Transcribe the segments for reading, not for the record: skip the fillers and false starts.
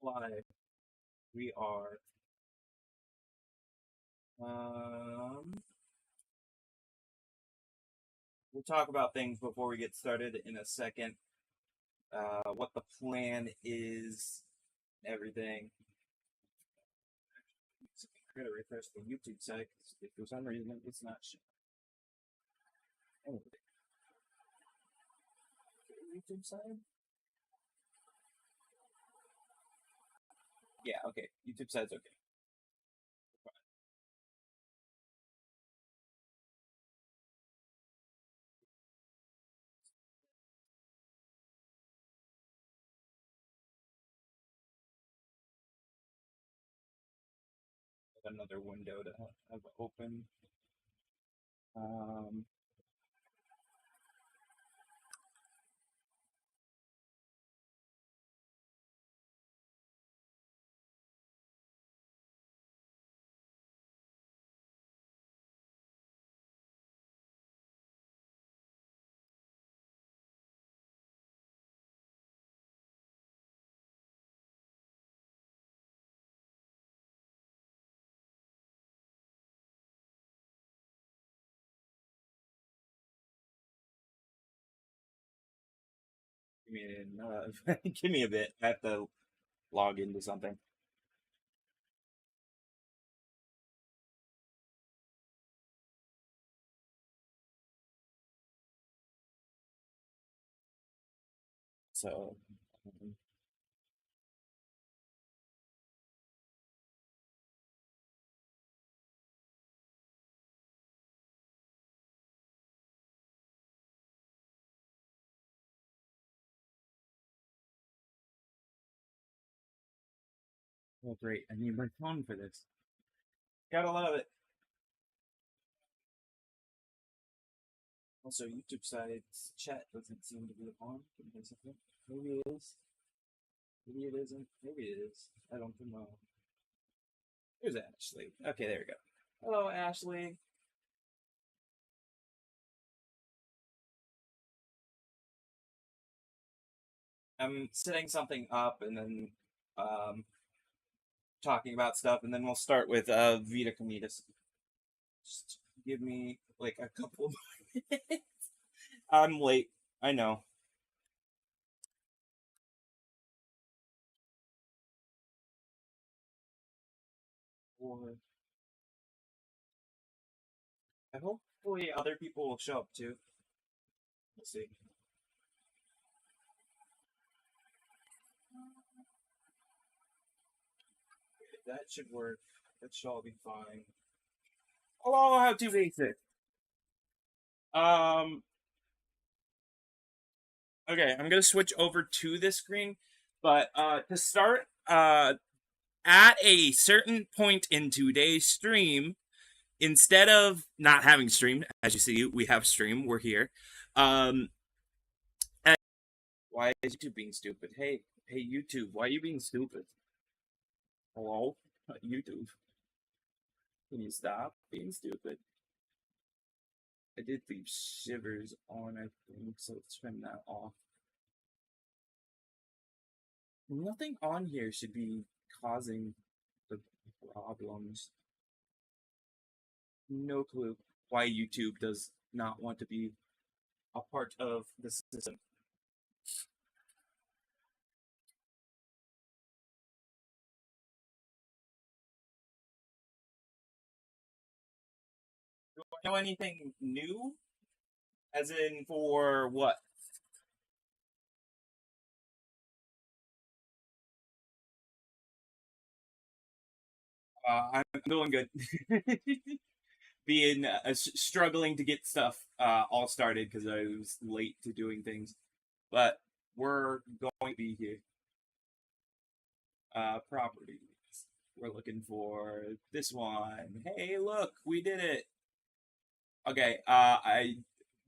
Live. We are. Um, we'll talk about things before we get started in a second. What the plan is, everything. I gotta refresh the YouTube site 'cause if for some reason it's not showing. Anyway, YouTube site? Yeah, okay. YouTube site's okay. Another window to have open. Um, give me a bit. I have to log into something. So, oh great! I need my phone for this. Gotta love it. Also, YouTube side's chat doesn't seem to be on. Give me a second. Maybe it is. Maybe it isn't. Maybe it is. I don't know. Here's Ashley. Okay, there we go. Hello, Ashley. I'm setting something up and then um, talking about stuff, and then we'll start with Vita Comitas. Just give me like a couple of minutes. I'm late. I know. Or hopefully other people will show up too. We'll see. That should work. That should all be fine. Hello, how to basic. Um. Okay, I'm gonna switch over to this screen, but to start, at a certain point in today's stream, instead of not having stream, as you see, we have stream. We're here. Um. Why is YouTube being stupid? Hey, YouTube, why are you being stupid? Hello, YouTube. Can you stop being stupid? I did leave shivers on, I think, so let's turn that off. Nothing on here should be causing the problems. No clue why YouTube does not want to be a part of the system. Do I know anything new? As in for what? I'm doing good. Being struggling to get stuff all started because I was late to doing things, but we're going to be here. Properties. We're looking for this one. Hey, look, we did it. Okay. I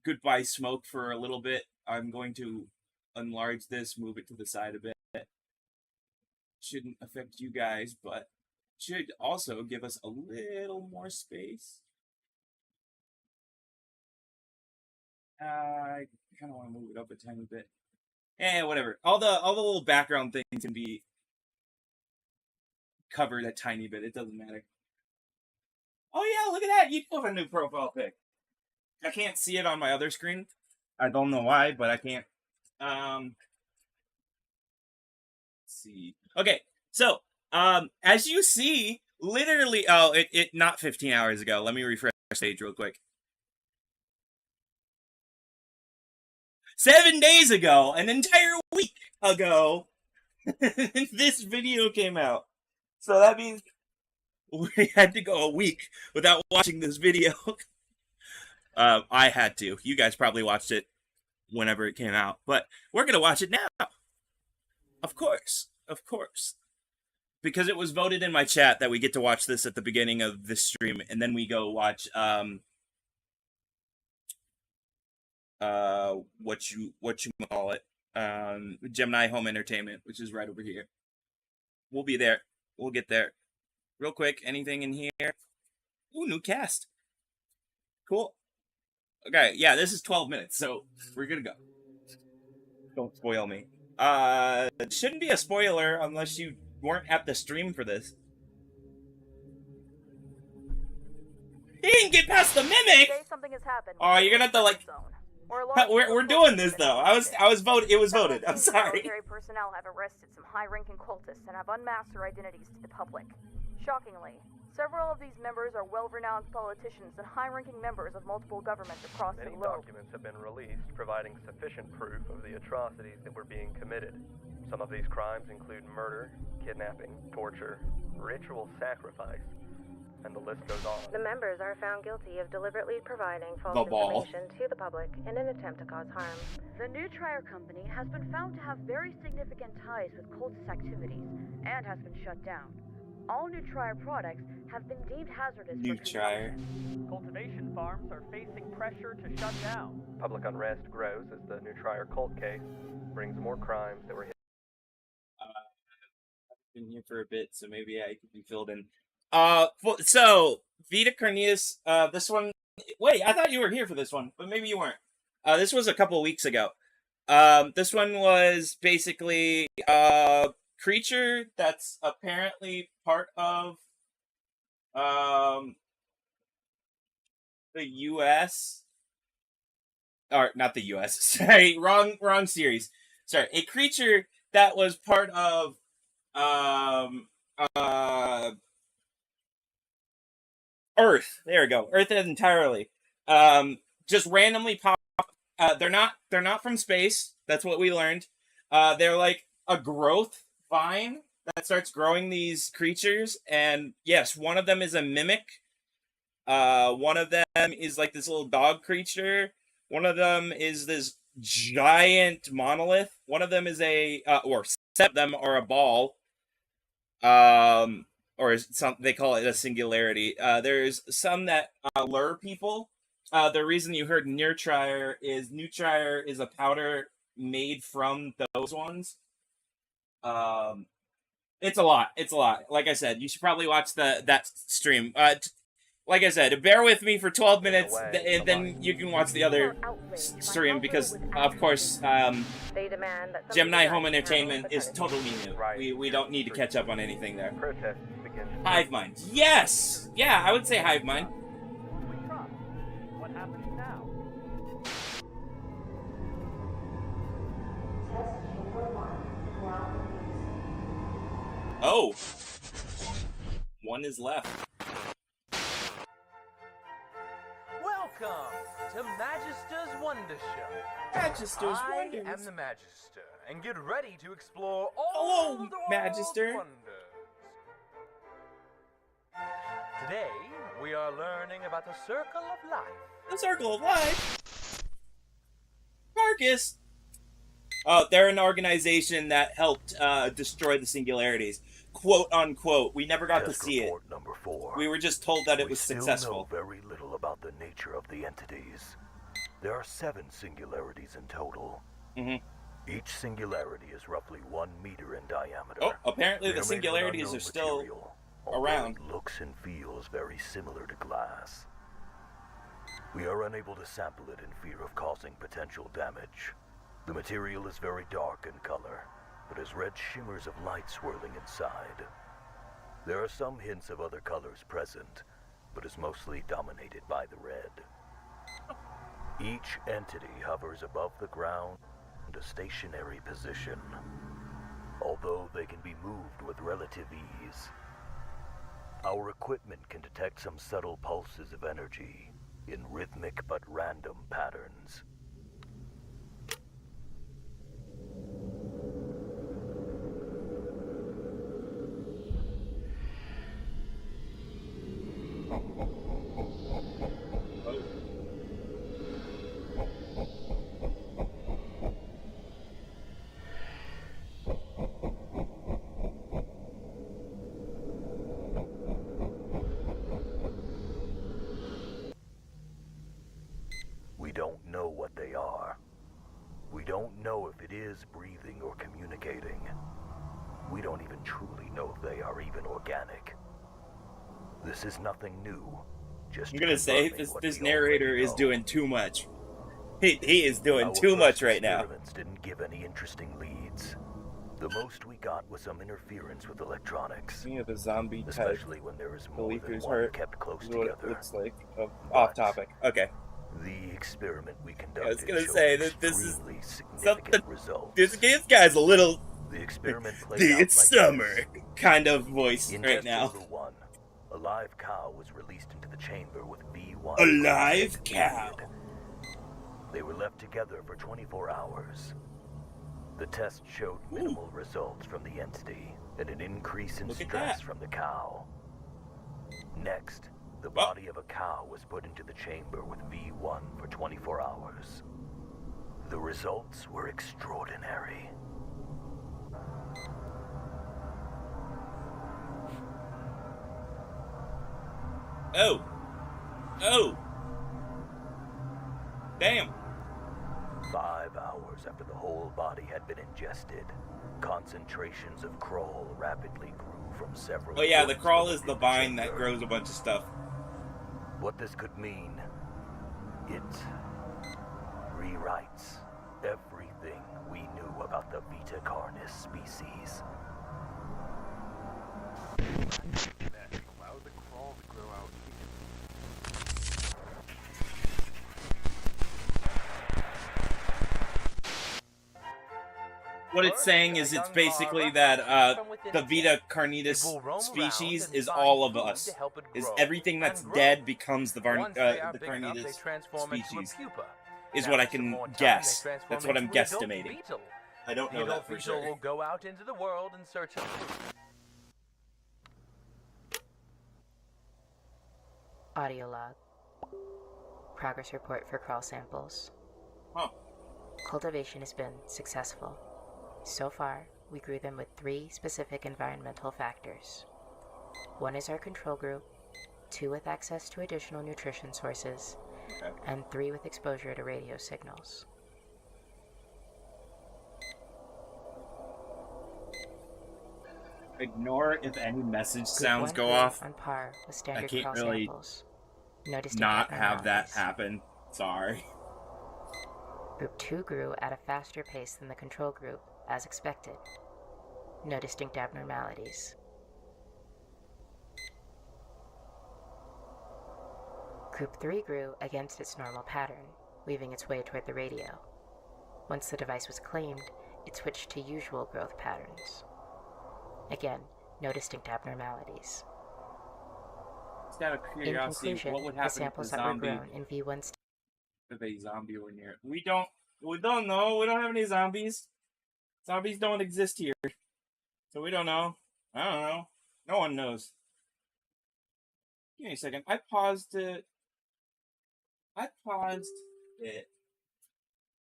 goodbye smoke for a little bit. I'm going to enlarge this, move it to the side a bit. Shouldn't affect you guys, but should also give us a little more space. I kind of want to move it up a tiny bit. Whatever. All the little background things can be covered a tiny bit. It doesn't matter. Oh yeah, look at that. You have a new profile pic. I can't see it on my other screen. I don't know why, but I can't. Let's see. Okay, so as you see, literally, it not 15 hours ago. Let me refresh the page real quick. 7 days ago, an entire week ago, this video came out. So that means we had to go a week without watching this video. I had to. You guys probably watched it whenever it came out, but we're gonna watch it now. Of course, because it was voted in my chat that we get to watch this at the beginning of this stream, and then we go watch what you call it, Gemini Home Entertainment, which is right over here. We'll be there. We'll get there real quick. Anything in here? Ooh, new cast. Cool. Okay, yeah, this is 12 minutes, so we're gonna go. Don't spoil me. It shouldn't be a spoiler unless you weren't at the stream for this. He didn't get past the mimic. Something has happened. Oh, you're gonna have to like. We're doing this though. I was voted. It was voted. I'm sorry. Military personnel have arrested some high-ranking cultists and have unmasked their identities to the public. Shockingly, several of these members are well-renowned politicians and high-ranking members of multiple governments across the globe. Many documents have been released providing sufficient proof of the atrocities that were being committed. Some of these crimes include murder, kidnapping, torture, ritual sacrifice, and the list goes on. The members are found guilty of deliberately providing false information to the public in an attempt to cause harm. The new Trier Company has been found to have very significant ties with cultist activities and has been shut down. All new Trier products have been deemed hazardous New for Trier. Cultivation farms are facing pressure to shut down. Public unrest grows as the new Trier cult case brings more crimes that were hit. I've been here for a bit, so maybe I could be filled in. So Vita Cornelius, this one. Wait, I thought you were here for this one, but maybe you weren't. This was a couple weeks ago. This one was basically creature that's apparently part of the U.S. or not the U.S. Sorry, wrong series. Sorry, a creature that was part of Earth. There we go. Earth entirely. Just randomly pop. They're not from space. That's what we learned. They're like a growth vine that starts growing these creatures, and yes, one of them is a mimic. One of them is like this little dog creature. One of them is this giant monolith. One of them is or seven of them are a ball. Or some they call it a singularity. There's some that lure people. The reason you heard New Trier is a powder made from those ones. It's a lot. Like I said, you should probably watch that stream. Like I said, bear with me for 12 minutes, and then you can watch the other stream because, of course, Gemini Home Entertainment is totally new. We don't need to catch up on anything there. Hive Mind. Yes! Yeah, I would say Hive Mind. What happens now? Oh! One is left. Welcome to Magister's Wonder Show. Magister's Wonders. I am the Magister, and get ready to explore all Hello, the world's Magister. wonders. Today, we are learning about the Circle of Life. The Circle of Life? Marcus! Oh, they're an organization that helped destroy the singularities. Quote unquote. We never got to see it. Number 4. We were just told that it was successful. We still know very little about the nature of the entities. There are 7 singularities in total. Mm-hmm. Each singularity is roughly 1 meter in diameter. Oh, apparently the singularities are still around. It looks and feels very similar to glass. We are unable to sample it in fear of causing potential damage. The material is very dark in color, but has red shimmers of light swirling inside. There are some hints of other colors present, but is mostly dominated by the red. Each entity hovers above the ground in a stationary position, although they can be moved with relative ease. Our equipment can detect some subtle pulses of energy in rhythmic but random patterns. We don't know what they are. We don't know if it is breathing or communicating. We don't even truly know if they are even organic. This is nothing new. Just I'm gonna say this narrator is doing too much. He is doing too much right now. Experiments didn't give any interesting leads. The most we got was some interference with electronics. Yeah, the zombie type. Especially when there is more than one kept close together. What it looks like. Off topic. Okay. The experiment we conducted I was gonna showed say that this is significant results. This guy's a little. The experiment played out It's like summer this. kind of voice In right test now. order 1, a live cow was released into the chamber with V1. A live cow. They were left together for 24 hours. The test showed minimal results from the entity and an increase in Look at stress that. from the cow. Next, the body of a cow was put into the chamber with V1 for 24 hours. The results were extraordinary. Oh. Oh. Damn. 5 hours after the whole body had been ingested, concentrations of crawl rapidly grew from several. Oh yeah, the points crawl is the within vine that chamber. grows a bunch of stuff. What this could mean, it rewrites everything we knew about the Vita Carnis species. Allow the crawl to grow out What it's saying is it's basically that the Vita Carnitas species is all of us. Is everything that's dead becomes the Carnitas species. Is what I can guess. That's what I'm guesstimating. I don't know that for Beetle sure. will go out into the world in search of... Audio log. Progress report for crawl samples. Huh. Cultivation has been successful. So far, we grew them with 3 specific environmental factors. 1 is our control group, 2 with access to additional nutrition sources, Okay. and 3 with exposure to radio signals. Ignore if any message Group sounds 1 go grew off. on par with standard I can't crawl really samples. No distinct Not have that abnormalities. happen. Sorry. Group 2 grew at a faster pace than the control group, as expected. No distinct abnormalities. Group 3 grew against its normal pattern, weaving its way toward the radio. Once the device was claimed, it switched to usual growth patterns. Again, no distinct abnormalities. Just out of In curiosity, conclusion, what would the happen if the samples that were zombie grown in V1 if a zombie were near? We don't know. We don't have any zombies. Zombies don't exist here. So we don't know. I don't know. No one knows. Give me a second. I paused it.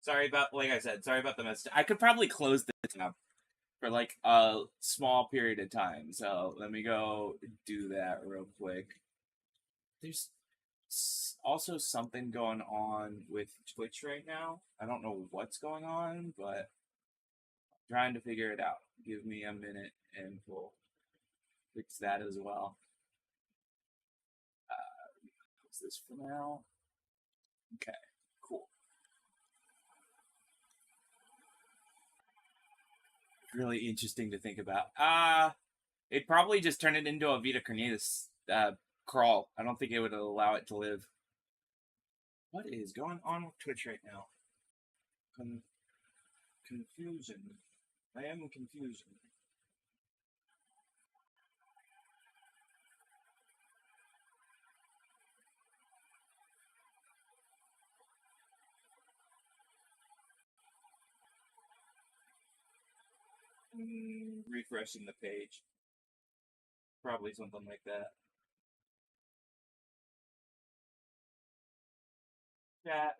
Sorry about, like I said, sorry about the message. I could probably close the tab for like a small period of time. So let me go do that real quick. There's also something going on with Twitch right now. I don't know what's going on, but I'm trying to figure it out. Give me a minute and we'll fix that as well. What's this for now? Okay, cool. Really interesting to think about. It'd probably just turn it into a Vita Cornelis crawl. I don't think it would allow it to live. What is going on with Twitch right now? Confusion. I am confusion. Refreshing the page. Probably something like that. Chat.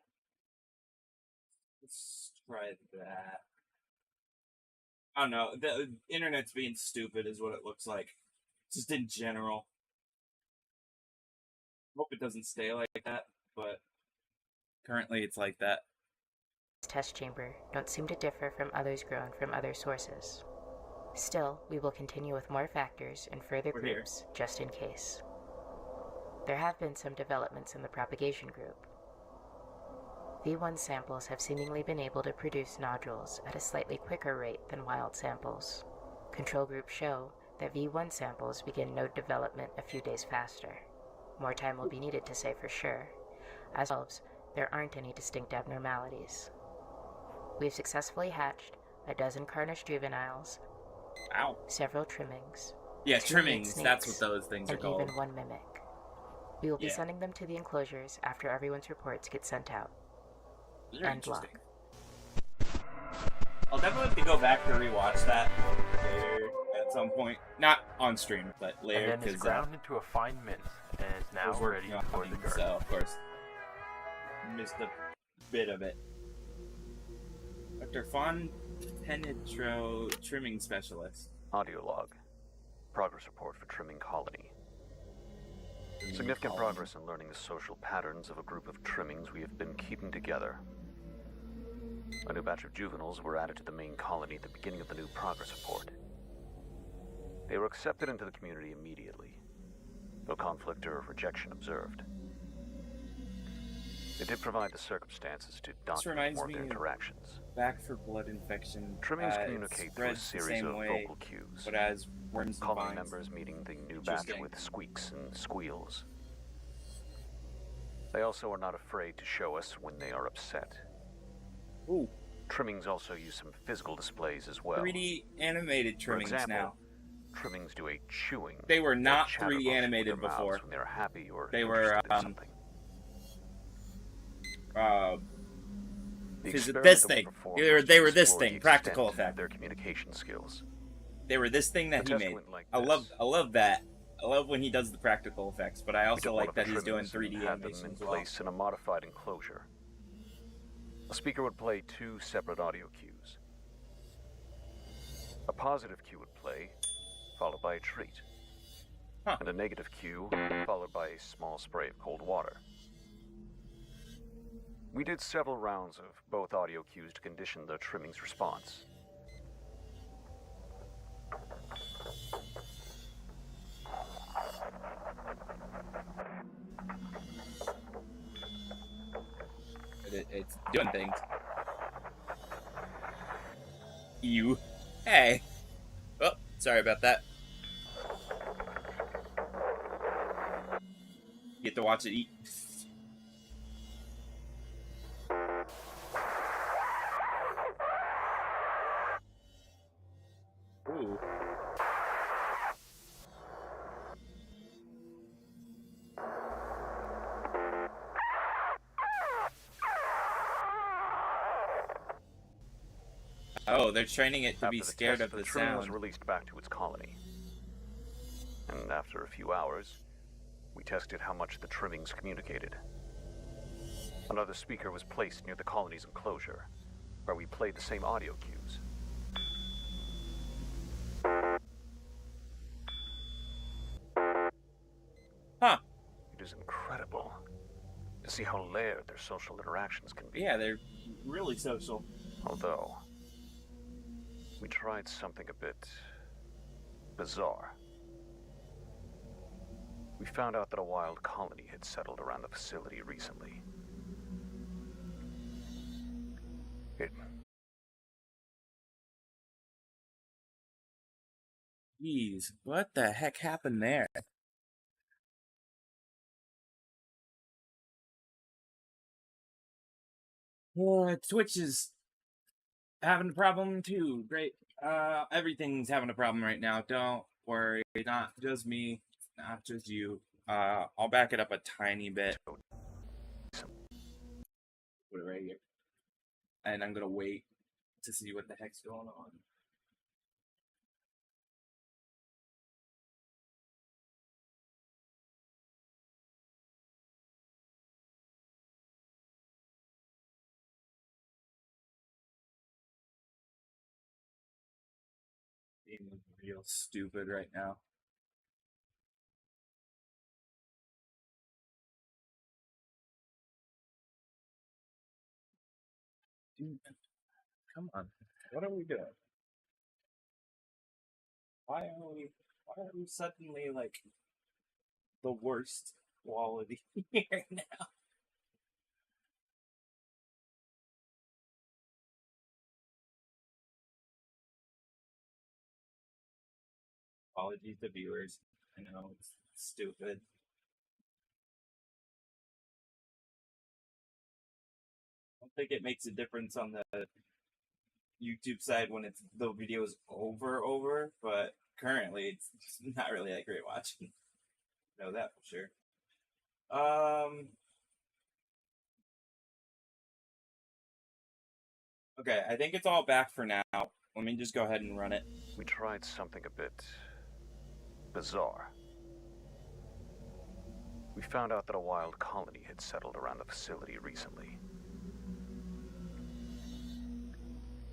Let's try that. I don't know. The internet's being stupid is what it looks like. Just in general. Hope it doesn't stay like that, but currently it's like that. This test chamber don't seem to differ from others grown from other sources. Still, we will continue with more factors and further We're groups, just in case. There have been some developments in the propagation group. V1 samples have seemingly been able to produce nodules at a slightly quicker rate than wild samples. Control groups show that V1 samples begin node development a few days faster. More time will be needed to say for sure. As well, there aren't any distinct abnormalities. We've successfully hatched a dozen Carnish juveniles, Ow. several trimmings, Yeah, 2 trimmings. snakes, That's what those things are and called. even 1 mimic. We will be Yeah. sending them to the enclosures after everyone's reports get sent out. Those are And interesting. lock. I'll definitely have to go back to rewatch that later at some point. Not on stream, but later. And then is ground into a fine mint and is now ready for the garden. So, of course, missed a bit of it. Dr. Von Penetro, trimming specialist. Audio log. Progress report for trimming colony. Significant progress in learning the social patterns of a group of trimmings we have been keeping together. A new batch of juveniles were added to the main colony at the beginning of the new progress report. They were accepted into the community immediately. No conflict or rejection observed. They did provide the circumstances to document reminds more of me their of interactions. Back for blood infection. Trimmings it communicate through a spreads the series same of way, vocal cues. but as worms and Colony vines. members meeting the new batch Interesting. with squeaks and squeals. They also are not afraid to show us when they are upset. Ooh, Trimmings also use some physical displays as well. 3D animated trimmings For example, now. Trimmings do a chewing. They were or not chatter 3D motion with animated their mouths before. When they're happy or They were, interested in something. The this experiment that thing. was performed They were was to this explore thing. the Practical extent of effect. their communication skills. They were this thing that The he test made. went like I this. love that. I love when he does the practical effects, but I We also took one like of the that he's doing trimmings 3D and had them animation in as well. place in a modified enclosure. A speaker would play 2 separate audio cues. A positive cue would play, followed by a treat. Huh. And a negative cue, followed by a small spray of cold water. We did several rounds of both audio cues to condition the trimming's response. It's doing things. You. Hey. Oh, sorry about that. Get to watch it eat. Ooh. Oh, they're training it to After be the scared test, of the trimming was sound. released back to its colony. And after a few hours, we tested how much the trimmings communicated. Another speaker was placed near the colony's enclosure, where we played the same audio cues. Huh. It is incredible to see how layered their social interactions can be. Yeah, they're really social. Although, we tried something a bit bizarre. We found out that a wild colony had settled around the facility recently. It Jeez, what the heck happened there? Twitch is having a problem too. Great. Everything's having a problem right now. Don't worry. Not just me. Not just you. I'll back it up a tiny bit. Put it right here. And I'm gonna wait to see what the heck's going on. Being real stupid right now. Dude, come on. What are we doing? Why are we suddenly like the worst quality here now? Apologies to viewers. I know it's stupid. I don't think it makes a difference on the YouTube side when it's the video is over, but currently it's not really that great watching. Know that for sure. Okay, I think it's all back for now. Let me just go ahead and run it. We tried something a bit bizarre. We found out that a wild colony had settled around the facility recently.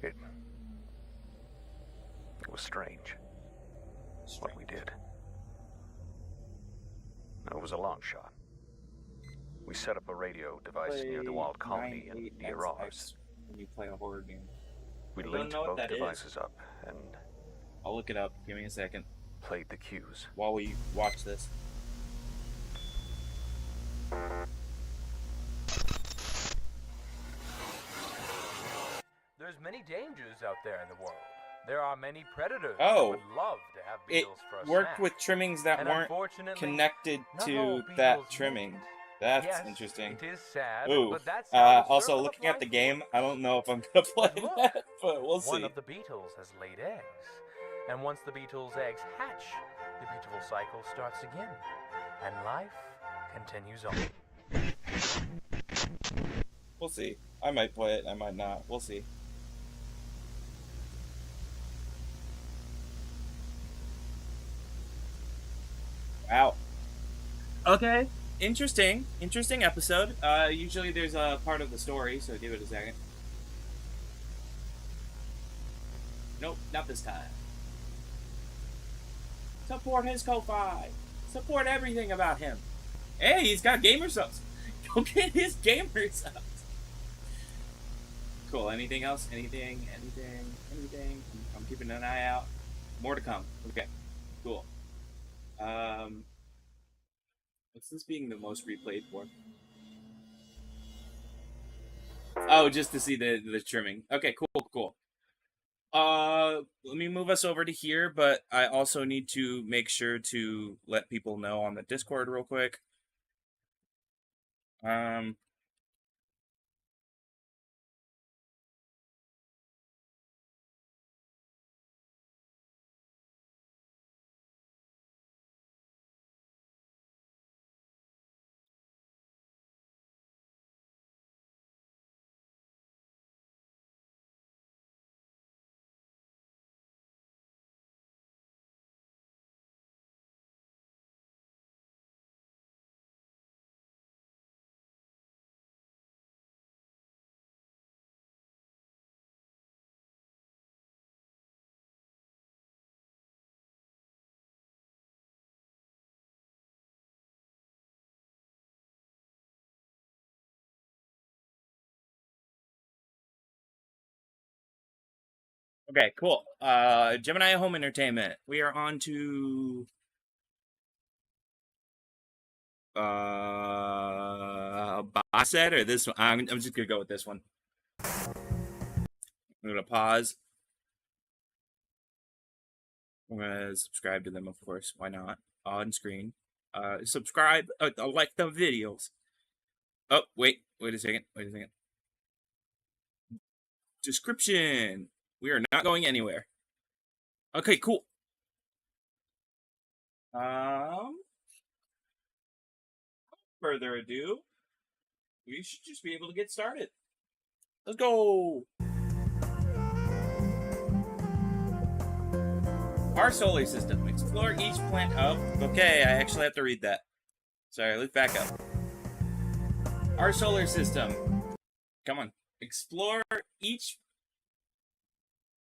It was strange what we did. It was a long shot. We set up a radio device near the wild colony and near ours. When you play a horror game. We linked both devices up and... I'll look it up. Give me a second. Played the cues. While we watch this. There's many dangers out there in the world. There are many predators Oh, who would love to have it beetles for a worked snack. with trimmings that And weren't unfortunately, connected not all to beetles that make trimming. it. That's Yes, interesting. It is sad, Ooh. but that's how the Also, circle of looking at the life game, works. I don't know if I'm gonna play But look, that, but we'll one see. of the beetles has laid eggs. And once the beetle's eggs hatch, the beautiful cycle starts again. And life continues on. We'll see. I might play it, I might not. We'll see. Wow. Okay. Interesting. Interesting episode. Usually there's a part of the story, so give it a second. Nope, not this time. Support his Ko-Fi. Support everything about him. Hey, he's got gamer subs. Go get his gamer subs. Cool. Anything else? Anything? I'm keeping an eye out. More to come. Okay. Cool. What's this being the most replayed for? Oh, just to see the trimming. Okay, cool. Let me move us over to here, but I also need to make sure to let people know on the Discord real quick. Okay, cool. Gemini Home Entertainment. We are on to box set or this one. I'm just gonna go with this one. I'm gonna pause. I'm gonna subscribe to them, of course. Why not? On screen. Subscribe. Like the videos. Oh, wait a second. Description. We are not going anywhere. Okay, cool. Further ado, we should just be able to get started. Let's go. Our solar system. Explore each planet. Oh, okay. I actually have to read that. Sorry, let's back up. Our solar system. Come on. Explore each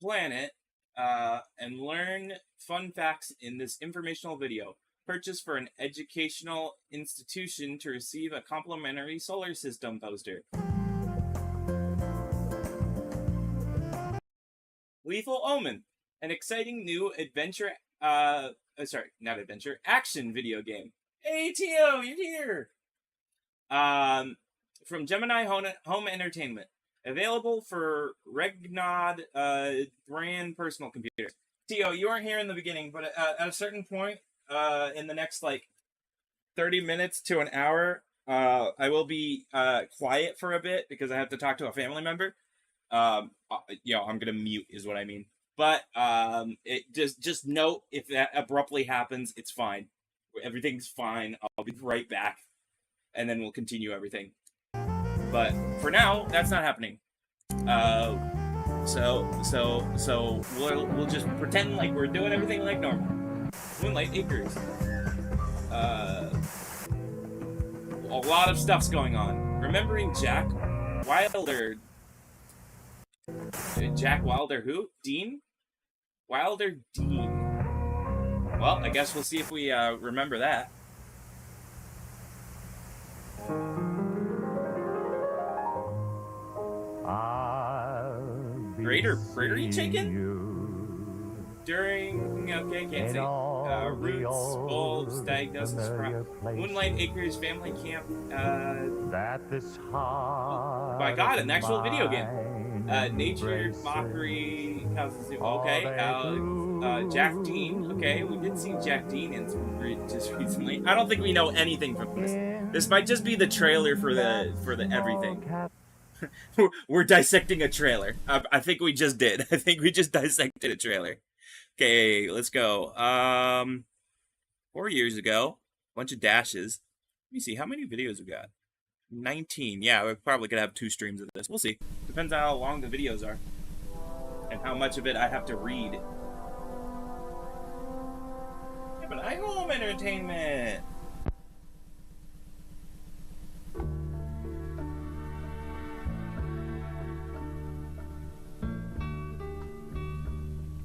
planet and learn fun facts in this informational video. Purchase for an educational institution to receive a complimentary solar system poster. Lethal Omen. An exciting new adventure, action video game. Hey, Tio, you're here! From Gemini Home Entertainment. Available for Regnod brand personal computers. Tio, you weren't here in the beginning, but at a certain point, in the next, 30 minutes to an hour, I will be quiet for a bit because I have to talk to a family member. I'm gonna mute is what I mean. But it just note if that abruptly happens, it's fine. Everything's fine. I'll be right back, and then we'll continue everything. But for now, that's not happening. So we'll just pretend like we're doing everything like normal. Moonlight Acres. A lot of stuff's going on. Remembering Jack Wilder. Jack Wilder who? Dean? Wilder Dean. Well, I guess we'll see if we remember that. Greater Prairie Chicken? During, okay, can't say. Roots, Wolves, Diagnosis, Moonlight Acres Family Camp, by God, an actual video game. Nature, Mockery, okay, Jack Dean, okay, we did see Jack Dean just recently. I don't think we know anything from this. This might just be the trailer for the everything. We're dissecting a trailer. I think we just did. I think we just dissected a trailer. Okay, let's go. 4 years ago, a bunch of dashes. Let me see, how many videos we got? 19. Yeah, we're probably gonna have 2 streams of this. We'll see. Depends on how long the videos are. And how much of it I have to read. Yeah, but I home entertainment!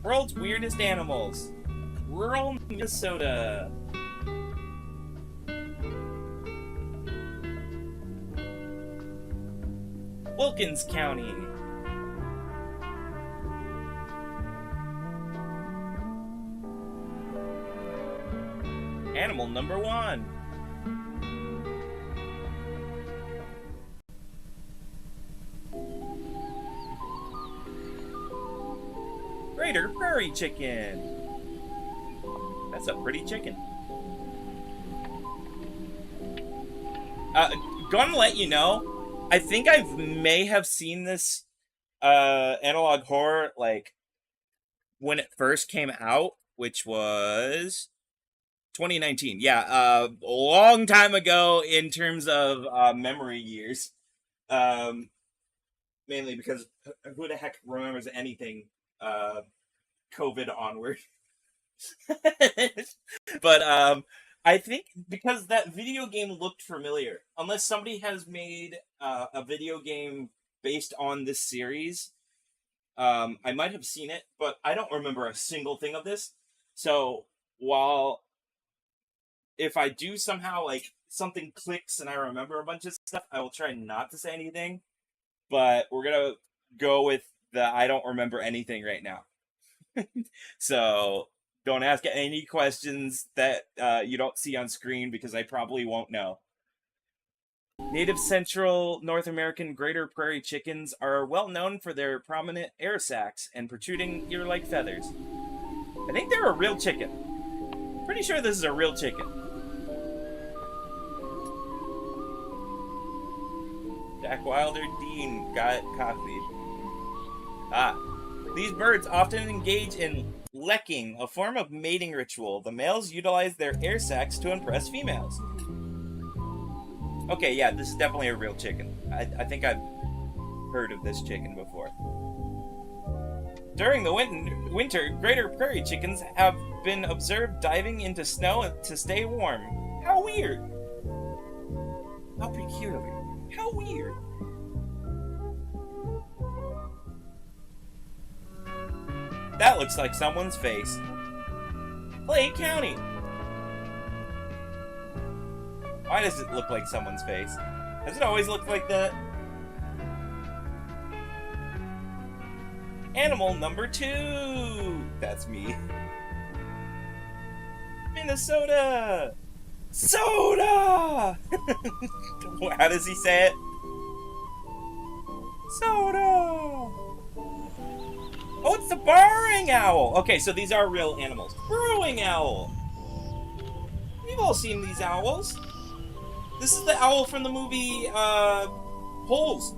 World's Weirdest Animals. Rural Minnesota. Wilkins County. Animal number 1. Greater Prairie Chicken. That's a pretty chicken. Gonna let you know, I think I may have seen this analog horror when it first came out, which was 2019. Yeah, a long time ago in terms of memory years. Mainly because who the heck remembers anything COVID onward? But I think because that video game looked familiar, unless somebody has made a video game based on this series, I might have seen it, but I don't remember a single thing of this. So while if I do somehow something clicks and I remember a bunch of stuff, I will try not to say anything. But we're gonna go with the I don't remember anything right now. So don't ask any questions that you don't see on screen because I probably won't know. Native Central North American greater prairie chickens are well known for their prominent air sacs and protruding ear-like feathers. I think they're a real chicken. Pretty sure this is a real chicken. Jack Wilder Dean got copied. These birds often engage in lekking, a form of mating ritual. The males utilize their air sacs to impress females. Okay, yeah, this is definitely a real chicken. I think I've heard of this chicken before. During the winter, greater prairie chickens have been observed diving into snow to stay warm. How weird! How peculiar. How weird. That looks like someone's face. Clay County. Why does it look like someone's face? Does it always look like that? Animal number 2. That's me. Minnesota. Soda. How does he say it? Soda. Oh, it's the burrowing owl. Okay, so these are real animals. Burrowing owl. We've all seen these owls. This is the owl from the movie, Holes,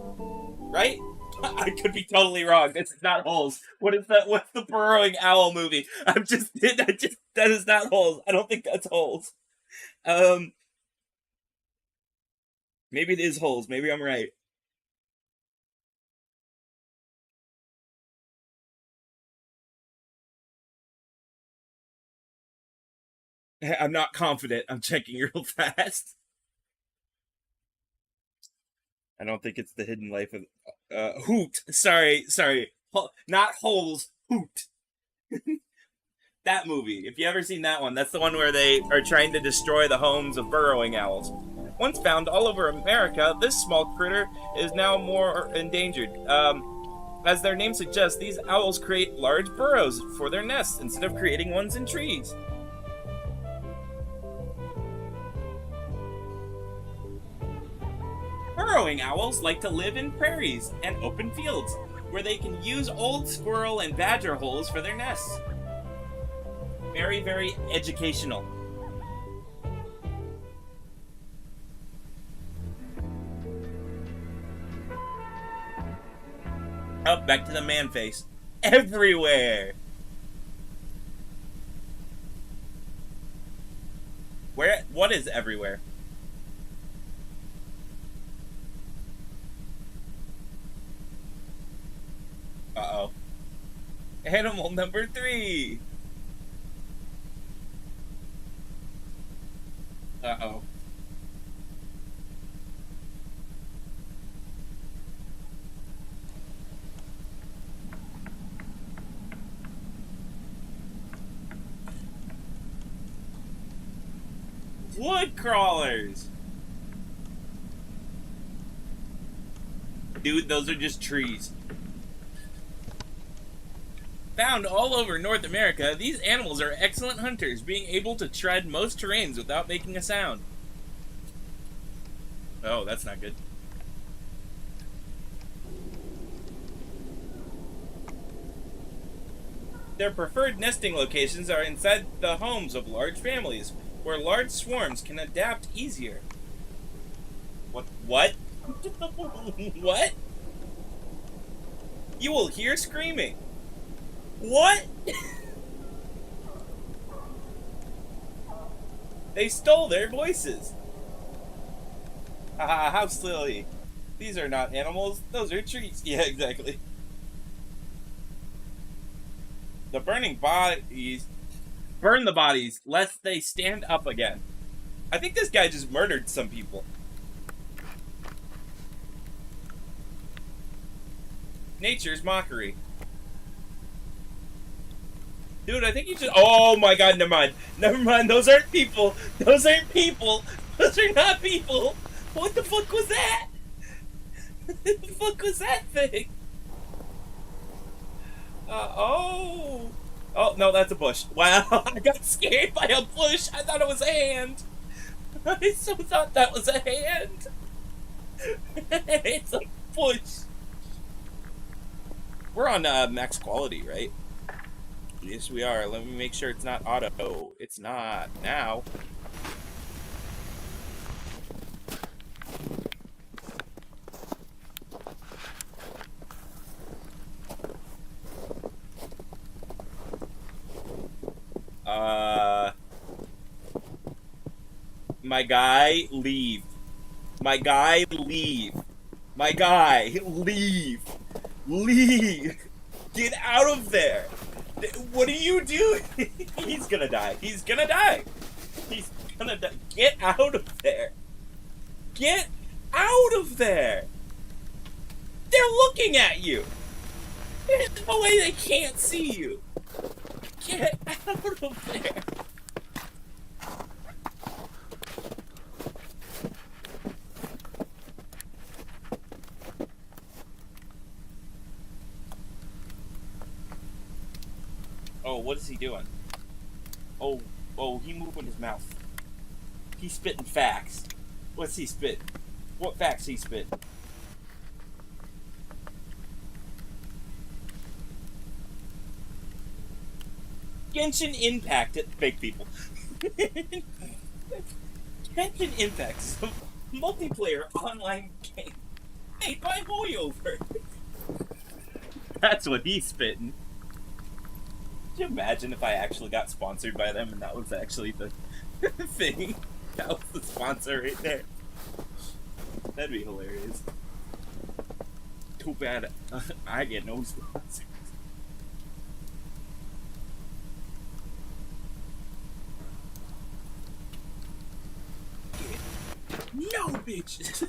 right? I could be totally wrong. This is not Holes. What's the burrowing owl movie? that is not Holes. I don't think that's Holes. Maybe it is Holes. Maybe I'm right. I'm not confident. I'm checking real fast. I don't think it's The Hidden Life of Hoot. Sorry. Not Holes. Hoot. That movie. If you ever seen that one, that's the one where they are trying to destroy the homes of burrowing owls. Once found all over America, this small critter is now more endangered. As their name suggests, these owls create large burrows for their nests instead of creating ones in trees. Burrowing owls like to live in prairies and open fields, where they can use old squirrel and badger holes for their nests. Very, very educational. Oh, back to the man face. Everywhere! What is everywhere? Uh-oh. Animal number 3! Uh-oh. Wood crawlers! Dude, those are just trees. Found all over North America, these animals are excellent hunters, being able to tread most terrains without making a sound. Oh, that's not good. Their preferred nesting locations are inside the homes of large families, where large swarms can adapt easier. What? What? What? You will hear screaming. What? They stole their voices. Haha, how silly. These are not animals, those are trees. Yeah, exactly. The burning bodies... Burn the bodies, lest they stand up again. I think this guy just murdered some people. Nature's mockery. Dude, I think you just... Oh my god, never mind. Never mind, those aren't people. Those aren't people. Those are not people. What the fuck was that? What the fuck was that thing? Oh. Oh, no, that's a bush. Wow, I got scared by a bush. I thought it was a hand. I so thought that was a hand. It's a bush. We're on max quality, right? Yes, we are. Let me make sure it's not auto. It's not. Now. My guy, leave. My guy, leave. My guy, leave. Leave. Get out of there. What are you doing? He's gonna die. He's gonna die. He's gonna die. Get out of there. Get out of there. They're looking at you. There's no way they can't see you. Get out of there. Oh, what is he doing? Oh, he moving his mouth. He's spitting facts. What's he spit? What facts he spit? Genshin Impact at fake people. Genshin Impact is a multiplayer online game made by Hoyover. That's what he's spitting. Could you imagine if I actually got sponsored by them and that was actually the thing? That was the sponsor right there. That'd be hilarious. Too bad I get no sponsors. No, bitch!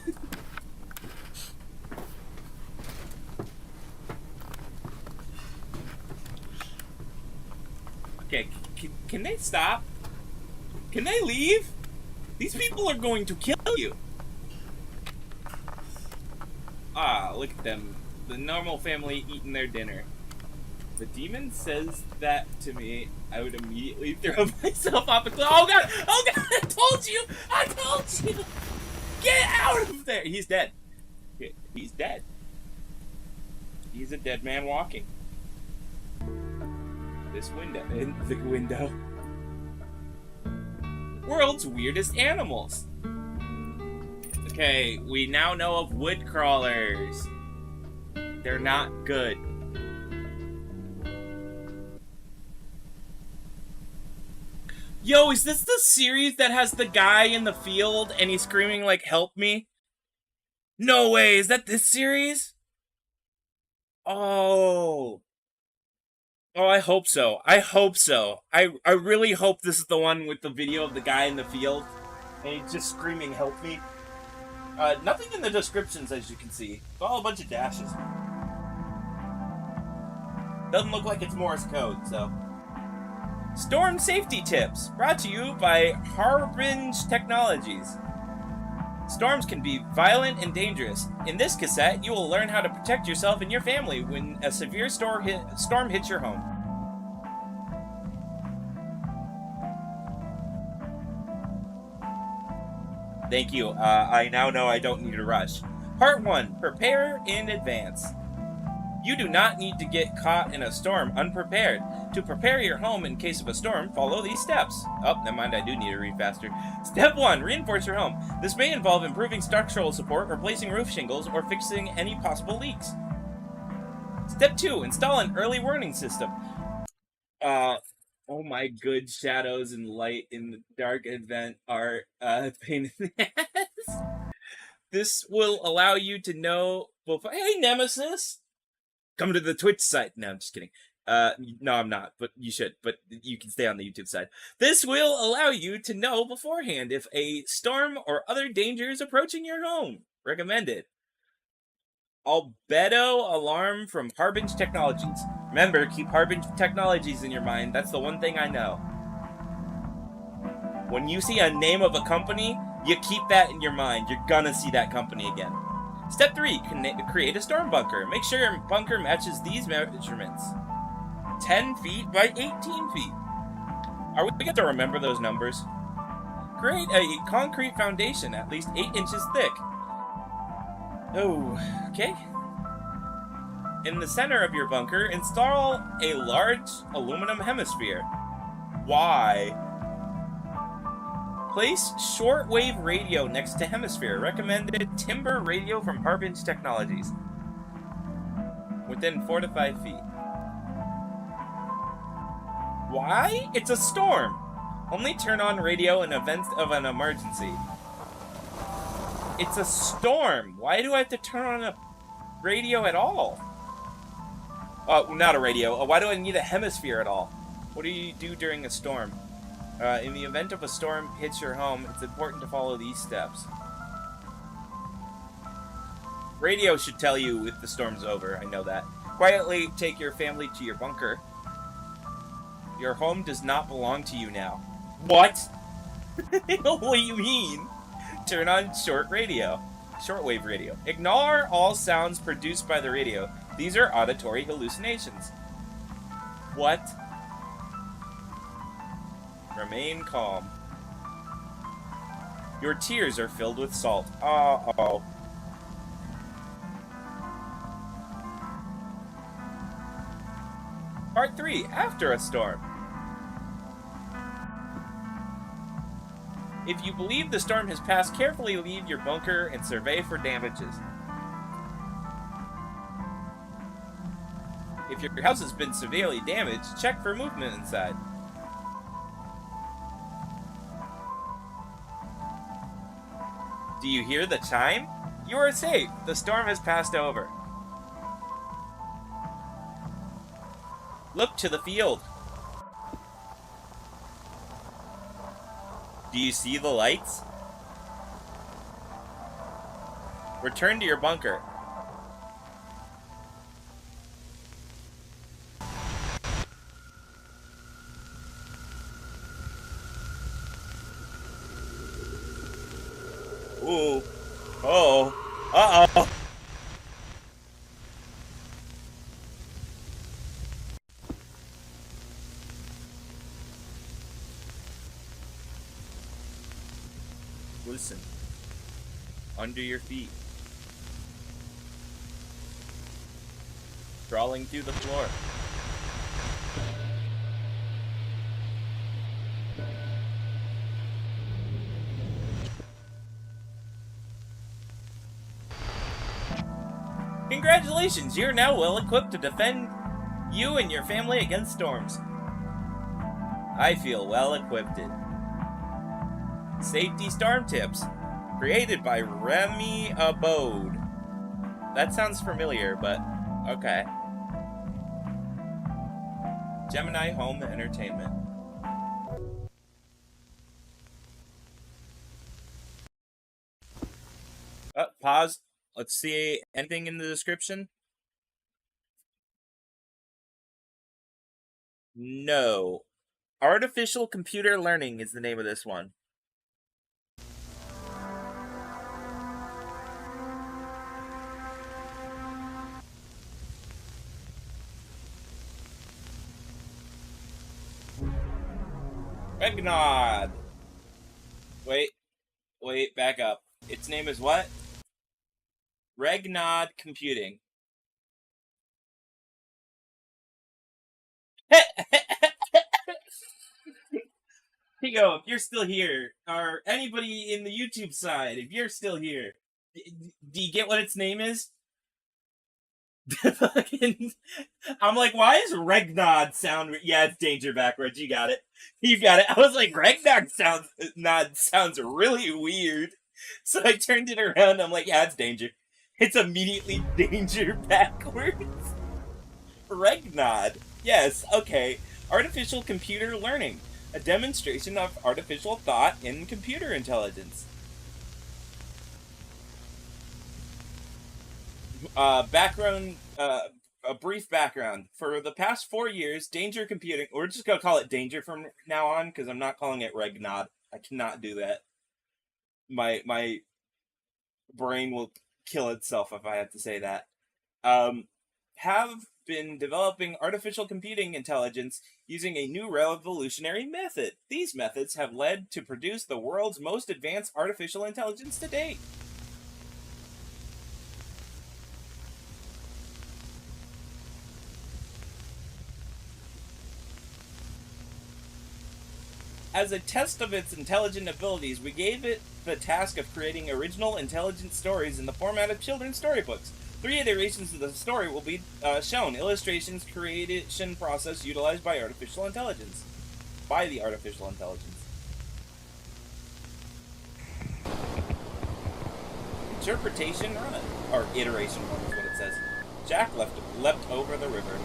Okay, can they stop? Can they leave? These people are going to kill you! Ah, look at them. The normal family eating their dinner. The demon says that to me, I would immediately throw myself off a cliff. Oh god! Oh god! I told you! I told you! Get out of there! He's dead. He's dead. He's a dead man walking. This window. In the window. World's weirdest animals. Okay, we now know of wood crawlers. They're not good. Yo, is this the series that has the guy in the field and he's screaming like, help me? No way, is that this series? Oh. Oh, I hope so. I hope so. I really hope this is the one with the video of the guy in the field and he's just screaming, help me. Nothing in the descriptions, as you can see. It's all a bunch of dashes. Doesn't look like it's Morse code, so. Storm safety tips, brought to you by Harbinge Technologies. Storms can be violent and dangerous. In this cassette, you will learn how to protect yourself and your family when a severe storm hits your home. Thank you. I now know I don't need to rush. Part 1. Prepare in advance. You do not need to get caught in a storm unprepared. To prepare your home in case of a storm, follow these steps. Oh, never mind, I do need to read faster. Step 1. Reinforce your home. This may involve improving structural support, replacing roof shingles, or fixing any possible leaks. Step 2. Install an early warning system. Oh my good, shadows and light in the dark event are a pain in the ass. This will allow you to know before. Hey, Nemesis! Come to the Twitch site. No, I'm just kidding. No, I'm not, but you should. But you can stay on the YouTube side. This will allow you to know beforehand if a storm or other danger is approaching your home. Recommended. Albedo alarm from Harbinge Technologies. Remember, keep Harbinge Technologies in your mind. That's the one thing I know. When you see a name of a company, you keep that in your mind. You're gonna see that company again. Step 3, create a storm bunker. Make sure your bunker matches these measurements. 10 feet by 18 feet. Are we going to remember those numbers? Create a concrete foundation at least 8 inches thick. Oh, okay. In the center of your bunker, install a large aluminum hemisphere. Why? Place shortwave radio next to hemisphere. Recommended timber radio from Harbinge Technologies. Within 4 to 5 feet. Why? It's a storm. Only turn on radio in event of an emergency. It's a storm. Why do I have to turn on a radio at all? Not a radio. Why do I need a hemisphere at all? What do you do during a storm? In the event of a storm hits your home, it's important to follow these steps. Radio should tell you if the storm's over. I know that. Quietly take your family to your bunker. Your home does not belong to you now. What? What do you mean? Turn on shortwave radio. Ignore all sounds produced by the radio. These are auditory hallucinations. What? Remain calm. Your tears are filled with salt. Uh-oh. Part 3, after a storm. If you believe the storm has passed, carefully leave your bunker and survey for damages. If your house has been severely damaged, check for movement inside. Do you hear the chime? You are safe. The storm has passed over. Look to the field. Do you see the lights? Return to your bunker. Ooh. Oh. Uh-oh. Listen. Under your feet. Crawling through the floor. Congratulations, you're now well equipped to defend you and your family against storms. I feel well equipped. Safety storm tips, created by Remy Abode. That sounds familiar, but okay. Gemini Home Entertainment. Pause. Let's see anything in the description. No. Artificial computer learning is the name of this one. Regnod. Wait, back up. Its name is what? Regnod Computing. Pico, if you're still here, or anybody in the YouTube side, if you're still here, do you get what its name is? I'm like, why is Regnod sound? Yeah, it's danger backwards. You got it. You got it. I was like, Regnod sounds really weird. So I turned it around. I'm like, yeah, it's danger. It's immediately danger backwards. Regnod. Yes, okay. Artificial computer learning. A demonstration of artificial thought in computer intelligence. A brief background. For the past 4 years, Danger Computing, we're just going to call it Danger from now on, because I'm not calling it Regnod. I cannot do that. My brain will kill itself if I have to say that. Have been developing artificial computing intelligence using a new revolutionary method. These methods have led to produce the world's most advanced artificial intelligence to date. As a test of its intelligent abilities, we gave it the task of creating original, intelligent stories in the format of children's storybooks. 3 iterations of the story will be shown. Illustrations, creation process utilized by artificial intelligence. By the artificial intelligence. Interpretation run. Or iteration run is what it says. Jack leapt over the river.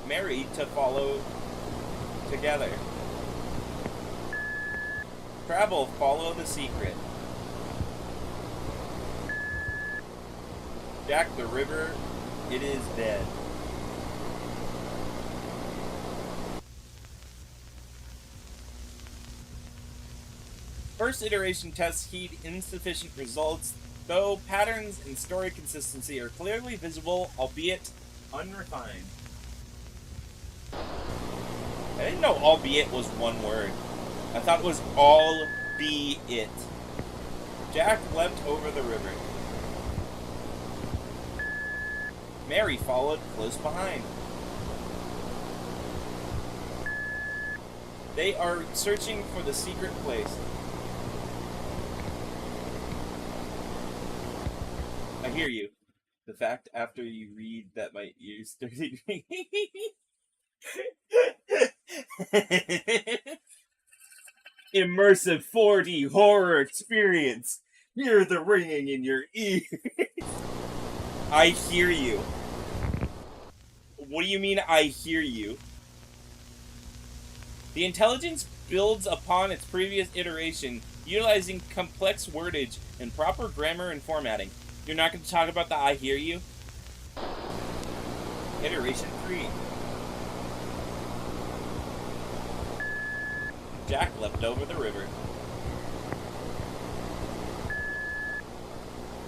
Mary to follow together. Travel, follow the secret. Jack the river, it is dead. First iteration tests heed insufficient results, though patterns and story consistency are clearly visible, albeit unrefined. I didn't know albeit was one word. I thought it was all be it. Jack leapt over the river. Mary followed close behind. They are searching for the secret place. I hear you. The fact after you read that my ears started immersive 4D horror experience. Hear the ringing in your ears. I hear you. What do you mean I hear you? The intelligence builds upon its previous iteration, utilizing complex wordage and proper grammar and formatting. You're not going to talk about the I hear you? Iteration 3. Jack leapt over the river.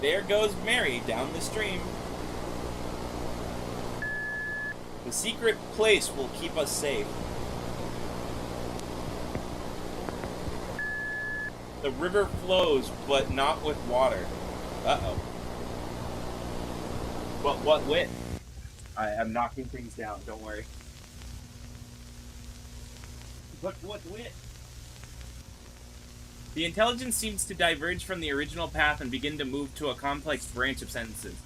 There goes Mary down the stream. The secret place will keep us safe. The river flows, but not with water. Uh-oh. But what with? I'm knocking things down, don't worry. But what with? The intelligence seems to diverge from the original path and begin to move to a complex branch of sentences.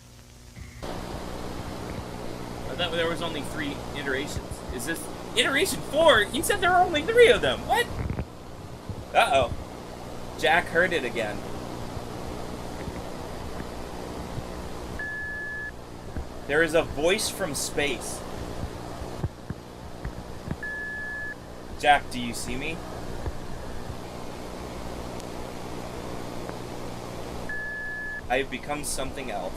I thought there was only 3 iterations. Is this iteration 4? You said there were only 3 of them. What? Uh-oh. Jack heard it again. There is a voice from space. Jack, do you see me? I have become something else.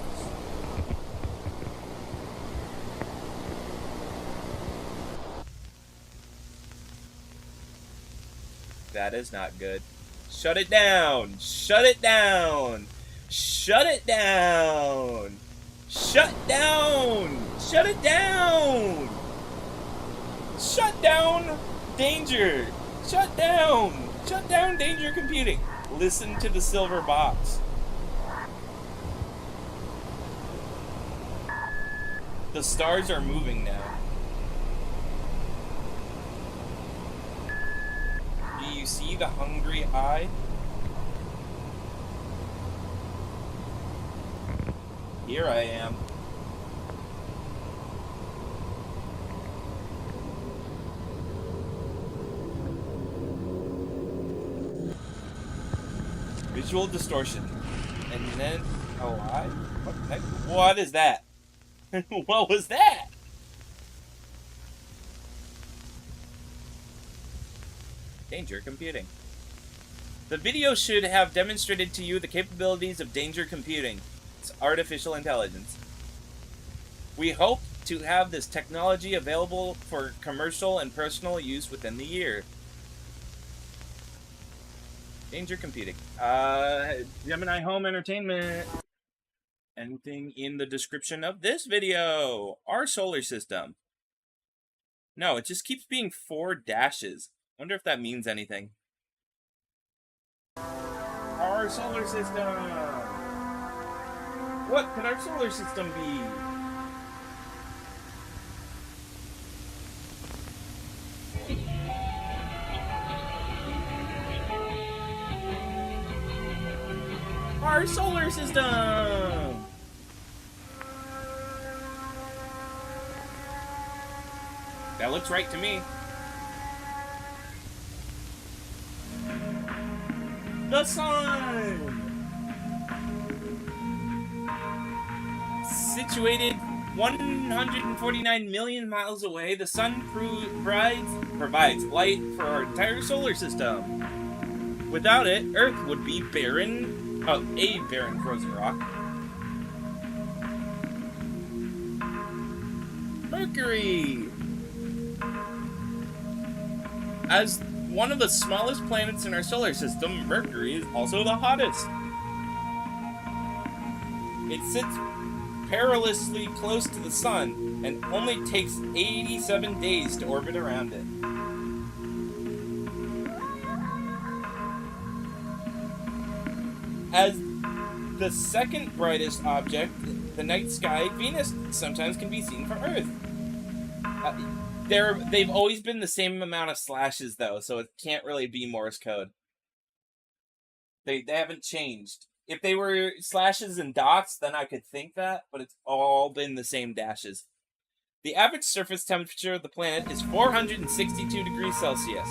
That is not good. Shut it down! Shut it down! Shut it down! Shut down! Shut it down! Shut down danger! Shut down! Shut down danger computing! Listen to the silver box. The stars are moving now. Do you see the hungry eye? Here I am. Visual distortion. And then... oh, what is that? What was that? Danger computing. The video should have demonstrated to you the capabilities of danger computing. It's artificial intelligence. We hope to have this technology available for commercial and personal use within the year. Danger computing. Gemini Home Entertainment. Anything in the description of this video? Our solar system. No, it just keeps being 4 dashes. Wonder if that means anything. Our solar system. What could our solar system be? our solar system. That looks right to me. The sun! Situated 149 million miles away, the sun provides light for our entire solar system. Without it, Earth would be barren, a barren frozen rock. Mercury! As one of the smallest planets in our solar system, Mercury is also the hottest. It sits perilously close to the sun and only takes 87 days to orbit around it. As the second brightest object in the night sky, Venus sometimes can be seen from Earth. They've always been the same amount of slashes, though, so it can't really be Morse code. They haven't changed. If they were slashes and dots, then I could think that, but it's all been the same dashes. The average surface temperature of the planet is 462 degrees Celsius.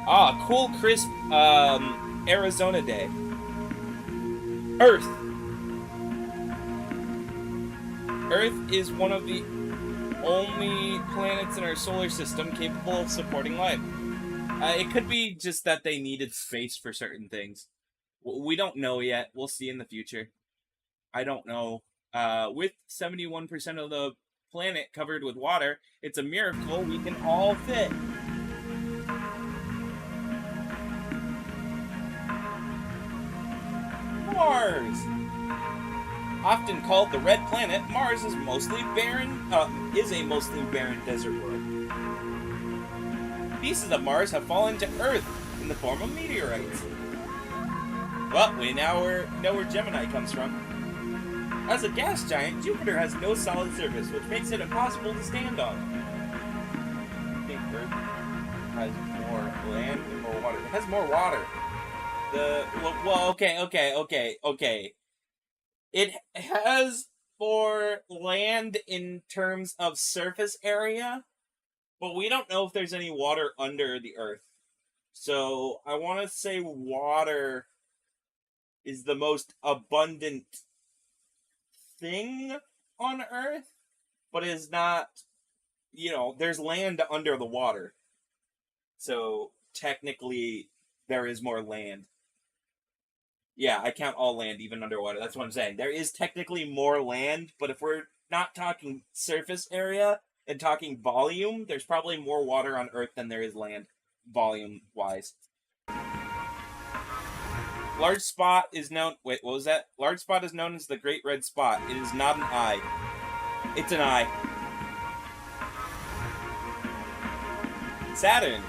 Ah, cool, crisp, Arizona day. Earth. Earth is one of the only planets in our solar system capable of supporting life. It could be just that they needed space for certain things. We don't know yet. We'll see in the future. I don't know. With 71% of the planet covered with water, it's a miracle we can all fit. Mars! Often called the Red Planet, Mars is mostly barren. Is a mostly barren desert world. Pieces of Mars have fallen to Earth in the form of meteorites. Well, we now know where Gemini comes from. As a gas giant, Jupiter has no solid surface, which makes it impossible to stand on. I think Earth has more land and more water. It has more water. Okay. It has more land in terms of surface area, but we don't know if there's any water under the Earth. So I want to say water is the most abundant thing on Earth, but is not, there's land under the water. So technically there is more land. Yeah, I count all land, even underwater. That's what I'm saying. There is technically more land, but if we're not talking surface area and talking volume, there's probably more water on Earth than there is land, volume-wise. Large spot is known... Wait, what was that? Large spot is known as the Great Red Spot. It is not an eye. It's an eye. Saturn.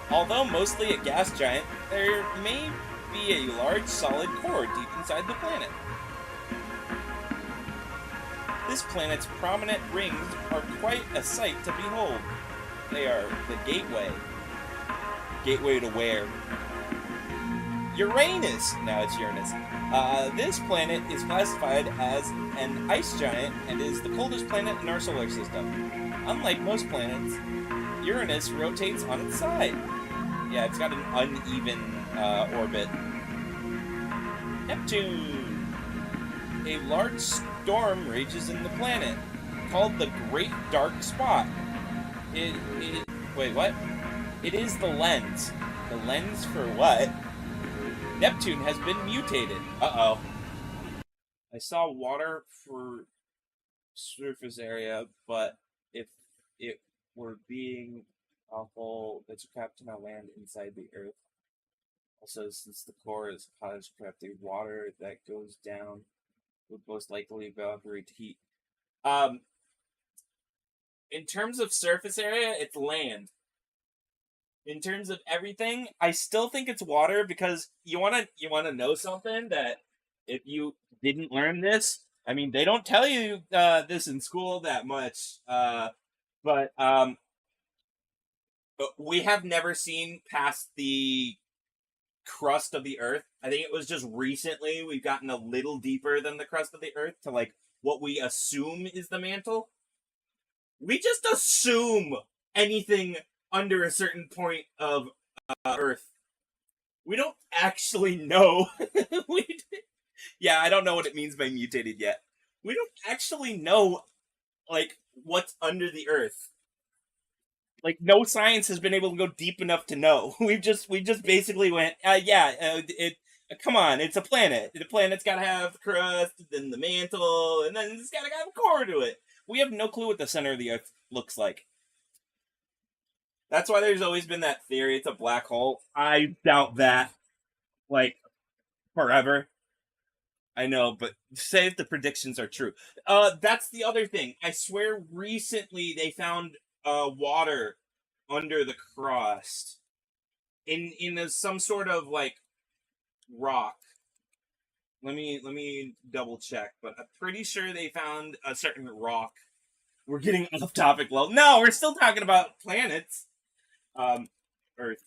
Although mostly a gas giant, there may be a large solid core deep inside the planet. This planet's prominent rings are quite a sight to behold. They are the gateway. Gateway to where? Uranus! Now it's Uranus. This planet is classified as an ice giant and is the coldest planet in our solar system. Unlike most planets, Uranus rotates on its side. Yeah, it's got an uneven orbit. Neptune! A large storm rages in the planet, called the Great Dark Spot. Wait, what? It is the lens. The lens for what? Neptune has been mutated. Uh-oh. I saw water for surface area, but if it were being awful, that's trapped in our land inside the Earth. Also, since the core is hot as crap, the water that goes down would most likely evaporate heat. In terms of surface area, it's land. In terms of everything, I still think it's water because you wanna know something that if you didn't learn this, I mean they don't tell you this in school that much, but we have never seen past the crust of the Earth. I think it was just recently we've gotten a little deeper than the crust of the Earth to like what we assume is the mantle. We just assume anything under a certain point of Earth. We don't actually know. Yeah, I don't know what it means by mutated yet. We don't actually know, like, what's under the Earth. Like, no science has been able to go deep enough to know. We just basically went, come on, it's a planet. The planet's gotta have the crust, then the mantle, and then it's gotta have a core to it. We have no clue what the center of the Earth looks like. That's why there's always been that theory it's a black hole. I doubt that. Like, forever. I know, but say if the predictions are true. That's the other thing. I swear recently they found water under the crust. In some sort of, like, rock. Let me double check, but I'm pretty sure they found a certain rock. We're getting off topic. Well, no, we're still talking about planets. Earth.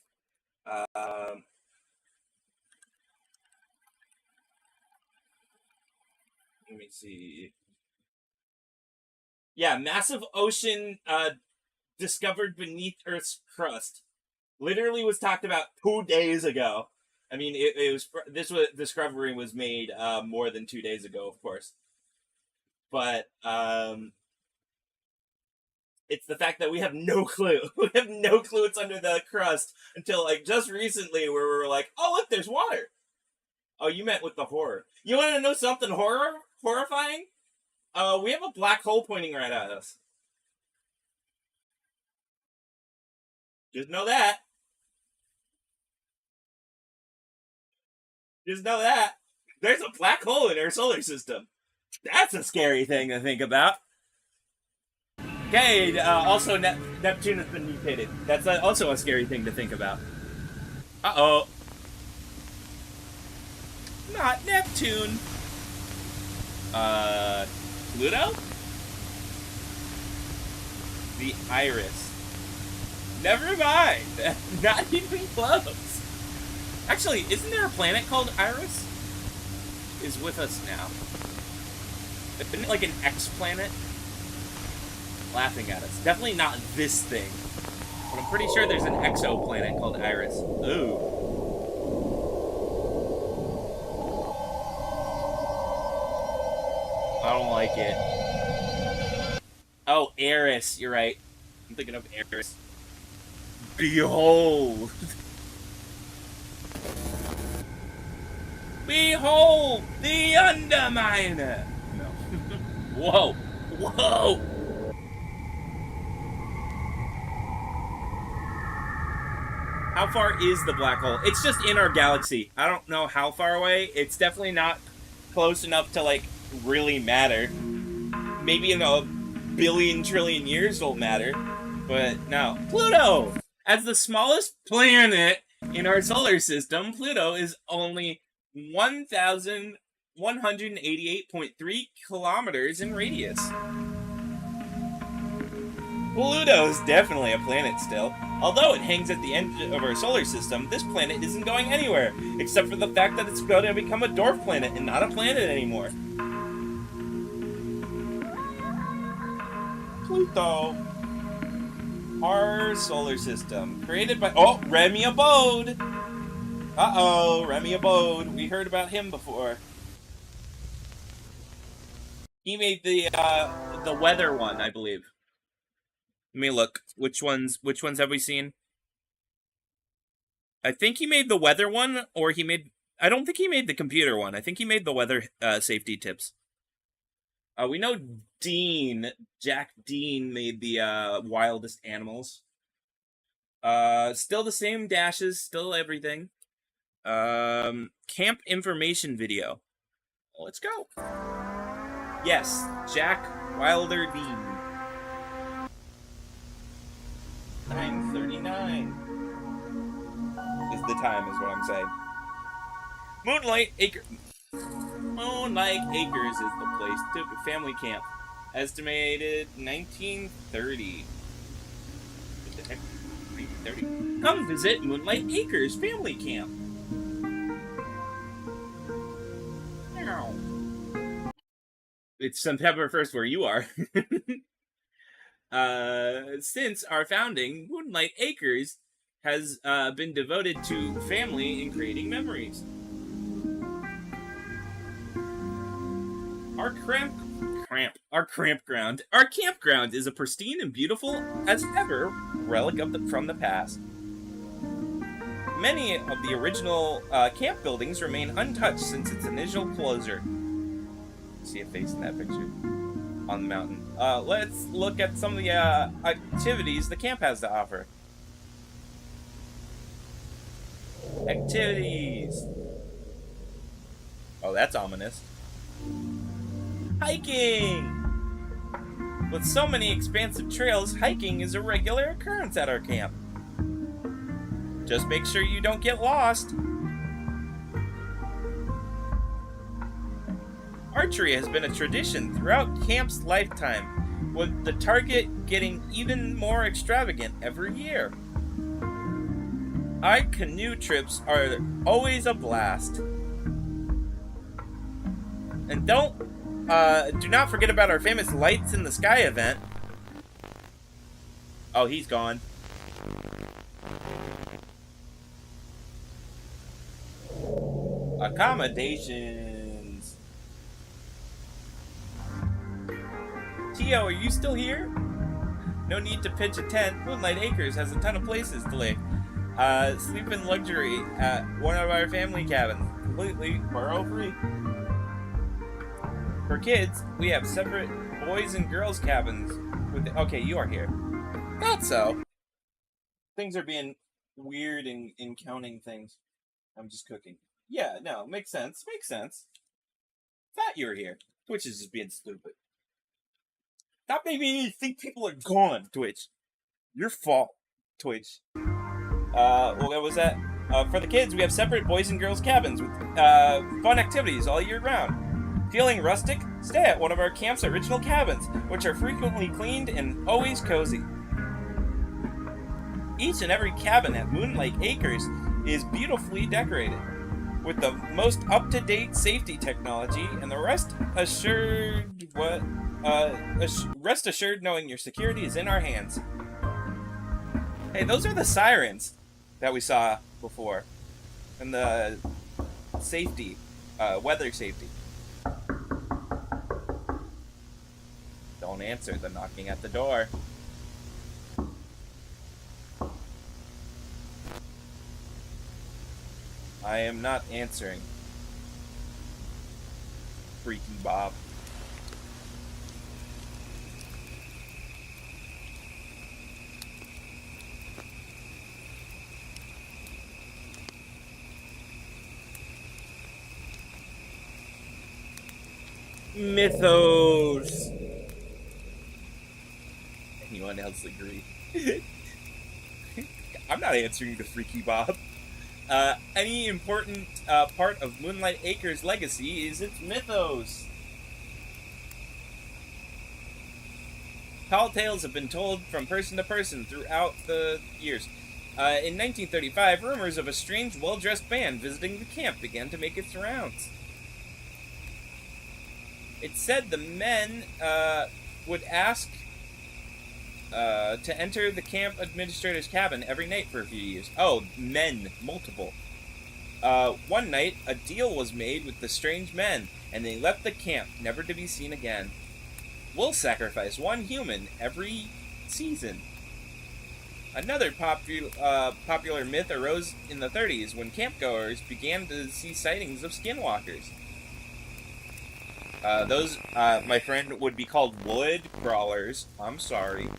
Let me see. Yeah, massive ocean discovered beneath Earth's crust. Literally was talked about 2 days ago. I mean, this discovery was made more than 2 days ago, of course. But it's the fact that we have no clue. We have no clue what's under the crust until, like, just recently where we were like, oh, look, there's water. Oh, you meant with the horror. You want to know something horrifying? We have a black hole pointing right at us. Just know that. Just know that. There's a black hole in our solar system. That's a scary thing to think about. Okay, also Neptune has been mutated. That's also a scary thing to think about. Uh-oh. Not Neptune. Pluto? The Iris. Never mind. Not even close. Actually, isn't there a planet called Iris? Is with us now. Isn't it like an X-planet? Laughing at us. Definitely not this thing. But I'm pretty sure there's an exoplanet called Iris. Ooh. I don't like it. Oh, Eris. You're right. I'm thinking of Eris. Behold! Behold the Underminer! No. Whoa! Whoa! How far is the black hole? It's just in our galaxy. I don't know how far away. It's definitely not close enough to, like, really matter. Maybe in a billion trillion years it'll matter. But no. Pluto! As the smallest planet in our solar system, Pluto is only 1,188.3 kilometers in radius. Pluto is definitely a planet still. Although it hangs at the end of our solar system, this planet isn't going anywhere, except for the fact that it's going to become a dwarf planet and not a planet anymore. Pluto. Our solar system. Created by... Oh, Remy Abode! Uh-oh, Remy Abode. We heard about him before. He made the weather one, I believe. Let me look. Which ones have we seen? I think he made the weather one, or he made... I don't think he made the computer one. I think he made the weather safety tips. We know Jack Dean made the wildest animals. Still the same dashes, still everything. Camp information video. Well, let's go. Yes, Jack Wilder Dean. 9:39 is the time, is what I'm saying. Moonlight Acres is the place to family camp. Estimated 1930. What the heck? 1930. Come visit Moonlight Acres Family Camp. It's September 1st where you are. Since our founding, Moonlight Acres has been devoted to family and creating memories. Our campground is a pristine and beautiful as ever relic from the past. Many of the original camp buildings remain untouched since its initial closure. See a face in that picture on the mountain. Let's look at some of the activities the camp has to offer. Activities. Oh, that's ominous. Hiking! With so many expansive trails, hiking is a regular occurrence at our camp. Just make sure you don't get lost. Archery has been a tradition throughout camp's lifetime, with the target getting even more extravagant every year. Our canoe trips are always a blast. And do not forget about our famous Lights in the Sky event. Oh, he's gone. Accommodations. Tio, are you still here? No need to pitch a tent. Moonlight Acres has a ton of places to lay. Sleep in luxury at one of our family cabins. Completely borrow free. For kids, we have separate boys and girls cabins. Okay, you are here. Thought so. Things are being weird in counting things. I'm just cooking. Yeah, no, makes sense. Makes sense. Thought you were here. Twitch is just being stupid. Stop making me think people are gone, Twitch. Your fault, Twitch. What was that? For the kids, we have separate boys and girls cabins with fun activities all year round. Feeling rustic? Stay at one of our camp's original cabins, which are frequently cleaned and always cozy. Each and every cabin at Moonlight Acres is beautifully decorated, with the most up-to-date safety technology, and the rest assured knowing your security is in our hands. Hey, those are the sirens that we saw before, and the safety, weather safety. Don't answer the knocking at the door. I am not answering. Freaky Bob. Mythos. Anyone else agree? I'm not answering to Freaky Bob. Any important part of Moonlight Acres' legacy is its mythos. Tall tales have been told from person to person throughout the years. In 1935, rumors of a strange, well-dressed band visiting the camp began to make its rounds. It's said the men would ask to enter the camp administrator's cabin every night for a few years. Oh, men. Multiple. One night, a deal was made with the strange men, and they left the camp, never to be seen again. We'll sacrifice one human every season. Another popular myth arose in the 30s when campgoers began to see sightings of skinwalkers. Those, my friend, would be called wood crawlers. I'm sorry.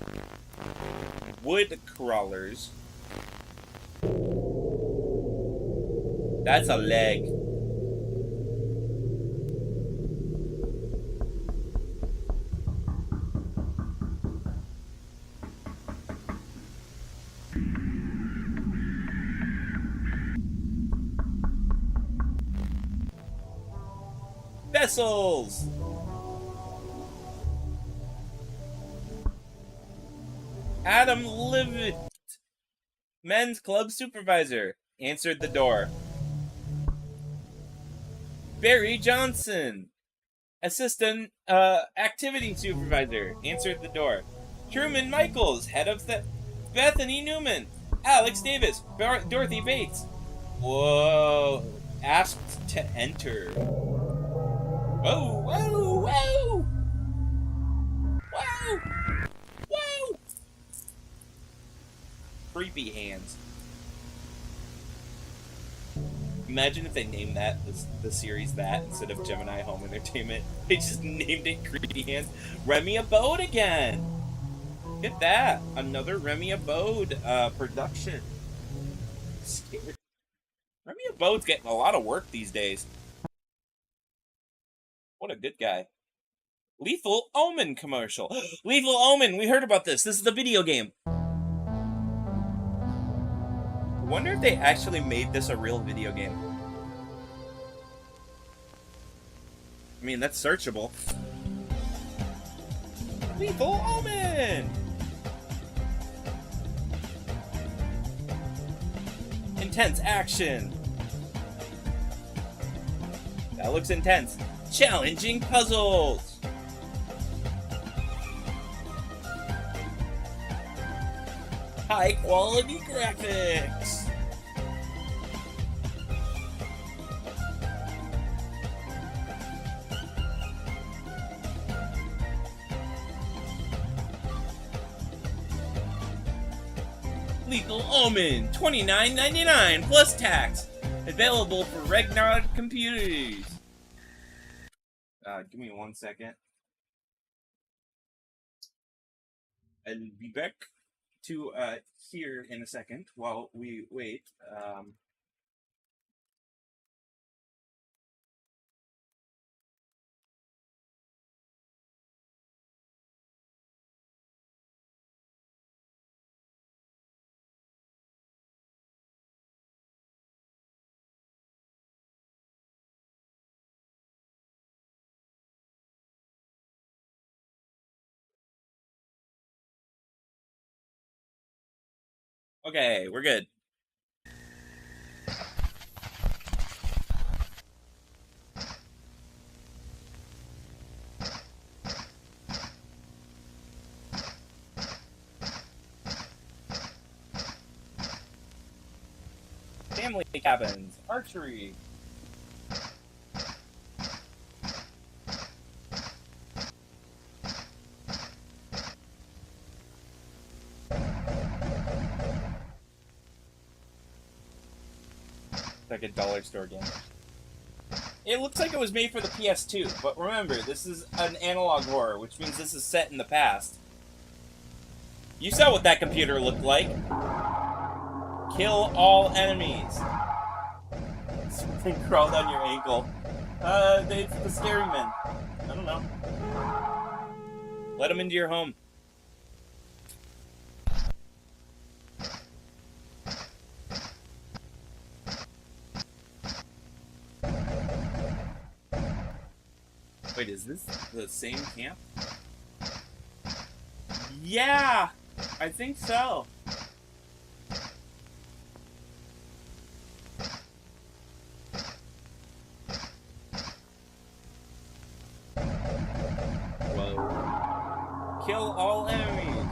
Wood crawlers. That's a leg. Vessels! Adam Livet, men's club supervisor, answered the door. Barry Johnson, assistant activity supervisor answered the door. Truman Michaels, head of the Bethany Newman, Alex Davis, Dorothy Bates. Whoa. Asked to enter. Whoa, whoa, whoa! Whoa! Whoa! Creepy hands. Imagine if they named the series that instead of Gemini Home Entertainment. They just named it Creepy Hands. Remy Abode again! Look at that! Another Remy Abode production. Scared. Remy Abode's getting a lot of work these days. What a good guy. Lethal Omen commercial. Lethal Omen, we heard about this. This is the video game. I wonder if they actually made this a real video game. I mean, that's searchable. Lethal Omen! Intense action. That looks intense. Challenging puzzles. High quality graphics. Lethal Omen, $29.99 plus tax. Available for Ragnarok computers. Give me 1 second. I'll be back to here in a second while we wait. Okay, we're good. Family cabins, archery. Like a dollar store game. It looks like it was made for the PS2, but remember, this is an analog horror, which means this is set in the past. You saw what that computer looked like. Kill all enemies. Something crawled on your ankle. It's the scary men. I don't know. Let them into your home. Wait, is this the same camp? Yeah! I think so. Whoa. Kill all enemies.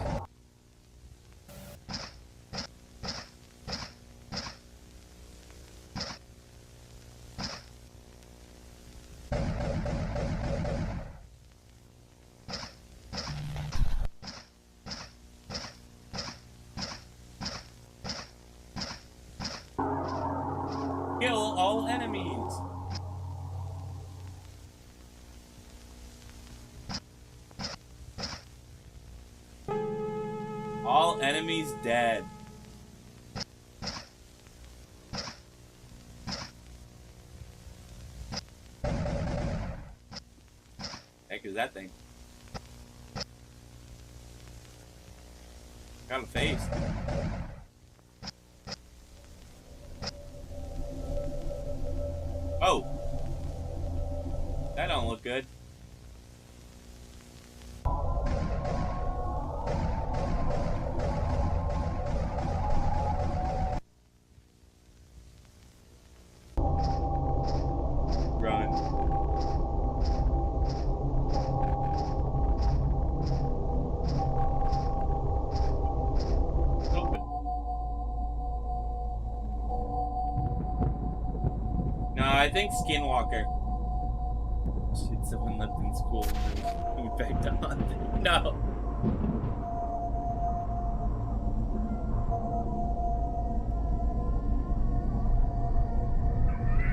Kill all enemies. All enemies dead. Heck is that thing? Got a face. Oh. That don't look good. Run. I think Skinwalker. Shit, someone left in school and we begged on. No.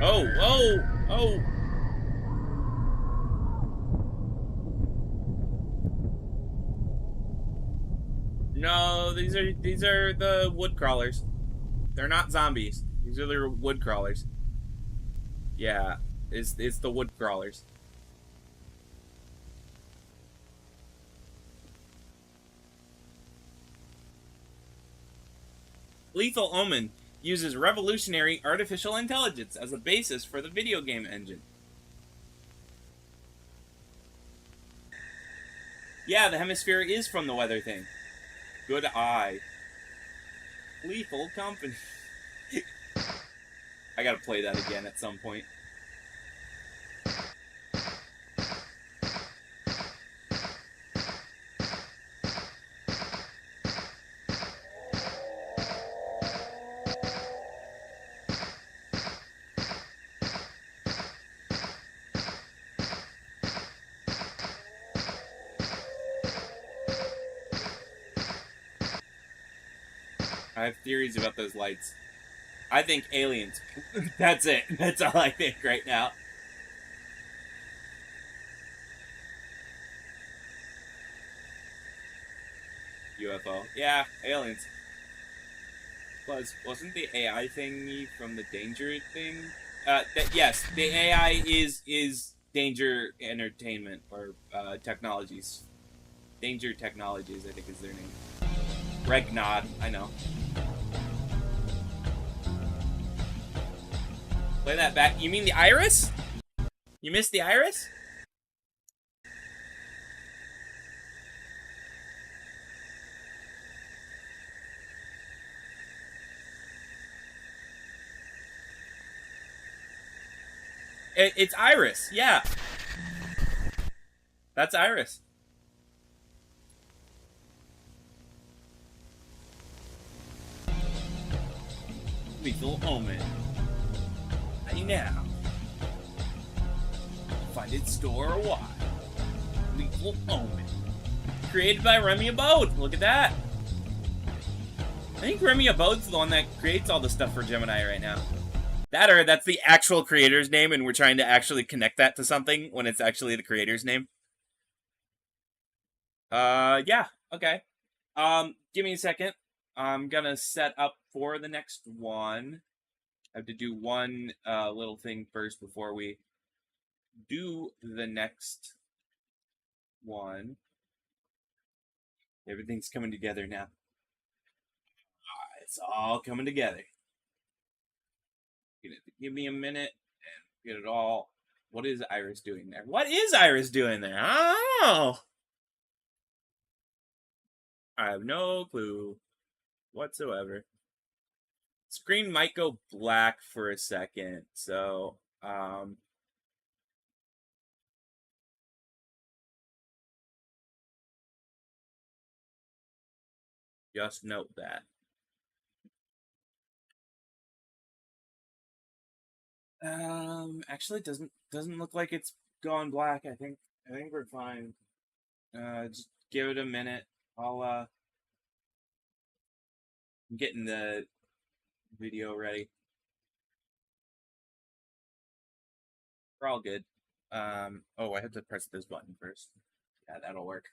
Oh. No, these are the wood crawlers. They're not zombies. These are the wood crawlers. Yeah, it's the wood crawlers. Lethal Omen uses revolutionary artificial intelligence as a basis for the video game engine. Yeah, the hemisphere is from the weather thing. Good eye. Lethal Company. I gotta play that again at some point. I have theories about those lights. I think aliens. That's it. That's all I think right now. UFO. Yeah, aliens. Wasn't the AI thingy from the danger thing? Yes, the AI is Danger Entertainment or Technologies. Danger Technologies, I think is their name. Regnod, I know. Play that back. You mean the iris? You missed the iris? It's Iris, yeah. That's Iris. Lethal Omen. Hey now. Find its store or what? Lethal Omen. Created by Remy Abode. Look at that. I think Remy Abode's the one that creates all the stuff for Gemini right now. That or that's the actual creator's name and we're trying to actually connect that to something when it's actually the creator's name. Yeah, okay. Give me a second. I'm gonna set up for the next one. I have to do one little thing first before we do the next one. Everything's coming together now. It's all coming together. Give me a minute and get it all. What is Iris doing there? What is Iris doing there? I don't know. I have no clue whatsoever. Screen might go black for a second, so just note that. Actually, doesn't look like it's gone black. I think we're fine. Just give it a minute. I'm getting the video ready. We're all good. Oh, I have to press this button first. Yeah, that'll work.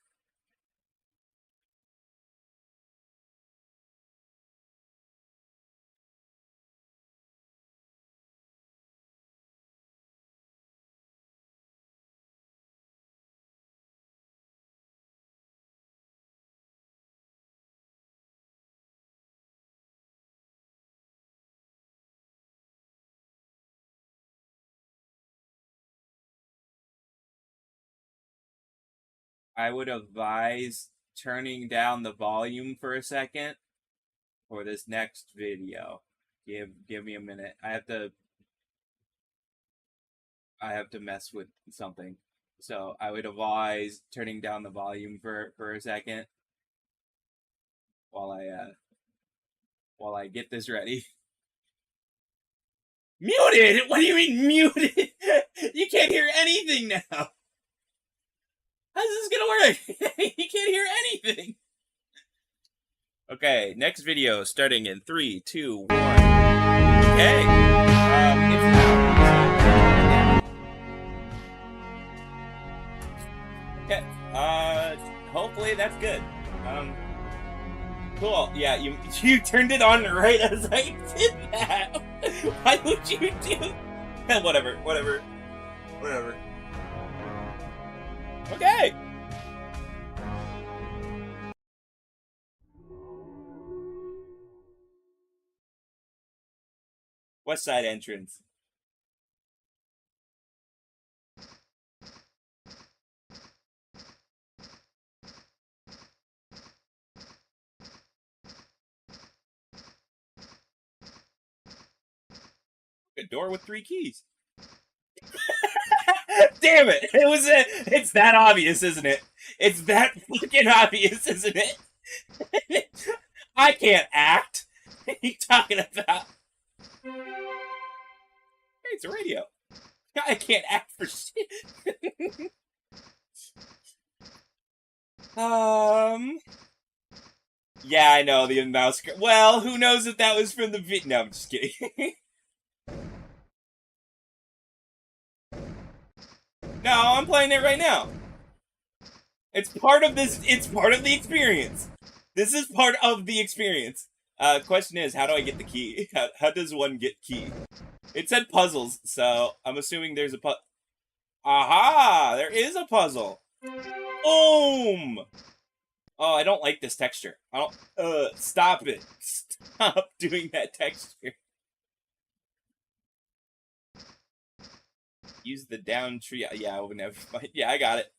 I would advise turning down the volume for a second for this next video. Give me a minute. I have to mess with something. So I would advise turning down the volume for a second while I get this ready. Muted? What do you mean muted? You can't hear anything now. How's this gonna work? You can't hear anything. Okay, next video starting in 3, 2, 1. Okay. It's now. Okay. Hopefully that's good. Cool. Yeah, you turned it on right as I did that. Why would you do? Whatever. Okay. West side entrance. A door with 3 keys. Damn it! It's that obvious, isn't it? It's that fucking obvious, isn't it? I can't act. What are you talking about? Hey, it's a radio. I can't act for shit. Yeah, I know, the mouse. Well, who knows if that was from the video? No, I'm just kidding. No, I'm playing it right now. It's part of this. It's part of the experience. This is part of the experience. Question is, how do I get the key? How does one get key? It said puzzles, so I'm assuming there's a Aha! There is a puzzle. Boom! Oh, I don't like this texture. I don't. Stop it. Stop doing that texture. Use the down tree. Yeah, I would never. Yeah, I got it.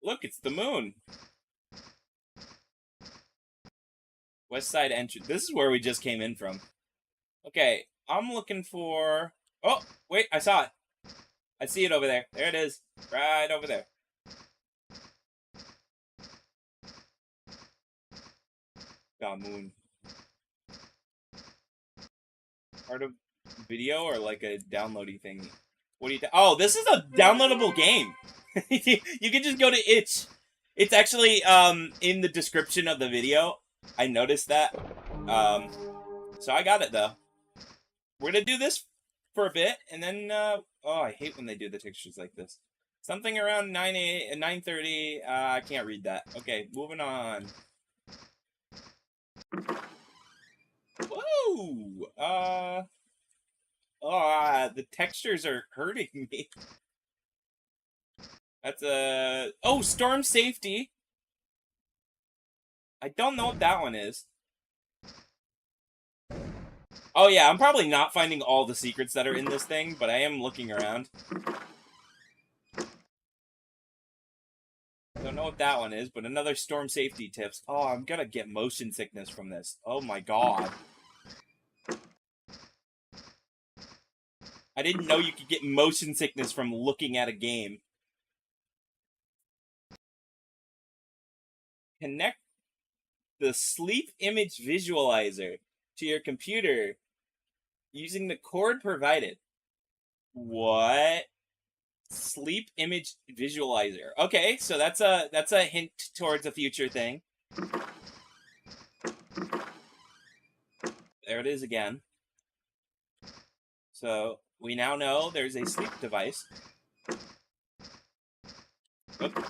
Look, it's the moon. West side entrance. This is where we just came in from. Okay, I'm looking for... Oh, wait, I saw it. I see it over there. There it is. Right over there. Oh, moon. Part of video or like a downloady thing? What do you... Oh, this is a downloadable game. You can just go to itch. It's actually in the description of the video. I noticed that. So I got it though. We're gonna do this for a bit, and then oh, I hate when they do the textures like this. Something around 9:30. I can't read that. Okay, moving on. Whoa! The textures are hurting me. That's a... Oh, storm safety. I don't know what that one is. Oh yeah, I'm probably not finding all the secrets that are in this thing, but I am looking around. Don't know what that one is, but another storm safety tips. Oh, I'm gonna get motion sickness from this. Oh my god. I didn't know you could get motion sickness from looking at a game. Connect the sleep image visualizer to your computer using the cord provided. What? Sleep image visualizer. Okay, so that's a hint towards a future thing. There it is again. So we now know there's a sleep device. Oop.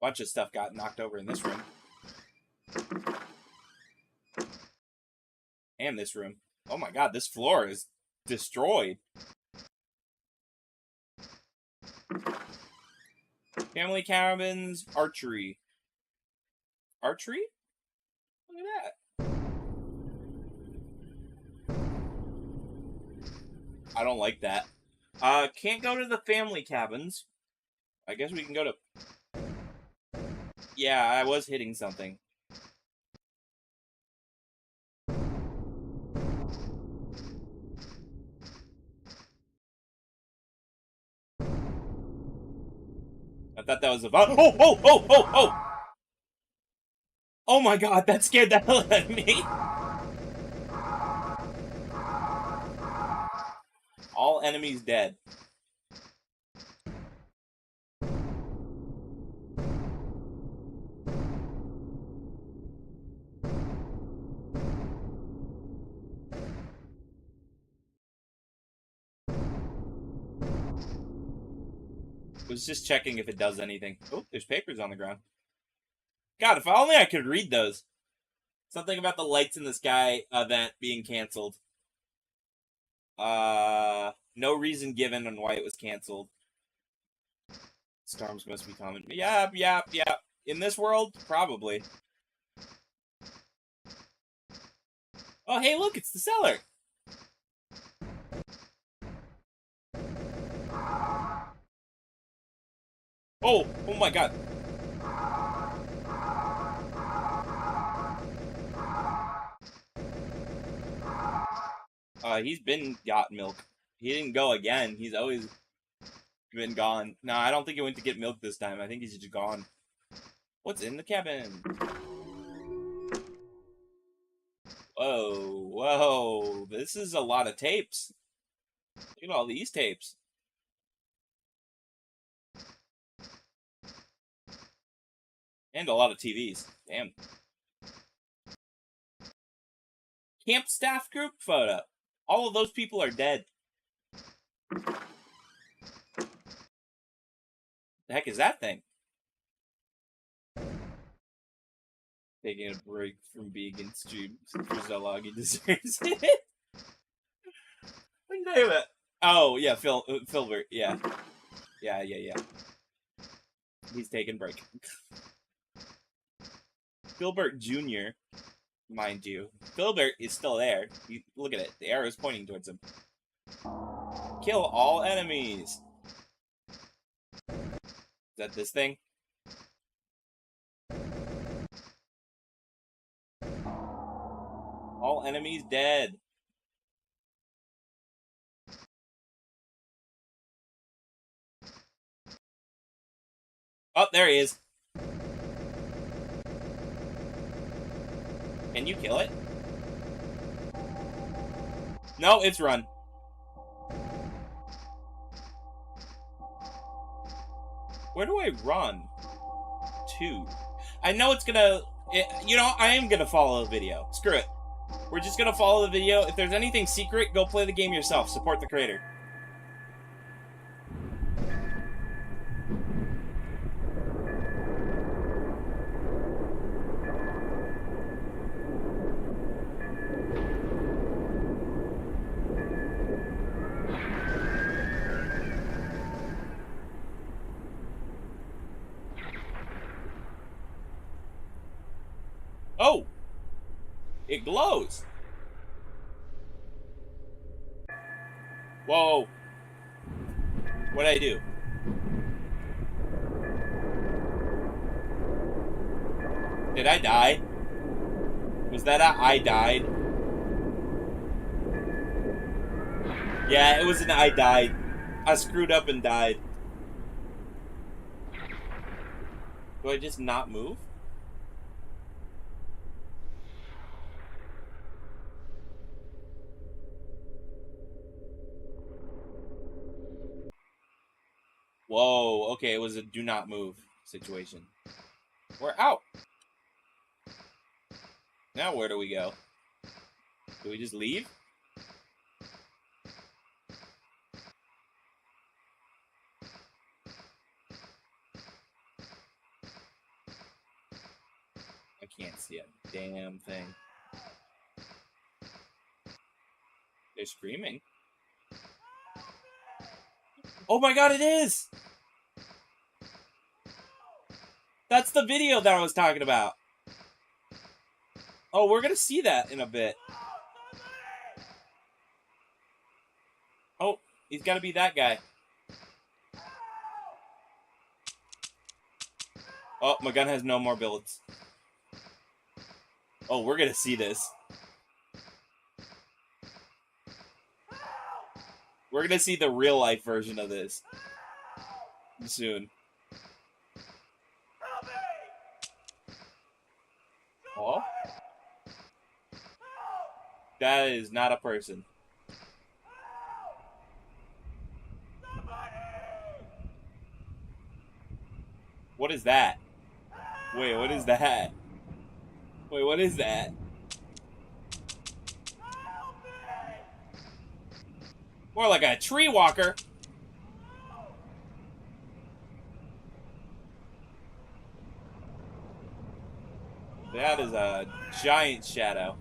Bunch of stuff got knocked over in this room. And this room. Oh my god, this floor is destroyed. Family cabins, archery. Archery? Look at that. I don't like that. Can't go to the family cabins. I guess we can go to... Yeah, I was hitting something. I thought that was a... Oh! Oh my god, that scared the hell out of me. All enemies dead. Was just checking if it does anything. Oh, there's papers on the ground. God, if only I could read those. Something about the lights in the sky event being canceled. No reason given on why it was canceled. Storms must be common. Yep. In this world, probably. Oh, hey, look, it's the cellar. Oh my god. He's been got milk. He didn't go again. He's always been gone. No, I don't think he went to get milk this time. I think he's just gone. What's in the cabin? Whoa. This is a lot of tapes. Look at all these tapes. And a lot of TVs. Damn. Camp staff group photo. All of those people are dead. The heck is that thing? Taking a break from vegan streams for Zolog, he deserves it. What's the name of it? Oh, yeah, Filbert, yeah. Yeah. He's taking a break. Filbert Jr., mind you. Filbert is still there. Look at it. The arrow is pointing towards him. Kill all enemies. Is that this thing? All enemies dead. Oh, there he is. Can you kill it? No, it's run. Where do I run to? I know it's gonna... you know, I am gonna follow the video. Screw it. We're just gonna follow the video. If there's anything secret, go play the game yourself. Support the creator. Oh! It glows! Whoa! What'd I do? Did I die? Was that I died? Yeah, it was an I died. I screwed up and died. Do I just not move? Whoa, okay, it was a do not move situation. We're out! Now where do we go? Do we just leave? I can't see a damn thing. They're screaming. Oh my god, it is! That's the video that I was talking about. Oh, we're gonna see that in a bit. Oh, he's gotta be that guy. Oh, my gun has no more bullets. Oh, we're gonna see this. We're gonna see the real life version of this soon. That is not a person. What is that? Wait, what is that? Wait, what is that? More like a tree walker. That is a giant shadow.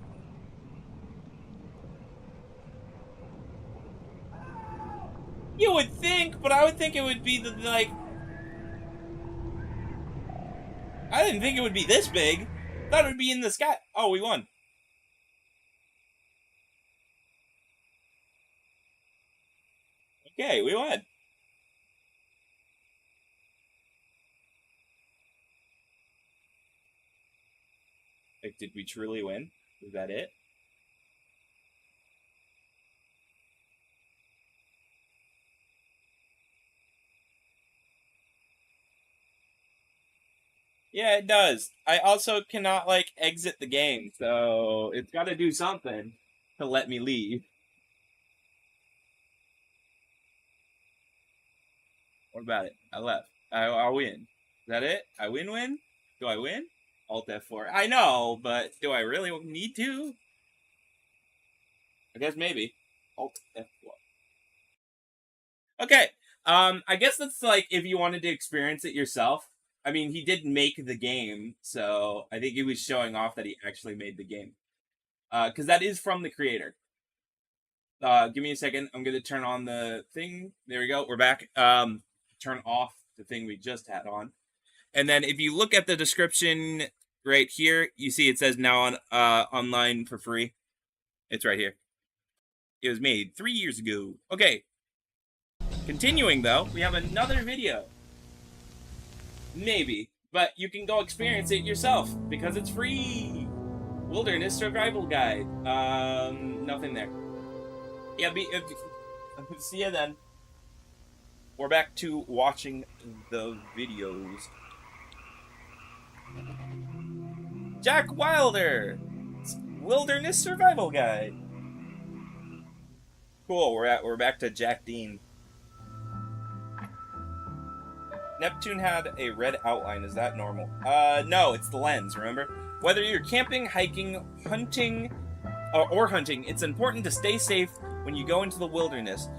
You would think, but I would think it would be like... I didn't think it would be this big. I thought it would be in the sky. Oh, we won. Okay, we won. Like, did we truly win? Is that it? Yeah, it does. I also cannot, like, exit the game, so it's got to do something to let me leave. What about it? I left. I win. Is that it? I win? Do I win? Alt F4. I know, but do I really need to? I guess maybe. Alt F4. Okay. I guess that's like if you wanted to experience it yourself. I mean, he did make the game, so I think he was showing off that he actually made the game. Because that is from the creator. Give me a second. I'm going to turn on the thing. There we go. We're back. Turn off the thing we just had on. And then if you look at the description right here, you see it says now on online for free. It's right here. It was made 3 years ago. Okay. Continuing, though, we have another video. Maybe. But you can go experience it yourself, because it's free. Wilderness Survival Guide. Nothing there. Yeah, see you then. We're back to watching the videos. Jack Wilder! Wilderness Survival Guide. Cool, we're back to Jack Dean. Neptune had a red outline. Is that normal? No, it's the lens, remember? Whether you're camping, hiking, hunting, or hunting, it's important to stay safe when you go into the wilderness.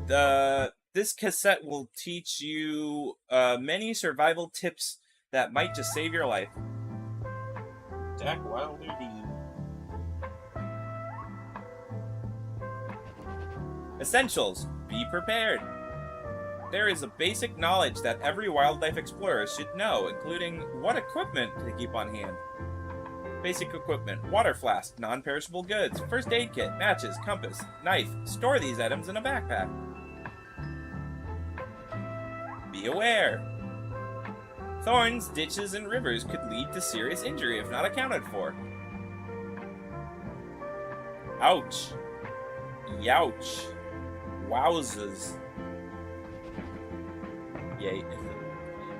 This cassette will teach you many survival tips that might just save your life. Jack Wilder Dean. Essentials. Be prepared. There is a basic knowledge that every wildlife explorer should know, including what equipment to keep on hand. Basic equipment: water flask, non-perishable goods, first aid kit, matches, compass, knife. Store these items in a backpack. Be aware. Thorns, ditches, and rivers could lead to serious injury if not accounted for. Ouch. Youch. Wowzers. Yay.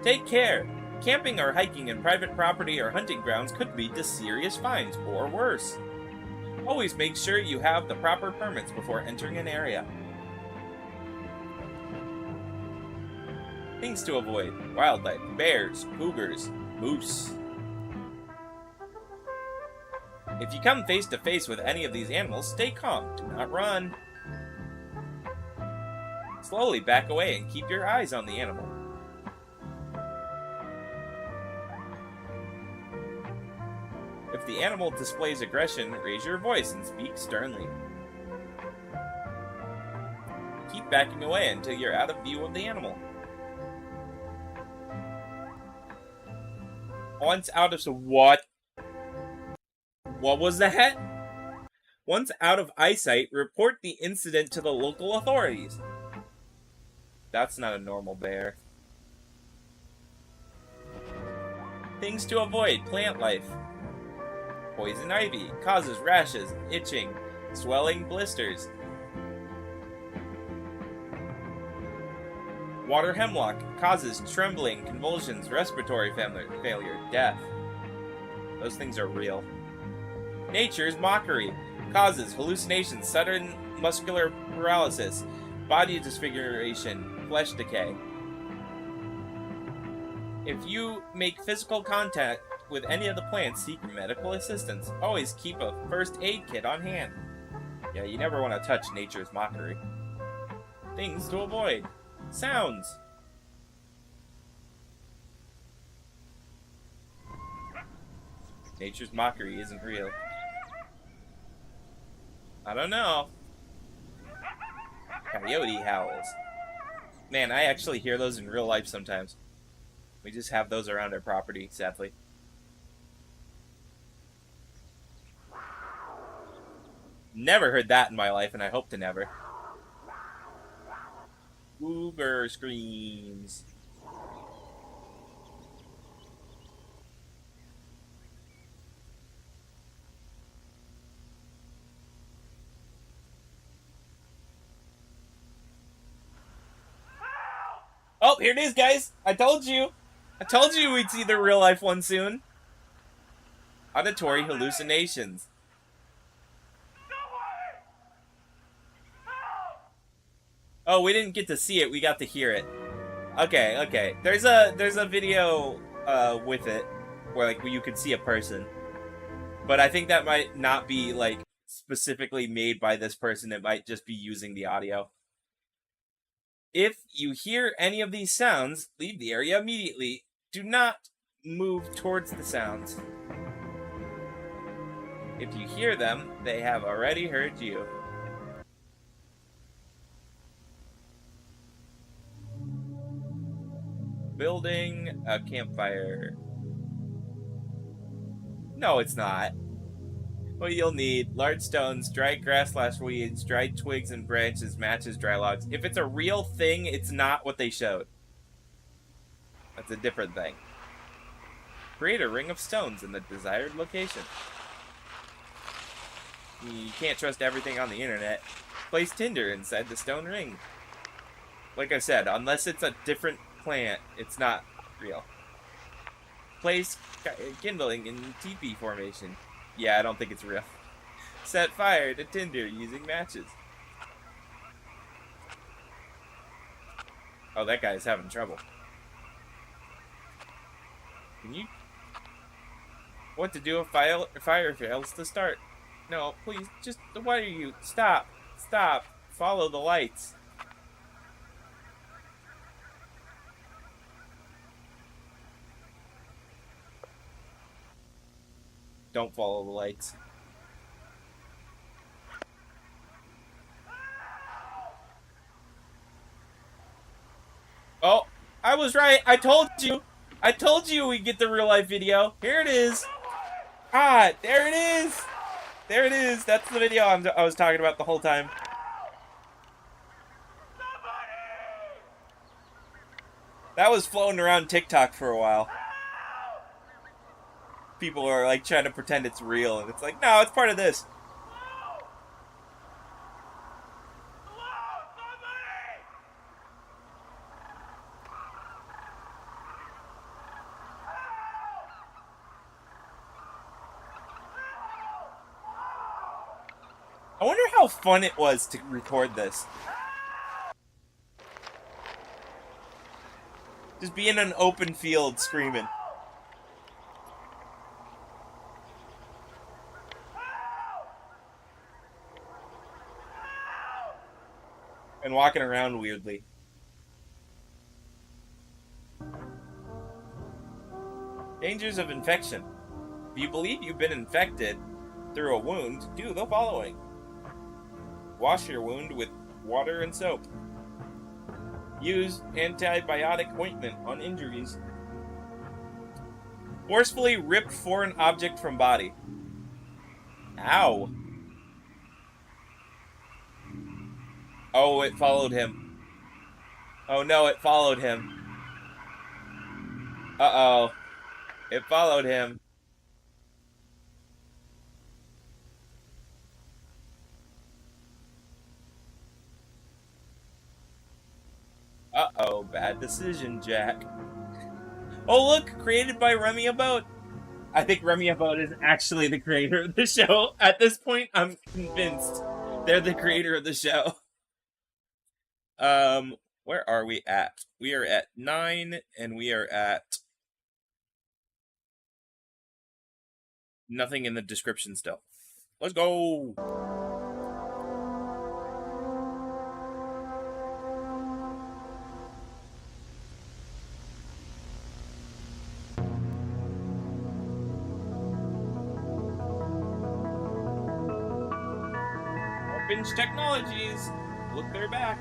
Take care. Camping or hiking in private property or hunting grounds could lead to serious fines or worse. Always make sure you have the proper permits before entering an area. Things to avoid: wildlife, bears, cougars, moose. If you come face to face with any of these animals, stay calm. Do not run. Slowly back away and keep your eyes on the animal. If the animal displays aggression, raise your voice and speak sternly. Keep backing away until you're out of view of the animal. Once out of what? What was that? Once out of eyesight, report the incident to the local authorities. That's not a normal bear. Things to avoid: plant life. Poison ivy causes rashes, itching, swelling, blisters. Water hemlock causes trembling, convulsions, respiratory failure, death. Those things are real. Nature's mockery Causes: hallucinations, sudden muscular paralysis, body disfiguration, flesh decay. If you make physical contact with any of the plants, seek medical assistance. Always keep a first aid kit on hand. Yeah, you never want to touch nature's mockery. Things to avoid. Sounds. Nature's mockery isn't real. I don't know. Coyote howls. Man, I actually hear those in real life sometimes. We just have those around our property, sadly. Never heard that in my life, and I hope to never. Uber screams. Oh, here it is, guys. I told you. I told you we'd see the real life one soon. Auditory hallucinations. Oh, we didn't get to see it. We got to hear it. Okay, okay. There's a video with it where like you could see a person. But I think that might not be like specifically made by this person. It might just be using the audio. If you hear any of these sounds, leave the area immediately. Do not move towards the sounds. If you hear them, they have already heard you. Building a campfire. No, it's not. What you'll need: large stones, dried grass/weeds, dried twigs and branches, matches, dry logs. If it's a real thing, it's not what they showed. That's a different thing. Create a ring of stones in the desired location. You can't trust everything on the internet. Place tinder inside the stone ring. Like I said, unless it's a different plant, it's not real. Place kindling in teepee formation. Yeah, I don't think it's real. Set fire to tinder using matches. Oh, that guy's having trouble. Can you... What to do if fire fails to start? No, please, just... What are you? Stop. Stop. Follow the lights. Don't follow the lights. Oh, I was right. I told you. I told you we'd get the real life video. Here it is. Ah, there it is. There it is. That's the video I was talking about the whole time. That was floating around TikTok for a while. People are like trying to pretend it's real, and it's like, no, it's part of this. I wonder how fun it was to record this. Just be in an open field screaming. And walking around weirdly. Dangers of infection. If you believe you've been infected through a wound, do the following. Wash your wound with water and soap. Use antibiotic ointment on injuries. Forcefully rip foreign object from body. Ow. Oh, it followed him. Oh no, it followed him. Uh-oh. It followed him. Uh-oh, bad decision, Jack. Oh look, created by Remy About. I think Remy Abode is actually the creator of the show. At this point, I'm convinced they're the creator of the show. Where are we at? We are at 9, and we are at nothing in the description still. Let's go! Binge Technologies. Look, they're back.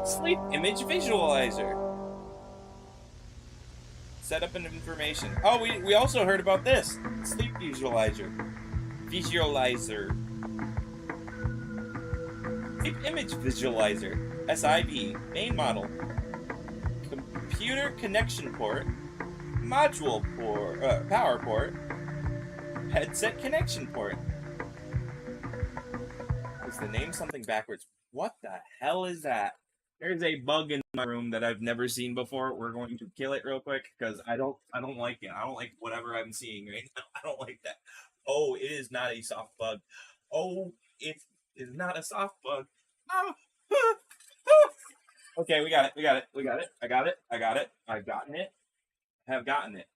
Sleep image visualizer. Set up an information. Oh, we also heard about this. Sleep visualizer. Visualizer. Sleep image visualizer. SIV. Main model. Computer connection port. Module port. Power port. Headset connection port. Is the name something backwards? What the hell is that? There's a bug in my room that I've never seen before. We're going to kill it real quick because I don't like it. I don't like whatever I'm seeing right now. I don't like that. Oh, it is not a soft bug. Oh, it is not a soft bug. Oh. Okay, we got it. I got it. I've gotten it. Have gotten it.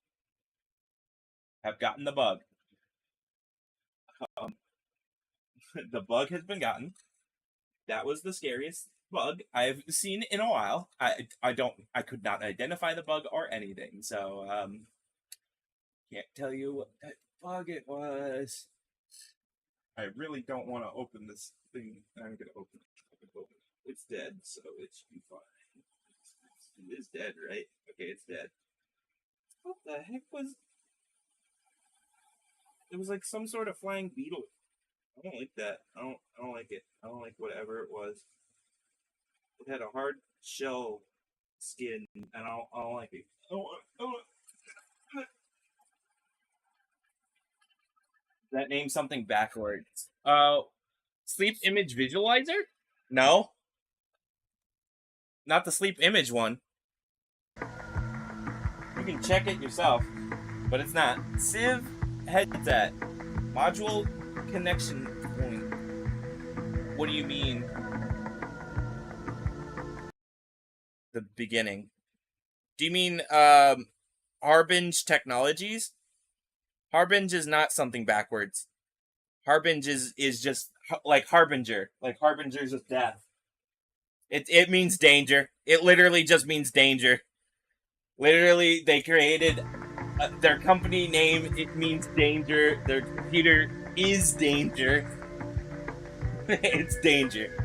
Have gotten the bug. The bug has been gotten. That was the scariest bug I've seen in a while. I could not identify the bug or anything, so can't tell you what that bug it was. I really don't want to open this thing. I'm gonna open it. It's dead, so it should be fine. It is dead, right? Okay, it's dead. What the heck was? It was like some sort of flying beetle. I don't like that. I don't like it. I don't like whatever it was. It had a hard shell skin, and I don't like it. That name's something backwards. Sleep image visualizer? No. Not the sleep image one. You can check it yourself, but it's not. Civ headset. Module connection point. What do you mean? The beginning. Do you mean Harbinge Technologies? Harbinge is not something backwards. Harbinge is just like Harbinger. Like Harbingers of death. It means danger. It literally just means danger. Literally, they created their company name. It means danger. Their computer is danger. It's danger.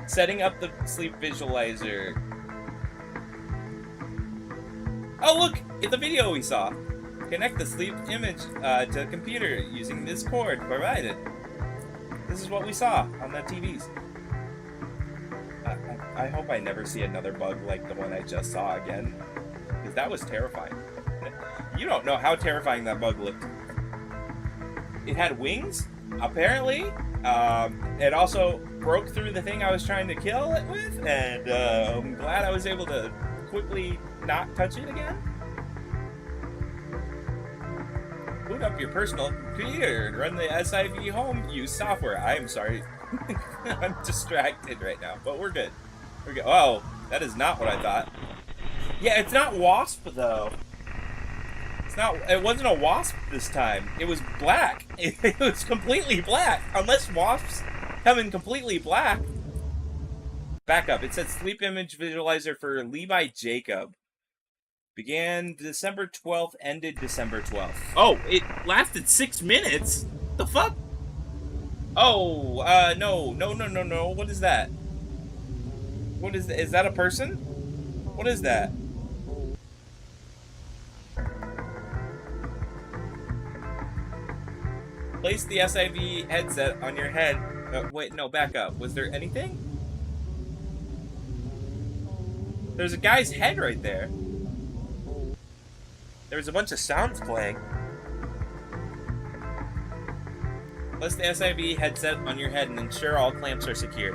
Setting up the sleep visualizer. Oh, look! It's the video we saw. Connect the sleep image to the computer using this cord provided. This is what we saw on the TVs. I hope I never see another bug like the one I just saw again. Because that was terrifying. You don't know how terrifying that bug looked. It had wings, apparently. It also broke through the thing I was trying to kill it with. And I'm glad I was able to quickly not touch it again. Boot up your personal computer and run the SIV home use software. I am sorry. I'm distracted right now, but we're good. We're good. Oh, that is not what I thought. Yeah, it's not wasp though. It's not. It wasn't a wasp this time. It was black. It was completely black. Unless wasps come in completely black. Back up. It said sleep image visualizer for Levi Jacob. Began December 12th, ended December 12th. Oh, it lasted 6 minutes? The fuck? Oh, no. What is that? What is that? Is that a person? What is that? Place the SIV headset on your head. Wait, no, back up. Was there anything? There's a guy's head right there. There was a bunch of sounds playing. Place the SIV headset on your head and ensure all clamps are secured.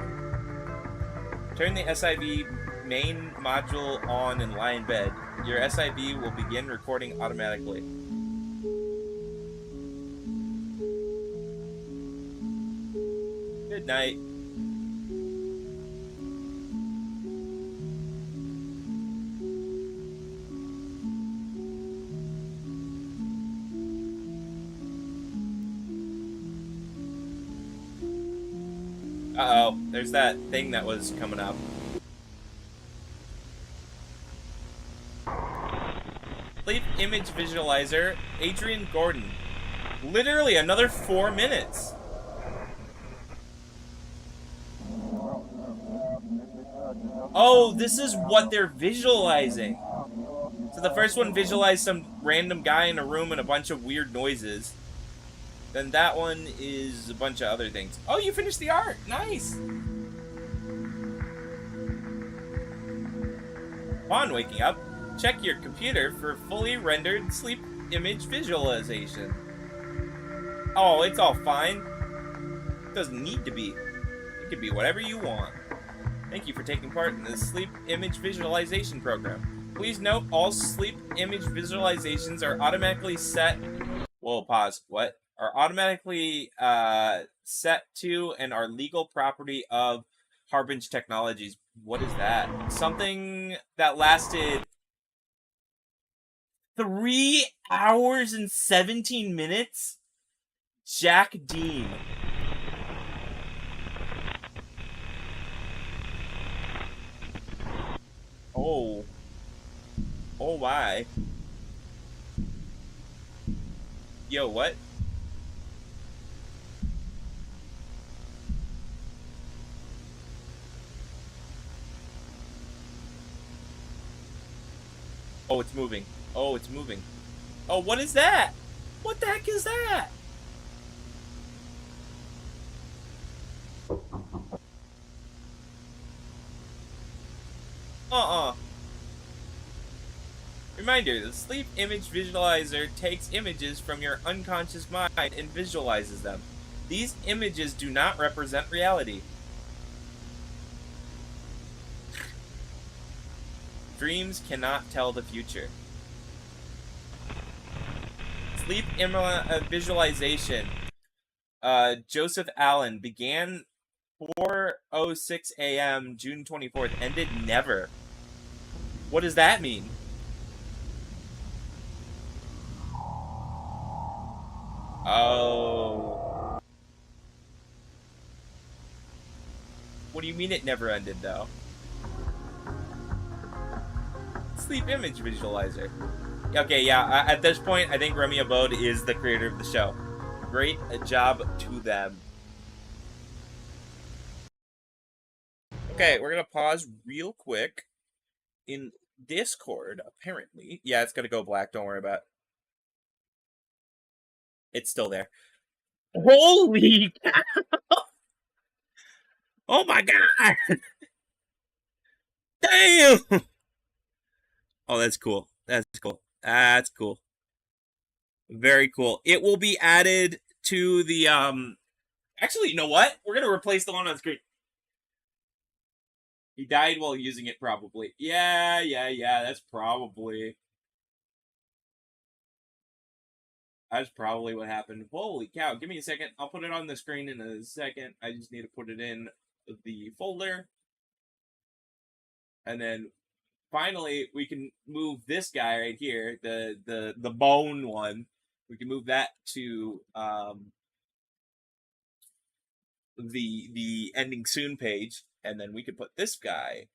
Turn the SIV main module on and lie in bed. Your SIV will begin recording automatically. Good night. Uh-oh, there's that thing that was coming up. Sleep image visualizer, Adrian Gordon. Literally another 4 minutes. Oh, this is what they're visualizing. So the first one visualized some random guy in a room and a bunch of weird noises. Then that one is a bunch of other things. Oh, you finished the art. Nice. Upon waking up, check your computer for fully rendered sleep image visualization. Oh, it's all fine. It doesn't need to be. It can be whatever you want. Thank you for taking part in the sleep image visualization program. Please note all sleep image visualizations are automatically set. Whoa, pause. What? Are automatically set to and are legal property of Harbinge Technologies. What is that? Something that lasted 3 hours and 17 minutes? Jack Dean. Oh. Oh my. Yo, what? Oh, it's moving. Oh, it's moving. Oh, what is that? What the heck is that? Reminder, the sleep image visualizer takes images from your unconscious mind and visualizes them. These images do not represent reality. Dreams cannot tell the future. Sleep visualization. Joseph Allen began 4:06 a.m. June 24th. Ended never. What does that mean? Oh. What do you mean it never ended, though? Sleep image visualizer. Okay, yeah, at this point, I think Remy Abode is the creator of the show. Great job to them. Okay, we're gonna pause real quick. In Discord, apparently. Yeah, it's gonna go black, don't worry about it. It's still there. Holy cow! Oh my god! Damn! Oh, that's cool. That's cool. That's cool. Very cool. It will be added to the, Actually, you know what? We're gonna replace the one on screen. He died while using it, probably. Yeah, that's probably... That's probably what happened. Holy cow. Give me a second. I'll put it on the screen in a second. I just need to put it in the folder. And then finally we can move this guy right here, the bone one. We can move that to the ending soon page, and then we could put this guy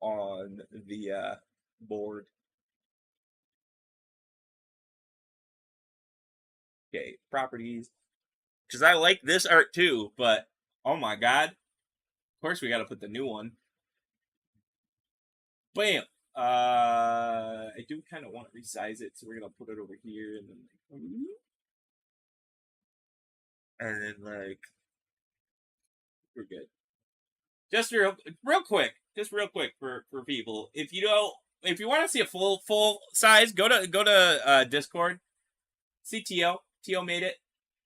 on the board. Okay, properties. Because I like this art too, but oh my god. Of course we gotta put the new one. Bam! I do kind of want to resize it, so we're gonna put it over here, and then like we're good. Just real quick for people. If you want to see a full size, go to Discord. See Tio made it.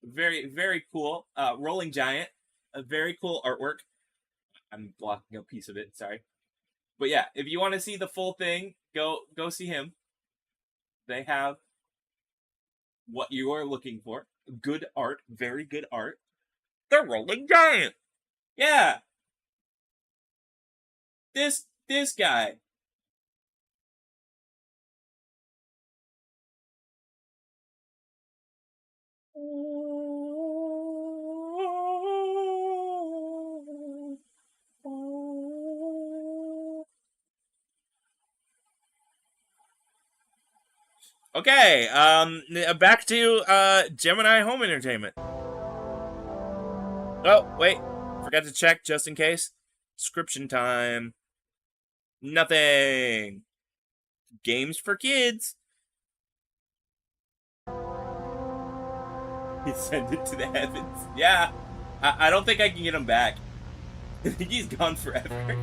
Very cool. Rolling Giant, a very cool artwork. I'm blocking a piece of it. Sorry. But yeah, if you want to see the full thing, go see him. They have what you are looking for. Good art, very good art. The Rolling Giant. Yeah. This guy. Okay, back to Gemini Home Entertainment. Oh, wait, forgot to check just in case. Description time. Nothing. Games for kids. He sent it to the heavens. Yeah, I don't think I can get him back. I think he's gone forever.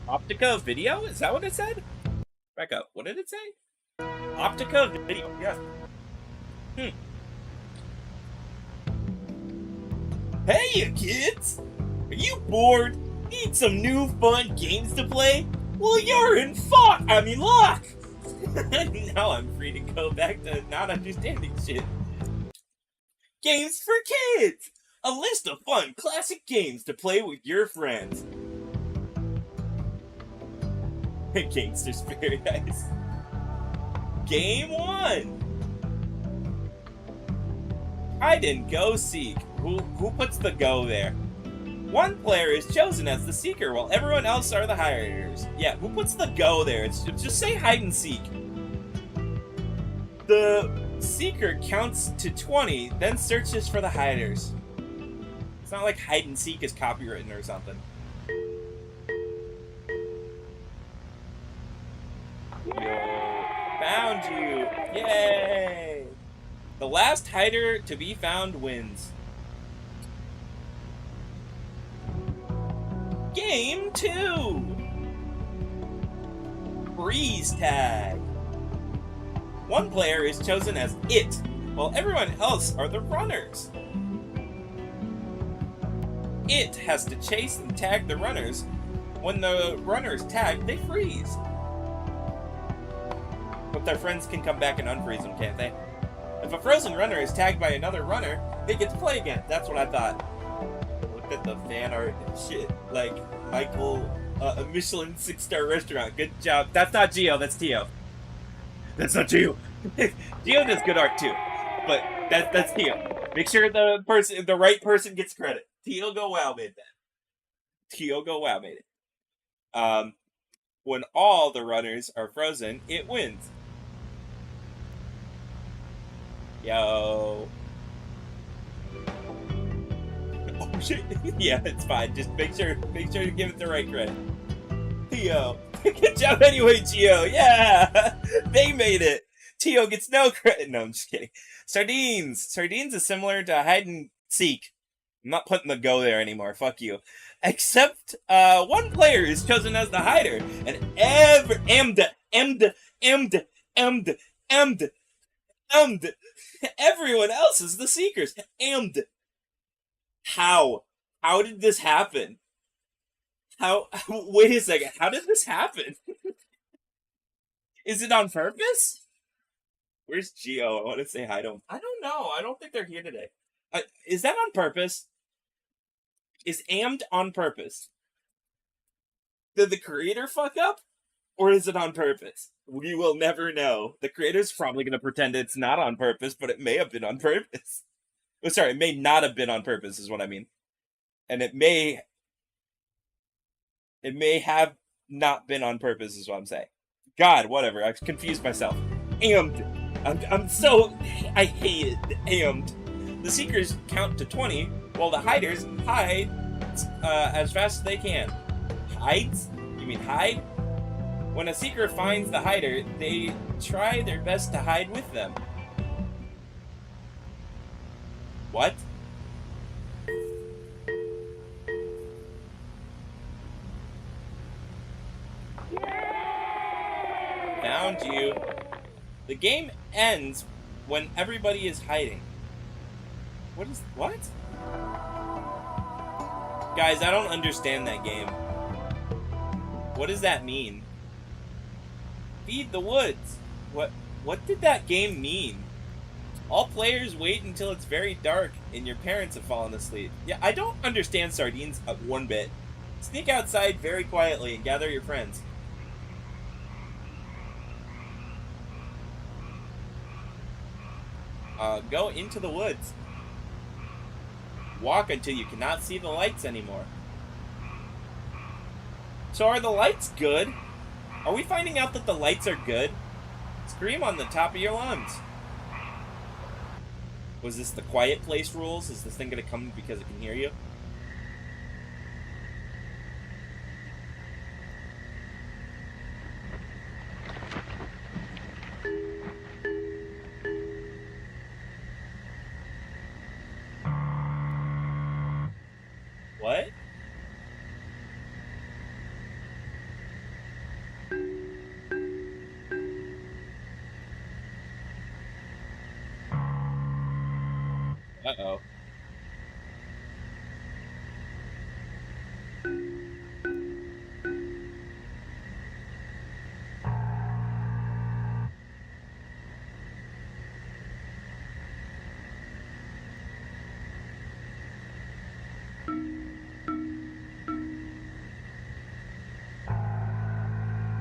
Optica Video? Is that what it said? Back up. What did it say? Optica Video. Yeah. Hey, you kids! Are you bored? Need some new fun games to play? Well, you're in luck! Now I'm free to go back to not understanding shit. Games for kids! A list of fun classic games to play with your friends. Gangster's Paradise. Game 1. Hide and go seek. Who puts the go there? One player is chosen as the seeker while everyone else are the hiders. Yeah, who puts the go there? It's just say hide and seek. The seeker counts to 20, then searches for the hiders. It's not like hide and seek is copywritten or something. Found you! Yay! The last hider to be found wins. Game 2! Freeze tag. One player is chosen as it, while everyone else are the runners. It has to chase and tag the runners. When the runners tag, they freeze. But their friends can come back and unfreeze them, can't they? If a frozen runner is tagged by another runner, they get to play again. That's what I thought. Looked at the fan art and shit. Like, Michael, a Michelin 6-star restaurant. Good job. That's not Gio, that's Tio. That's not Gio. Gio does good art too. But that's Tio. Make sure the right person gets credit. Tio Go Wow made that. Tio Go Wow made it. When all the runners are frozen, it wins. Yo. Oh shit. Yeah, it's fine. Just make sure to give it the right credit. Tio. Good job anyway, Gio. Yeah. They made it. Tio gets no credit. No, I'm just kidding. Sardines. Sardines is similar to hide and seek. I'm not putting the go there anymore. Fuck you. Except one player is chosen as the hider, and everyone else is the seekers. How did this happen? Wait a second. How did this happen? Is it on purpose? Where's Gio? I want to say hi to him. I don't know. I don't think they're here today. Is that on purpose? Is aimed on purpose? Did the creator fuck up? Or is it on purpose? We will never know. The creator's probably going to pretend it's not on purpose, but it may have been on purpose. Oh, sorry, it may not have been on purpose is what I mean. And it may have not been on purpose is what I'm saying. God, whatever. I've confused myself. Aimed. I hate it. Aimed. The seekers count to 20, while the hiders hide as fast as they can. Hides? You mean hide? When a seeker finds the hider, they try their best to hide with them. What? Found you. The game ends when everybody is hiding. What? Guys, I don't understand that game. What does that mean? Feed the woods. What did that game mean? All players wait until it's very dark and your parents have fallen asleep. Yeah, I don't understand sardines one bit. Sneak outside very quietly and gather your friends. Go into the woods. Walk until you cannot see the lights anymore. So are the lights good? Are we finding out that the lights are good? Scream on the top of your lungs. Was this the quiet place rules? Is this thing gonna come because it can hear you? What? Uh-oh.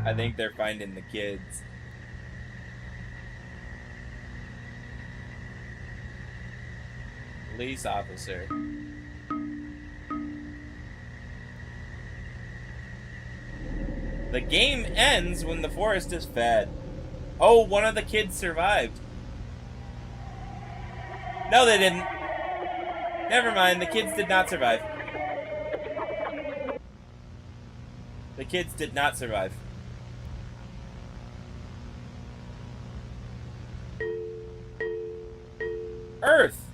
I think they're finding the kids. Police officer. The game ends when the forest is fed. Oh, one of the kids survived. No, they didn't. Never mind, the kids did not survive. The kids did not survive. Earth!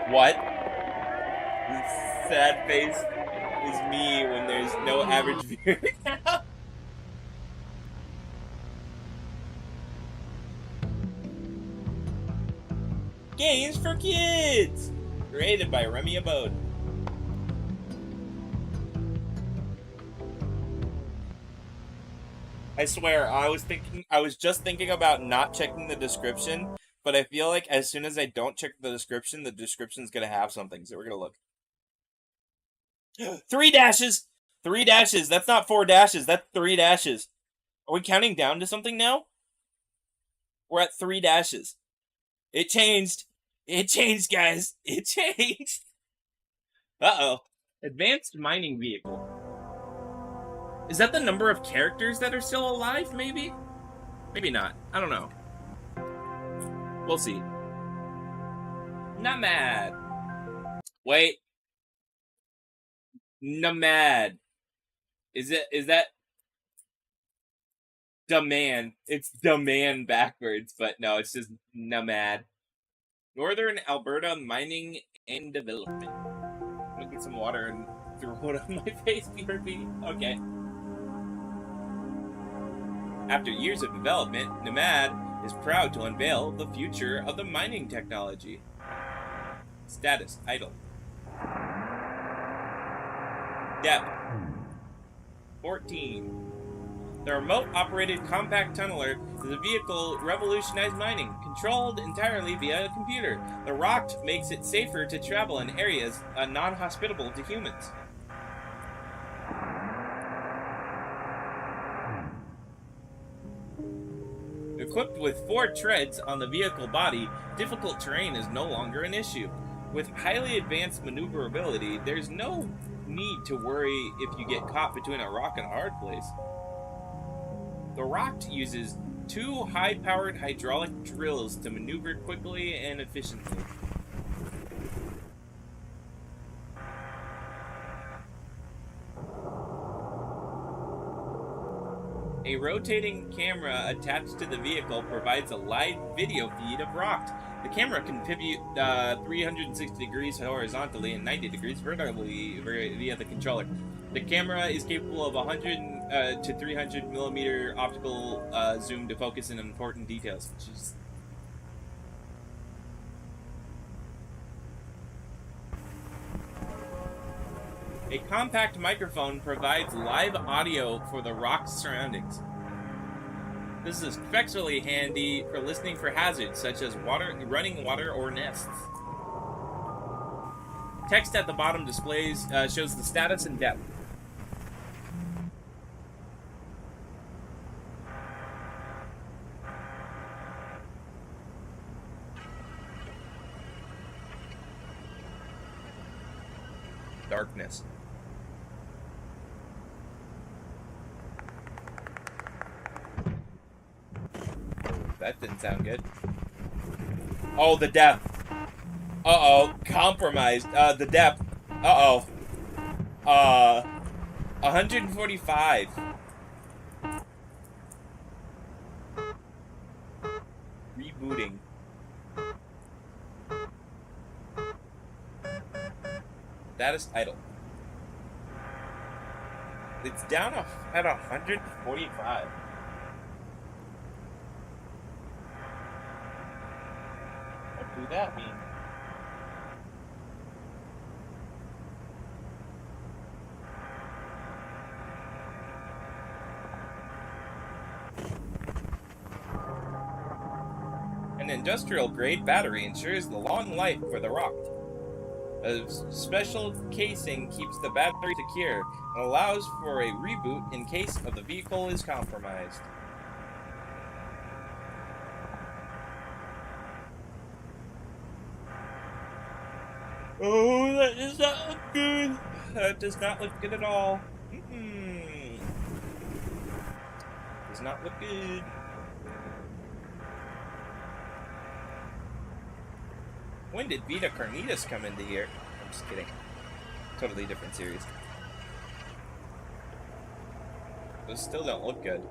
What? This sad face is me when there's no average viewer count. Games for kids! Created by Remy Abode. I swear, I was just thinking about not checking the description, but I feel like as soon as I don't check the description's gonna have something, so we're gonna look. 3 dashes! 3 dashes! That's not 4 dashes, that's 3 dashes. Are we counting down to something now? We're at 3 dashes. It changed! It changed, guys! It changed! Uh-oh. Advanced mining vehicle. Is that the number of characters that are still alive, maybe? Maybe not. I don't know. We'll see. Nomad. Wait. Nomad. Is that demand? It's demand backwards, but no, it's just nomad. Northern Alberta mining and development. I'm gonna get some water and throw it on my face, BRB. Okay. After years of development, Nomad is proud to unveil the future of the mining technology. Status, idle. Depth, 14. The remote-operated compact tunneler is a vehicle revolutionized mining, controlled entirely via a computer. The Rocked makes it safer to travel in areas non-hospitable to humans. Equipped with 4 treads on the vehicle body, difficult terrain is no longer an issue. With highly advanced maneuverability, there's no need to worry if you get caught between a rock and a hard place. The Rocked uses 2 high-powered hydraulic drills to maneuver quickly and efficiently. A rotating camera attached to the vehicle provides a live video feed of Rocked. The camera can pivot 360 degrees horizontally and 90 degrees vertically via the controller. The camera is capable of 100 to 300 millimeter optical zoom to focus in important details, which is A compact microphone provides live audio for the rock's surroundings. This is especially handy for listening for hazards such as running water or nests. Text at the bottom displays shows the status and depth. Darkness. That didn't sound good. Oh, the depth. Uh-oh. Compromised. The depth. Uh-oh. 145. Rebooting. Status idle. It's down at 145. What do that mean? An industrial-grade battery ensures the long life for the rock. A special casing keeps the battery secure and allows for a reboot in case of the vehicle is compromised. Oh, that does not look good. That does not look good at all. Does not look good. When did Vita Carnitas come into here? I'm just kidding. Totally different series. Those still don't look good.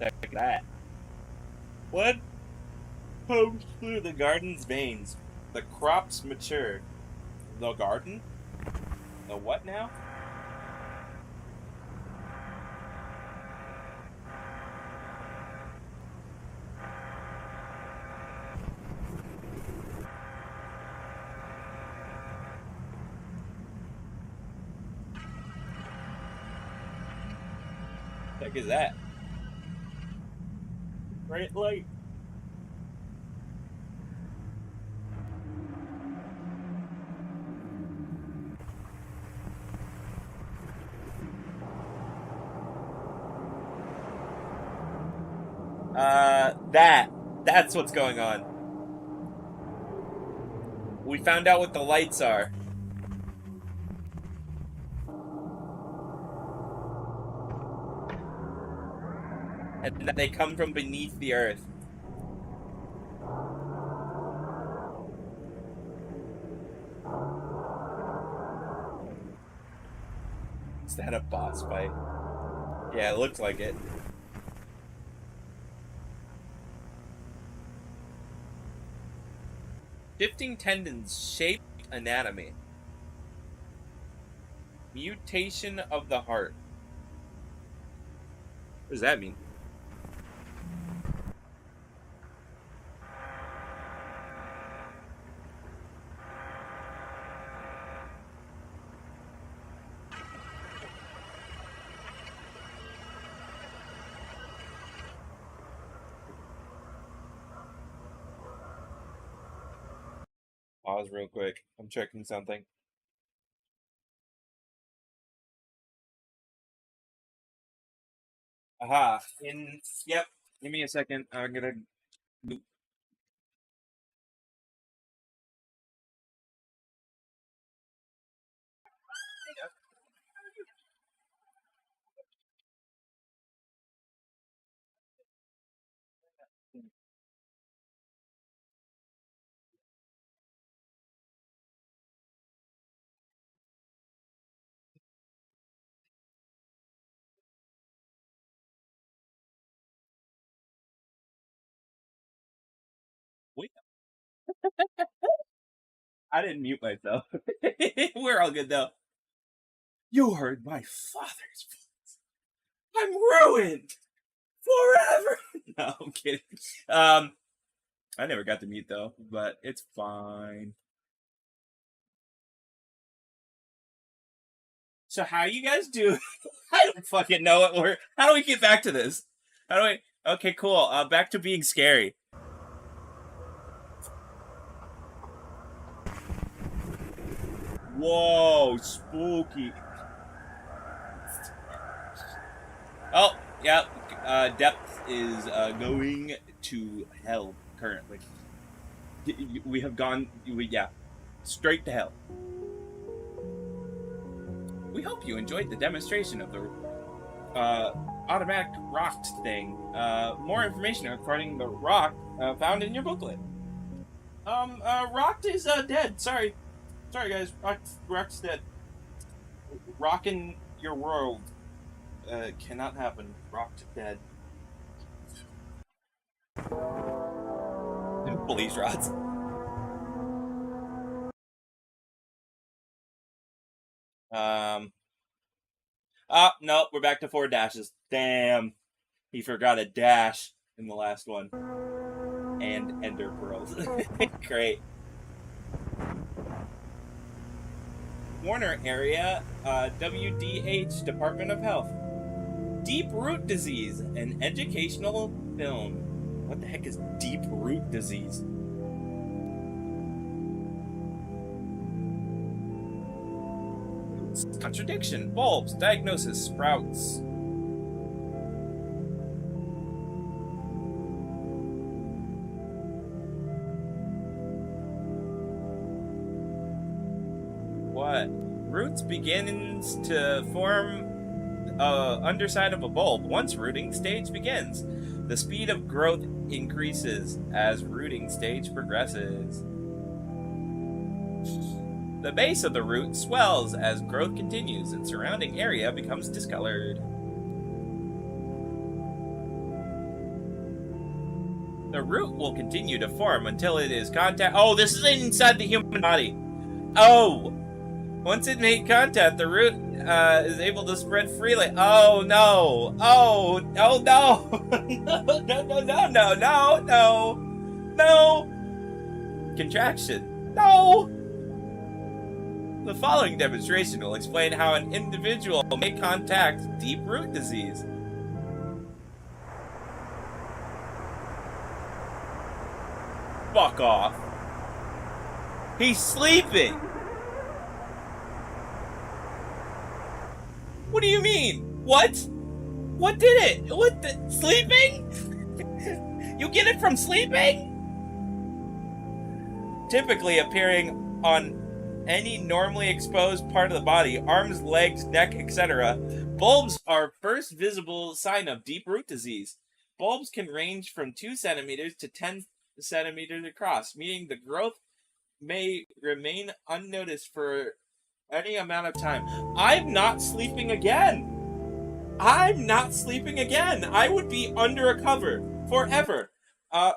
Like that. What pumps through the garden's veins? The crops mature. The garden? The what now? What the heck is that? Bright light. That's what's going on. We found out what the lights are. And that they come from beneath the earth. Is that a boss fight? Yeah, it looks like it. Shifting tendons, shaped anatomy. Mutation of the heart. What does that mean? Pause real quick. I'm checking something. Aha. Yep. Give me a second. I'm gonna. I didn't mute myself. We're all good though. You heard my father's voice. I'm ruined forever. No, I'm kidding. I never got to mute though, but it's fine. So how you guys do? I don't fucking know what we're. How do we get back to this? How do we? Okay, cool. Back to being scary. Whoa, spooky. Oh, yeah. Depth is going to hell currently. We have gone. Yeah, straight to hell. We hope you enjoyed the demonstration of the automatic rocked thing. More information regarding the rock found in your booklet. Rocked is dead. Sorry guys. Rock's dead. Rockin' your world cannot happen. Rocked dead. Police rods. No, we're back to 4 dashes. Damn. He forgot a dash in the last one. And ender pearls. Great. Warner area, WDH, Department of Health. Deep root disease, an educational film. What the heck is deep root disease? Contradiction. Bulbs. Diagnosis. Sprouts. What? Roots begins to form underside of a bulb. Once rooting stage begins, the speed of growth increases as rooting stage progresses. The base of the root swells as growth continues and surrounding area becomes discolored. The root will continue to form until it is contact. Oh, this is inside the human body. Oh! Once it made contact, the root is able to spread freely. Oh no! Oh no! No! Contraction. No! The following demonstration will explain how an individual may contact deep root disease. Fuck off. He's sleeping! What do you mean? What? What did it? What the? Sleeping? You get it from sleeping? Typically appearing on any normally exposed part of the body, arms, legs, neck, etc. Bulbs are first visible sign of deep root disease. Bulbs can range from 2 centimeters to 10 centimeters across, meaning the growth may remain unnoticed for any amount of time. I'm not sleeping again. I'm not sleeping again. I would be under a cover forever.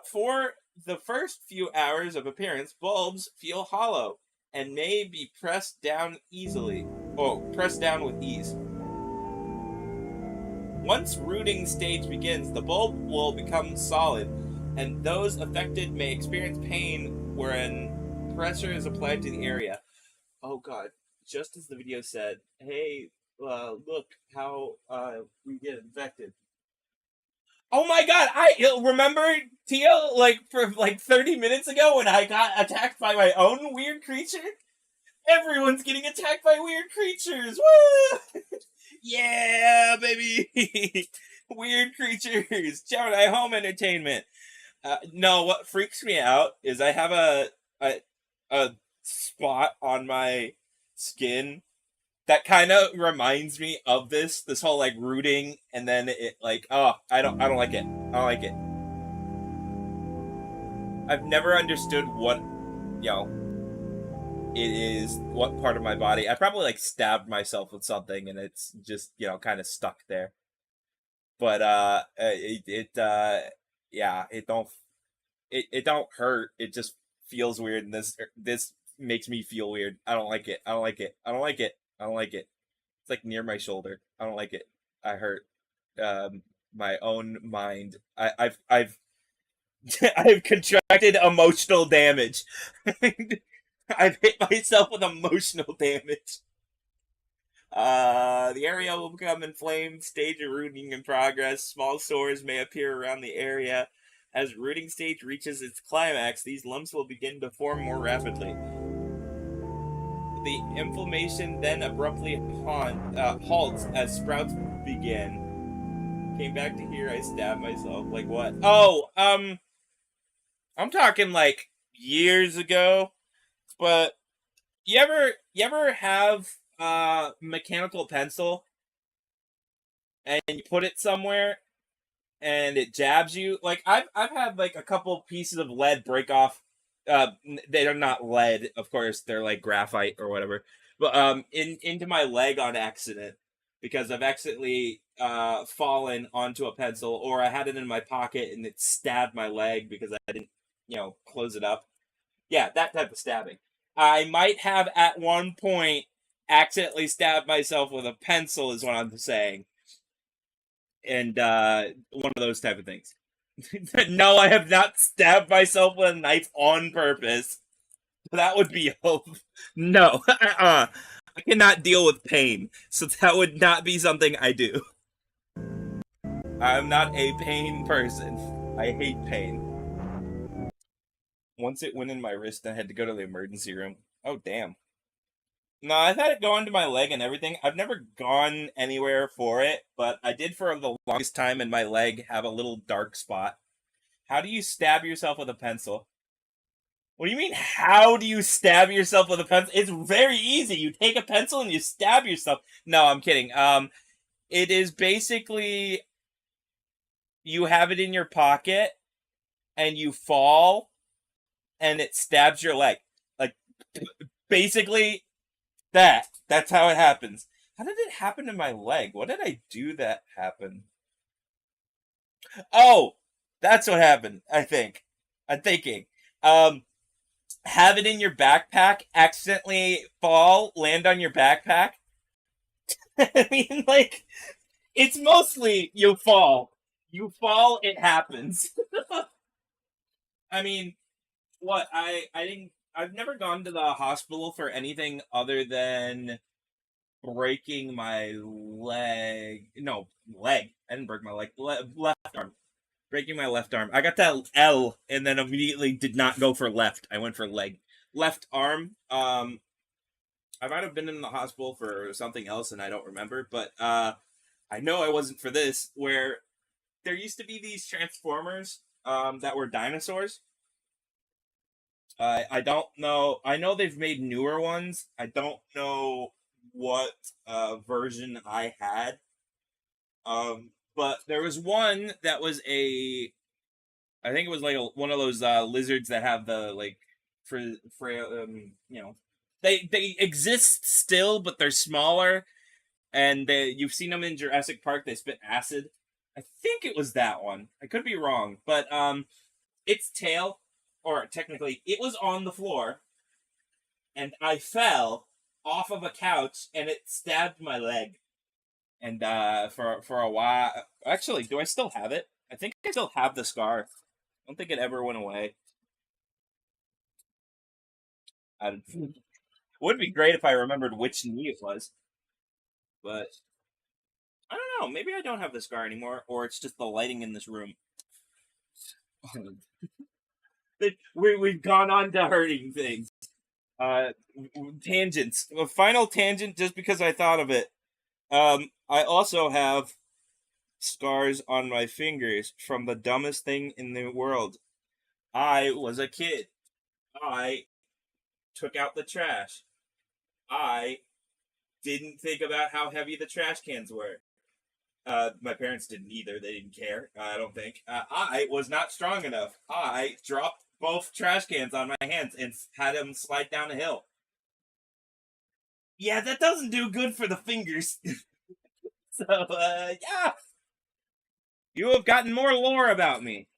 For the first few hours of appearance, bulbs feel hollow and may be pressed down easily. Oh, pressed down with ease. Once rooting stage begins, the bulb will become solid, and those affected may experience pain when pressure is applied to the area. Oh god, just as the video said, hey, look how we get infected. Oh my god, I remember, Tia, like, for like 30 minutes ago when I got attacked by my own weird creature? Everyone's getting attacked by weird creatures! Woo! Yeah, baby! Weird creatures! Gemini home entertainment! No, what freaks me out is I have a spot on my skin that kind of reminds me of this whole like rooting, and then it like, oh, I don't like it. I don't like it. I've never understood what, it is, what part of my body. I probably like stabbed myself with something and it's just, kind of stuck there. But it don't hurt. It just feels weird, and this makes me feel weird. I don't like it. I don't like it. I don't like it. I don't like it. It's like near my shoulder. I don't like it. I hurt my own mind. I've I've contracted emotional damage. I've hit myself with emotional damage. The area will become inflamed. Stage of rooting in progress. Small sores may appear around the area. As rooting stage reaches its climax, these lumps will begin to form more rapidly. The inflammation then abruptly halts as sprouts begin. Came back to here, I stabbed myself. Like what? Oh, I'm talking like years ago. But you ever have a mechanical pencil and you put it somewhere and it jabs you? Like I've had like a couple pieces of lead break off. They're not lead, of course. They're like graphite or whatever. But into my leg on accident because I've accidentally fallen onto a pencil, or I had it in my pocket and it stabbed my leg because I didn't, close it up. Yeah, that type of stabbing. I might have at one point accidentally stabbed myself with a pencil, is what I'm saying. And one of those type of things. No, I have not stabbed myself with a knife on purpose. That would be no. I cannot deal with pain, so that would not be something I do. I'm not a pain person. I hate pain. Once it went in my wrist, I had to go to the emergency room. Oh, damn. No, I've had it go into my leg and everything. I've never gone anywhere for it, but I did for the longest time in my leg have a little dark spot. How do you stab yourself with a pencil? What do you mean, how do you stab yourself with a pencil? It's very easy. You take a pencil and you stab yourself. No, I'm kidding. It is basically you have it in your pocket and you fall and it stabs your leg. Like, basically, that's how it happens. How did it happen to my leg? What did I do that happened? Oh, that's what happened, I think. I'm thinking. Have it in your backpack, accidentally fall, land on your backpack. I mean, like, it's mostly you fall. You fall, it happens. I mean, what, I've never gone to the hospital for anything other than breaking my leg. No, leg. I didn't break my leg. Left arm. Breaking my left arm. I got that L and then immediately did not go for left. I went for leg. Left arm. I might have been in the hospital for something else and I don't remember, but I know I wasn't for this, where there used to be these Transformers that were dinosaurs. I don't know. I know they've made newer ones. I don't know what version I had. But there was one that was I think it was like one of those lizards that have the like they exist still, but they're smaller, and you've seen them in Jurassic Park. They spit acid. I think it was that one. I could be wrong, but its tail, or technically, it was on the floor, and I fell off of a couch, and it stabbed my leg. And for a while, actually, do I still have it? I think I still have the scar. I don't think it ever went away. It would be great if I remembered which knee it was, but I don't know. Maybe I don't have the scar anymore, or it's just the lighting in this room. We've gone on to hurting things. Tangents. A final tangent, just because I thought of it. I also have scars on my fingers from the dumbest thing in the world. I was a kid. I took out the trash. I didn't think about how heavy the trash cans were. My parents didn't either. They didn't care, I don't think. I was not strong enough. I dropped both trash cans on my hands and had them slide down a hill. Yeah, that doesn't do good for the fingers. So, yeah. You have gotten more lore about me.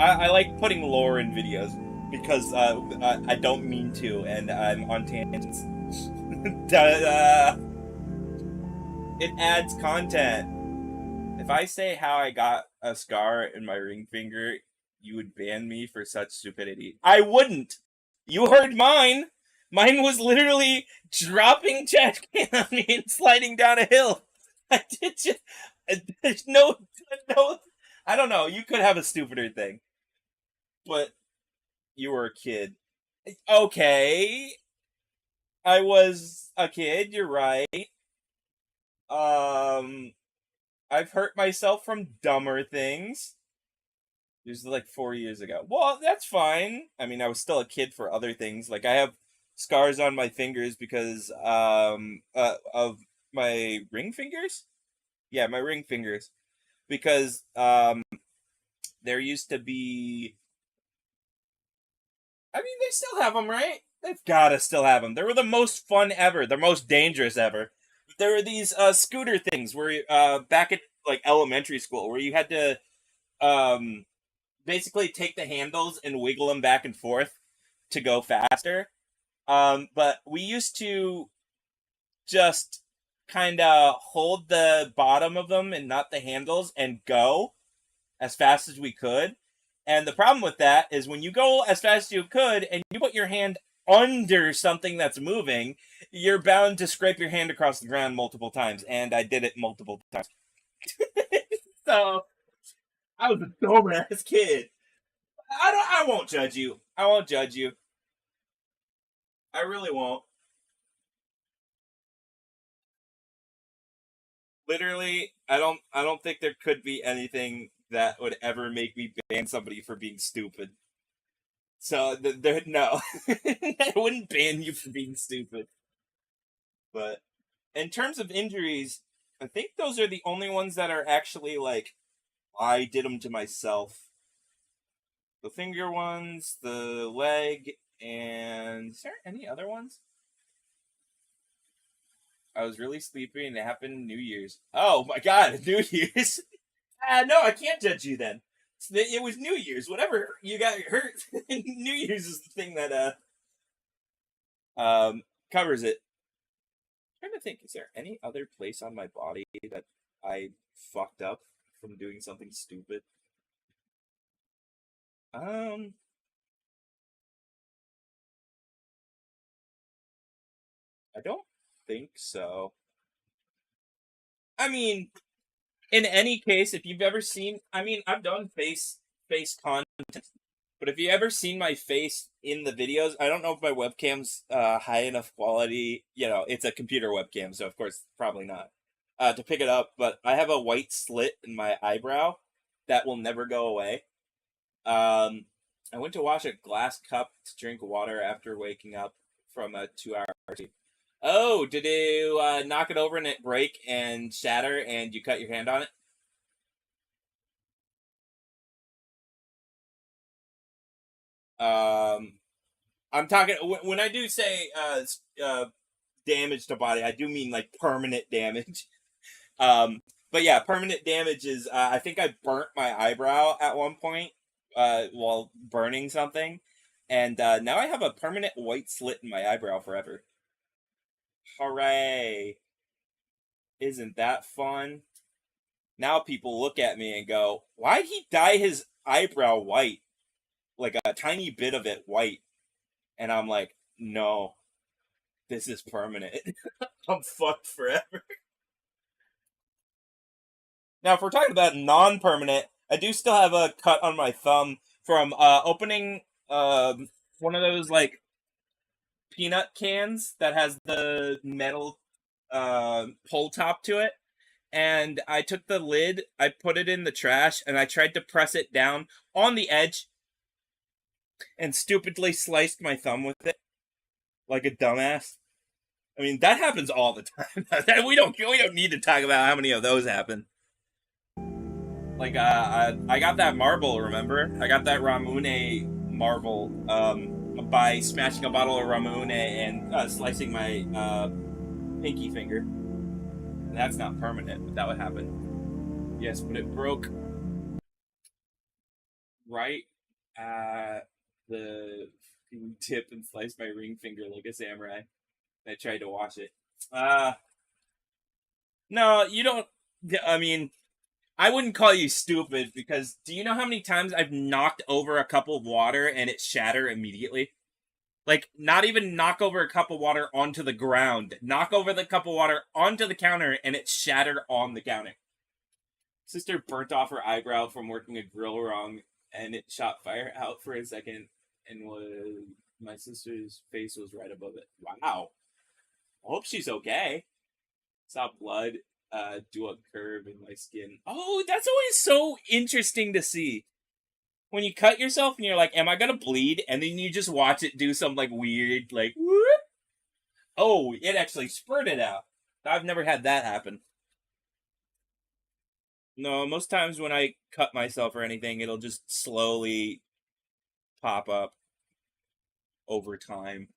I like putting lore in videos because I don't mean to, and I'm on tangents. It adds content. If I say how I got a scar in my ring finger, you would ban me for such stupidity. I wouldn't. You heard mine. Mine was literally dropping trash can on me and sliding down a hill. I did just... There's no... I don't know. You could have a stupider thing. But you were a kid. Okay. I was a kid, you're right. I've hurt myself from dumber things. It was like 4 years ago. Well, that's fine. I mean, I was still a kid for other things. Like, I have scars on my fingers because of my ring fingers. Yeah, my ring fingers, because there used to be. I mean, they still have them, right? They've gotta still have them. They were the most fun ever. The most dangerous ever. There were these scooter things where back at like elementary school where you had to basically take the handles and wiggle them back and forth to go faster. But we used to just kind of hold the bottom of them and not the handles and go as fast as we could. And the problem with that is when you go as fast as you could and you put your hand under something that's moving, you're bound to scrape your hand across the ground multiple times. And I did it multiple times. So I was a dumbass kid. I won't judge you. I won't judge you. I really won't. Literally, I don't think there could be anything that would ever make me ban somebody for being stupid. So no, I wouldn't ban you for being stupid. But in terms of injuries, I think those are the only ones that are actually like I did them to myself. The finger ones, the leg, and is there any other ones? I was really sleepy and it happened New Year's. Oh my god, New Year's? No, I can't judge you then. It was New Year's. Whatever you got hurt, New Year's is the thing that covers it. I'm trying to think, is there any other place on my body that I fucked up from doing something stupid? I don't think so. I mean, in any case, if you've ever seen, I mean, I've done face content, but if you ever seen my face in the videos, I don't know if my webcam's high enough quality. You know, it's a computer webcam, so of course, probably not to pick it up. But I have a white slit in my eyebrow that will never go away. I went to wash a glass cup to drink water after waking up from a 2-hour sleep. Oh, did you knock it over and it break and shatter and you cut your hand on it? I'm talking, when I do say damage to body, I do mean like permanent damage. But yeah, permanent damage is, I think I burnt my eyebrow at one point while burning something. And now I have a permanent white slit in my eyebrow forever. Hooray. Isn't that fun? Now people look at me and go, why'd he dye his eyebrow white? Like a tiny bit of it white. And I'm like, no, this is permanent. I'm fucked forever. Now, if we're talking about non-permanent, I do still have a cut on my thumb from opening one of those, like, peanut cans that has the metal pull top to it. And I took the lid, I put it in the trash, and I tried to press it down on the edge and stupidly sliced my thumb with it like a dumbass. I mean, that happens all the time. we don't need to talk about how many of those happen. Like, I got that marble, remember? I got that Ramune marble by smashing a bottle of Ramune and slicing my pinky finger. That's not permanent, but that would happen. Yes, but it broke right the tip and sliced my ring finger like a samurai. I tried to wash it. No, you don't. I mean, I wouldn't call you stupid because do you know how many times I've knocked over a cup of water and it shatter immediately? Like, not even knock over a cup of water onto the ground. Knock over the cup of water onto the counter and it shattered on the counter. Sister burnt off her eyebrow from working a grill wrong and it shot fire out for a second and was my sister's face was right above it. Wow. I hope she's okay. Saw blood do a curve in my skin. Oh, that's always so interesting to see. When you cut yourself and you're like, am I gonna bleed? And then you just watch it do some like weird, like, whoop. Oh, it actually spurted out. I've never had that happen. No, most times when I cut myself or anything, it'll just slowly pop up over time.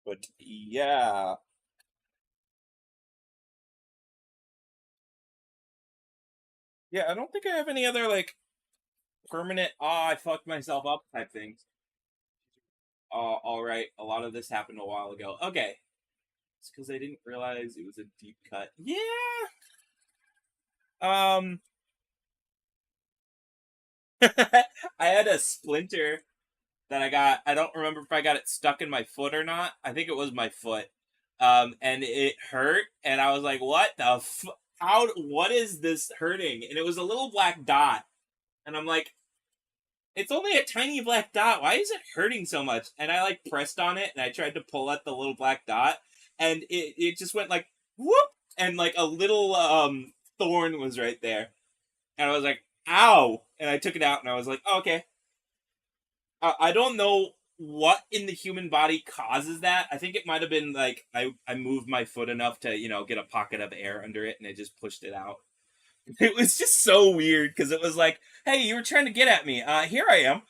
But yeah. Yeah, I don't think I have any other like permanent I fucked myself up type things. Alright, a lot of this happened a while ago. Okay. It's because I didn't realize it was a deep cut. Yeah. I had a splinter that I got. I don't remember if I got it stuck in my foot or not. I think it was my foot. And it hurt, and I was like, "What the how? What is this hurting?" And it was a little black dot, and I'm like, "It's only a tiny black dot. Why is it hurting so much?" And I like pressed on it, and I tried to pull at the little black dot, and it just went like whoop, and like a little thorn was right there, and I was like, "Ow!" And I took it out, and I was like, oh, "Okay." I don't know what in the human body causes that. I think it might have been like I moved my foot enough to get a pocket of air under it, and it just pushed it out. It was just so weird because it was like, "Hey, you were trying to get at me. Here I am."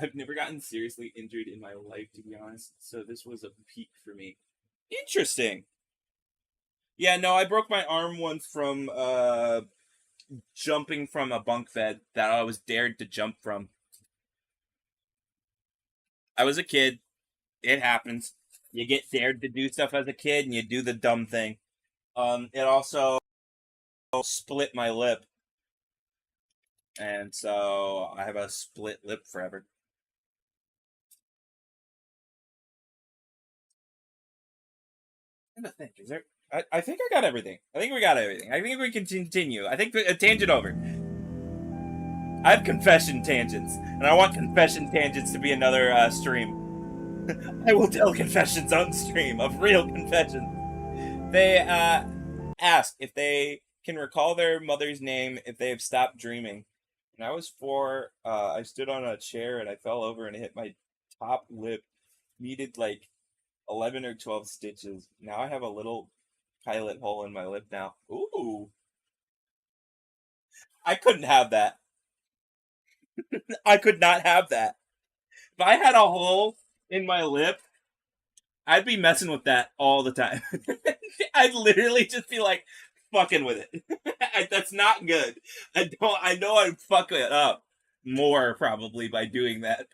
I've never gotten seriously injured in my life, to be honest. So this was a peak for me. Interesting. Yeah, no, I broke my arm once from jumping from a bunk bed that I was dared to jump from. I was a kid. It happens. You get dared to do stuff as a kid, and you do the dumb thing. It also split my lip, and so I have a split lip forever. I'm trying to think. Is there? I think I got everything. I think we got everything. I think we can continue. I think a tangent over. I have confession tangents, and I want confession tangents to be another stream. I will tell confessions on stream of real confessions. They ask if they can recall their mother's name if they have stopped dreaming. When I was 4, I stood on a chair and I fell over and hit my top lip. Needed like 11 or 12 stitches. Now I have a little pilot hole in my lip now. Ooh. I couldn't have that. I could not have that. If I had a hole in my lip, I'd be messing with that all the time. I'd literally just be like fucking with it. That's not good. I know I'd fuck it up more probably by doing that.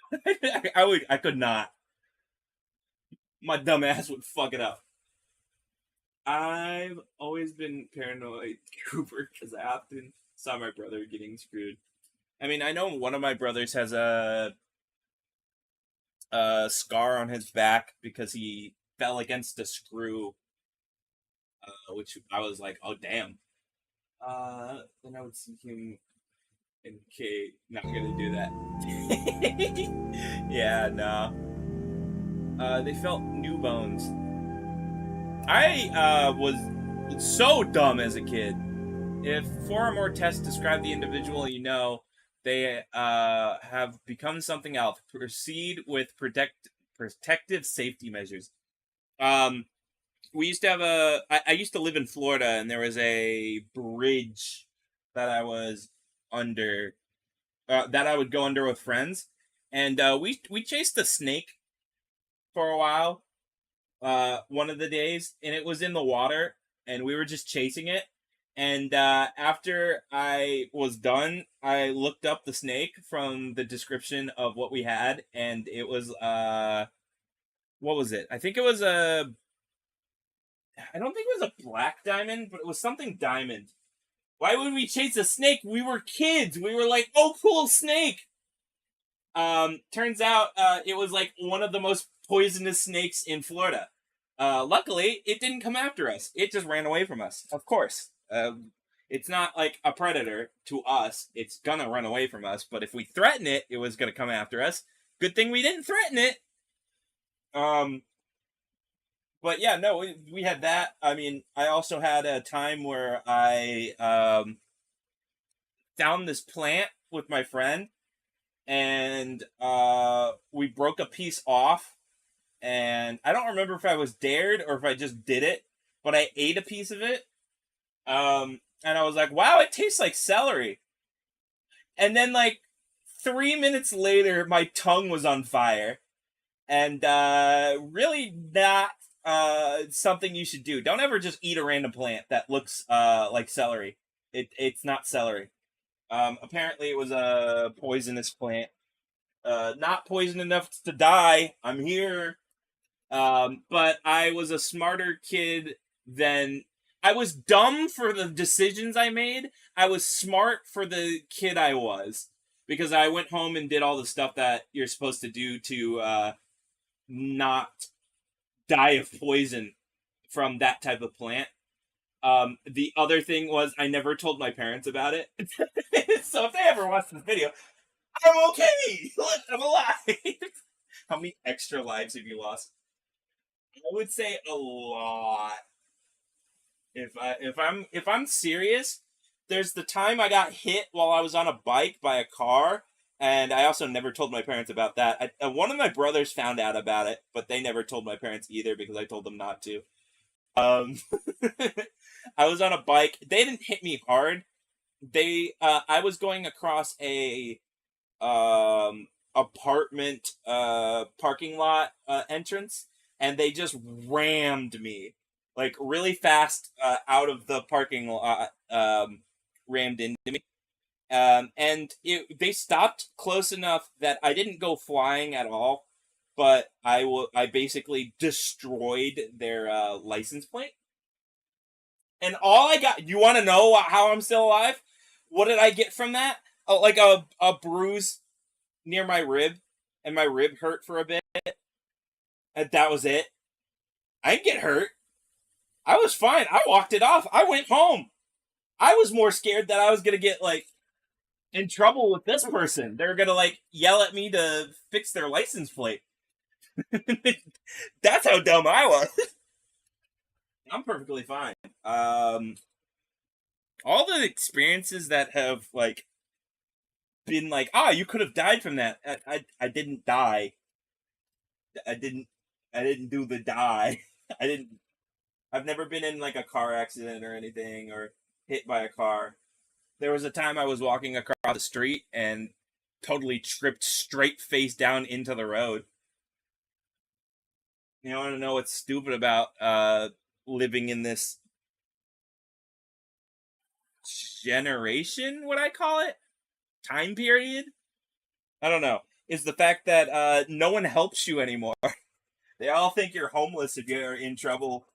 I could not. My dumb ass would fuck it up. I've always been paranoid, Cooper, because I often saw my brother getting screwed. I mean, I know one of my brothers has a scar on his back because he fell against a screw, which I was like, oh damn. Then I would see him and Kate. Not gonna do that. Yeah, no. They felt new bones. I was so dumb as a kid. If 4 or more tests describe the individual you know, they have become something else. Proceed with protective safety measures. We used to have I used to live in Florida, and there was a bridge that I was under, that I would go under with friends, and we chased a snake for a while. One of the days, and it was in the water, and we were just chasing it, And after I was done, I looked up the snake from the description of what we had, and it was what was it? I think it was I don't think it was a black diamond, but it was something diamond. Why would we chase a snake? We were kids. We were like, oh, cool, snake. Turns out it was like one of the most poisonous snakes in Florida. Luckily, it didn't come after us. It just ran away from us. Of course. It's not like a predator to us. It's gonna run away from us. But if we threaten it, it was gonna come after us. Good thing we didn't threaten it. But yeah, no, we had that. I mean, I also had a time where I found this plant with my friend, and we broke a piece off, and I don't remember if I was dared or if I just did it, but I ate a piece of it, and I was like, wow, it tastes like celery. And then like 3 minutes later, my tongue was on fire, and really not something you should do. Don't ever just eat a random plant that looks like celery. It's not celery. Apparently it was a poisonous plant. Not poison enough to die. I'm here. But I was a smarter kid than... I was dumb for the decisions I made. I was smart for the kid I was. Because I went home and did all the stuff that you're supposed to do to not die of poison from that type of plant. The other thing was I never told my parents about it. So if they ever watch this video, I'm okay. Look, I'm alive. How many extra lives have you lost? I would say a lot. If I'm serious, there's the time I got hit while I was on a bike by a car, and I also never told my parents about that. One of my brothers found out about it, but they never told my parents either because I told them not to. I was on a bike. They didn't hit me hard. I was going across a apartment parking lot entrance, and they just rammed me like really fast out of the parking lot, rammed into me. And they stopped close enough that I didn't go flying at all, but I basically destroyed their license plate. And all I got, you want to know how I'm still alive? What did I get from that? Like a bruise near my rib, and my rib hurt for a bit. And that was it. I didn't get hurt. I was fine. I walked it off. I went home. I was more scared that I was gonna get like in trouble with this person. They're gonna like yell at me to fix their license plate. That's how dumb I was. I'm perfectly fine. All the experiences that have like been like, you could have died from that. I didn't die. I didn't do the die. I've never been in like a car accident or anything or hit by a car. There was a time I was walking across the street and totally tripped straight face down into the road. You want to know what's stupid about living in this generation, would I call it? Time period? I don't know. Is the fact that no one helps you anymore. They all think you're homeless if you're in trouble.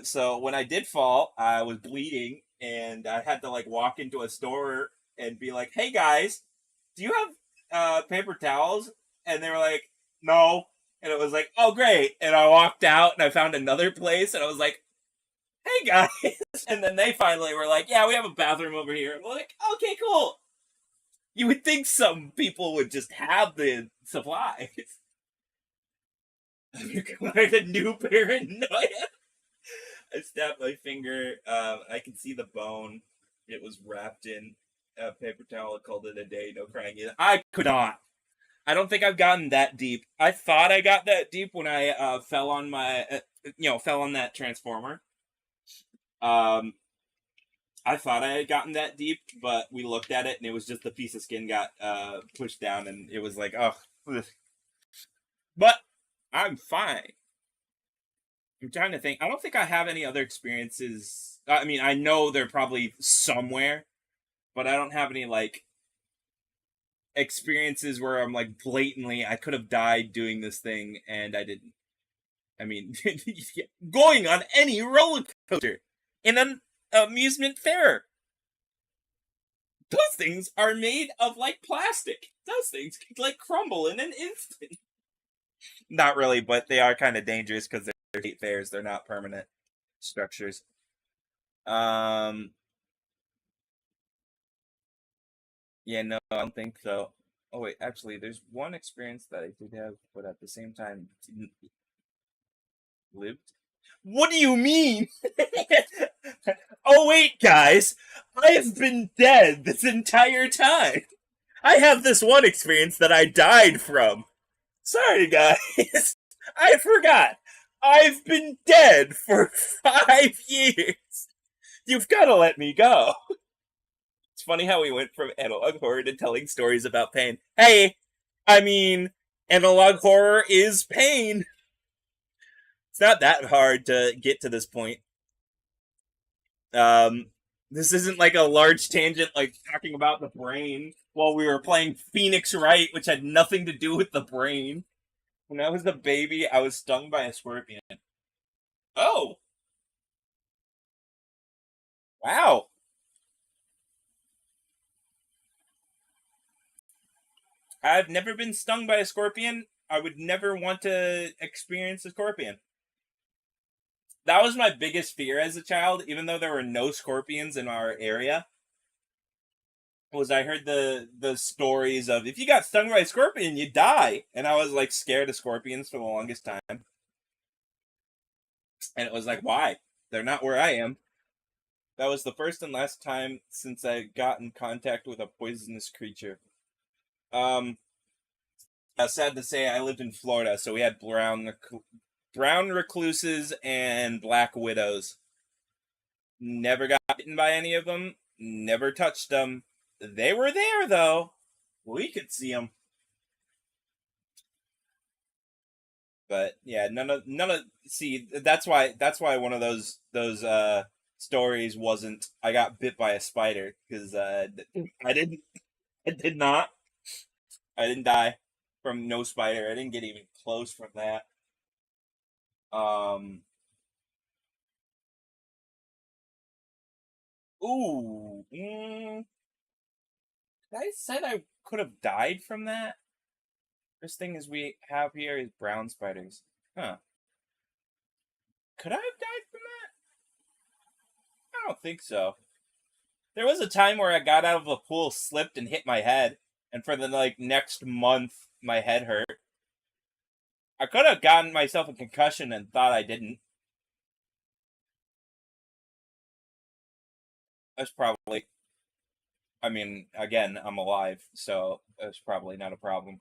So when I did fall, I was bleeding, and I had to like walk into a store and be like, "Hey guys, do you have paper towels?" And they were like, "No." And it was like, "Oh great." And I walked out and I found another place, and I was like, "Hey guys." And then they finally were like, "Yeah, we have a bathroom over here." I'm like, "Okay, cool." You would think some people would just have the supplies. Quite a new paranoia. I stabbed my finger. I can see the bone. It was wrapped in a paper towel. I called it a day. No crying either. I could not. I don't think I've gotten that deep. I thought I got that deep when I fell on my, fell on that transformer. I thought I had gotten that deep, but we looked at it and it was just the piece of skin got pushed down, and it was like, oh. But I'm fine. I'm trying to think. I don't think I have any other experiences. I mean, I know they're probably somewhere, but I don't have any like experiences where I'm like blatantly I could have died doing this thing and I didn't. I mean, going on any roller coaster in an amusement fair. Those things are made of like plastic. Those things can like crumble in an instant. Not really, but they are kind of dangerous because they're state fairs. They're not permanent structures. Yeah, no, I don't think so. Oh wait, actually, there's one experience that I did have, but at the same time didn't lived. What do you mean? Oh wait, guys, I've been dead this entire time. I have this one experience that I died from. Sorry, guys. I forgot. I've been dead for 5 years. You've got to let me go. It's funny how we went from analog horror to telling stories about pain. Hey, I mean, analog horror is pain. It's not that hard to get to this point. This isn't like a large tangent like talking about the brain while we were playing Phoenix Wright, which had nothing to do with the brain. When I was a baby, I was stung by a scorpion. Oh! Wow! I've never been stung by a scorpion. I would never want to experience a scorpion. That was my biggest fear as a child, even though there were no scorpions in our area. Was I heard the stories of if you got stung by a scorpion, you die. And I was like scared of scorpions for the longest time. And it was like, why? They're not where I am. That was the first and last time since I got in contact with a poisonous creature. Sad to say, I lived in Florida, so we had brown recluses and black widows. Never got bitten by any of them. Never touched them. They were there, though. We could see them. But yeah, none of see, that's why one of those stories wasn't I got bit by a spider, because I didn't die from no spider. I didn't get even close from that. I said I could have died from that. First thing is we have here is brown spiders. Huh. Could I have died from that? I don't think so. There was a time where I got out of the pool, slipped, and hit my head, and for the next month, my head hurt. I could have gotten myself a concussion and thought I didn't. That's probably... I mean, again, I'm alive, so it's probably not a problem.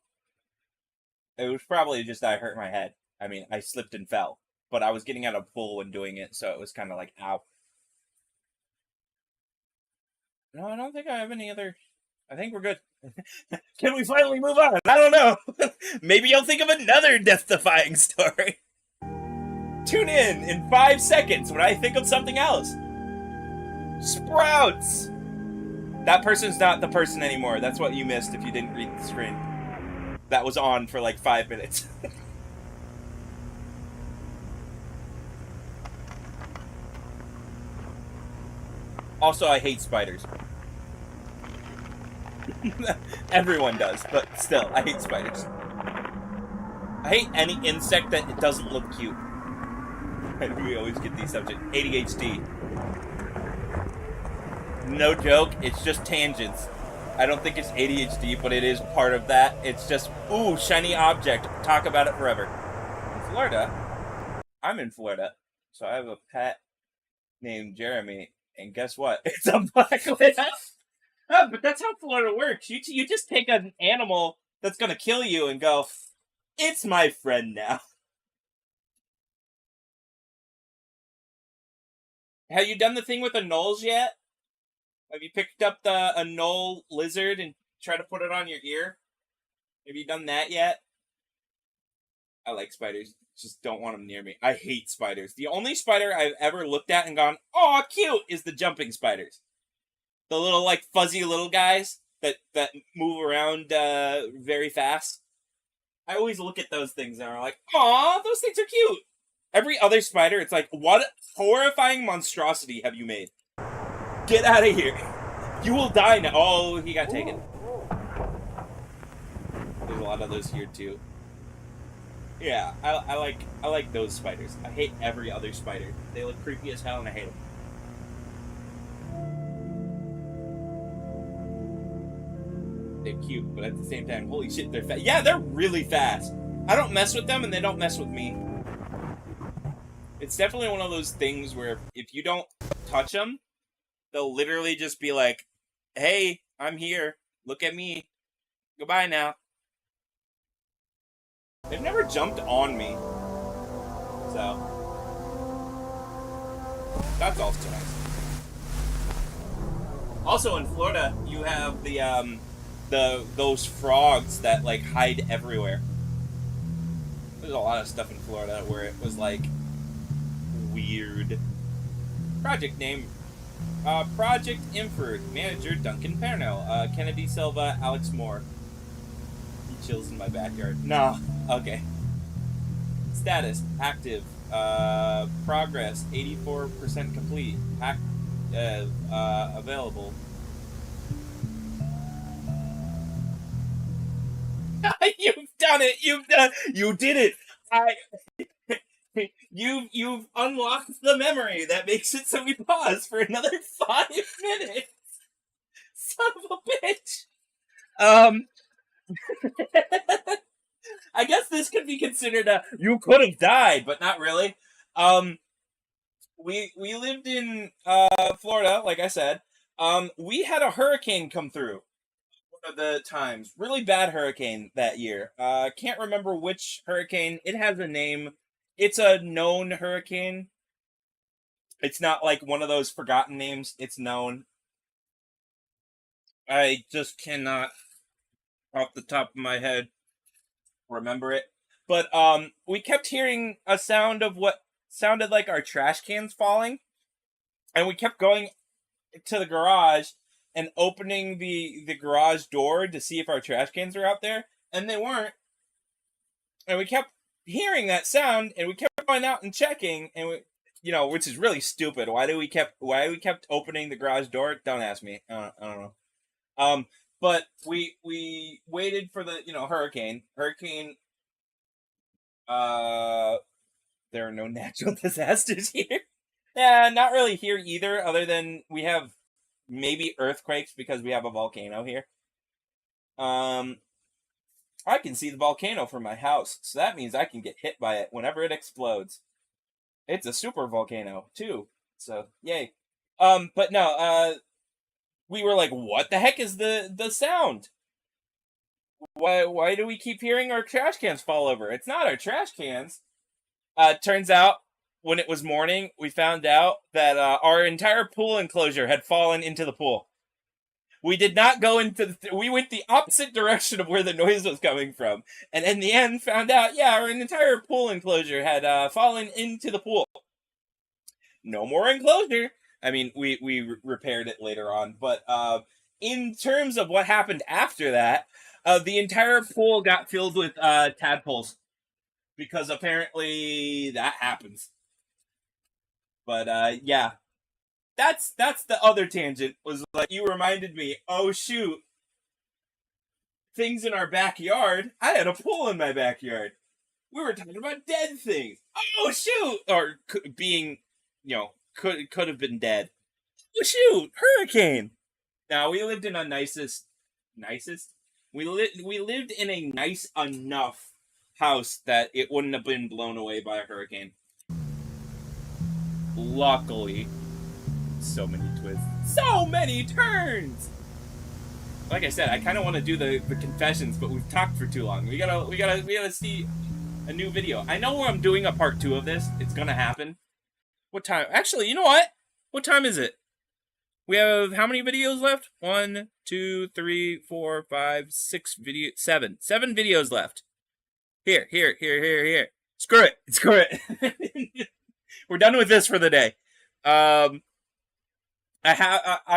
It was probably just I hurt my head. I mean, I slipped and fell, but I was getting out of a pool when doing it, so it was kind of like, ow. No, I don't think I have any other... I think we're good. Can we finally move on? I don't know. Maybe I'll think of another death-defying story. Tune in 5 seconds when I think of something else. Sprouts! That person's not the person anymore. That's what you missed if you didn't read the screen. That was on for like 5 minutes. Also, I hate spiders. Everyone does, but still, I hate spiders. I hate any insect that it doesn't look cute. We always get these subjects. ADHD. No joke, it's just tangents. I don't think it's ADHD, but it is part of that. It's just, ooh, shiny object. Talk about it forever. In Florida, I'm in Florida, so I have a pet named Jeremy, and guess what? It's a black widow. Oh, but that's how Florida works. You just take an animal that's gonna kill you and go, it's my friend now. Have you done the thing with the gnolls yet? Have you picked up a gnoll lizard and tried to put it on your ear? Have you done that yet? I like spiders. Just don't want them near me. I hate spiders. The only spider I've ever looked at and gone, "Oh, cute," is the jumping spiders. The little, like, fuzzy little guys that move around very fast. I always look at those things and I'm like, "Aw, those things are cute." Every other spider, it's like, what horrifying monstrosity have you made? Get out of here. You will die now. Oh, he got taken. There's a lot of those here too. Yeah, I like those spiders. I hate every other spider. They look creepy as hell and I hate them. They're cute, but at the same time, holy shit, they're fast. Yeah, they're really fast. I don't mess with them and they don't mess with me. It's definitely one of those things where if you don't touch them, they'll literally just be like, "Hey, I'm here. Look at me. Goodbye now." They've never jumped on me. So that's also nice. Also in Florida, you have those frogs that like hide everywhere. There's a lot of stuff in Florida where it was like weird. Project name Project Inford, manager Duncan Parnell, Kennedy Silva, Alex Moore. He chills in my backyard. No, okay. Status active. Progress 84% complete. Available. You've done it. You did it. You've unlocked the memory that makes it so we pause for another 5 minutes. Son of a bitch. I guess this could be considered you could have died, but not really. We lived in Florida, like I said. We had a hurricane come through one of the times. Really bad hurricane that year. Can't remember which hurricane. It has a name. It's a known hurricane. It's not like one of those forgotten names. It's known. I just cannot, off the top of my head, remember it. But we kept hearing a sound of what sounded like our trash cans falling. And we kept going to the garage and opening the garage door to see if our trash cans were out there. And they weren't. And we kept hearing that sound, and we kept going out and checking, and we, which is really stupid. Why we kept opening the garage door? Don't ask me. I don't know. But we waited for the hurricane. There are no natural disasters here. Yeah, not really here either. Other than we have maybe earthquakes because we have a volcano here. I can see the volcano from my house, so that means I can get hit by it whenever it explodes. It's a super volcano, too, so yay. But no, we were like, what the heck is the sound? Why do we keep hearing our trash cans fall over? It's not our trash cans. Turns out, when it was morning, we found out that our entire pool enclosure had fallen into the pool. We did not go we went the opposite direction of where the noise was coming from. And in the end, found out, yeah, our entire pool enclosure had fallen into the pool. No more enclosure. I mean, we repaired it later on. But in terms of what happened after that, the entire pool got filled with tadpoles. Because apparently that happens. But yeah. That's the other tangent, was like, you reminded me, oh shoot, things in our backyard. I had a pool in my backyard. We were talking about dead things. Oh shoot! Or being, could have been dead. Oh shoot! Hurricane! Now, we lived in a nicest? We lived in a nice enough house that it wouldn't have been blown away by a hurricane. Luckily. So many twists. So many turns! Like I said, I kind of want to do the confessions, but we've talked for too long. We gotta see a new video. I know I'm doing a part 2 of this. It's gonna happen. What time? Actually, you know what? What time is it? We have how many videos left? 1, 2, 3, 4, 5, 6 videos. 7 videos left. Here. Screw it. We're done with this for the day. I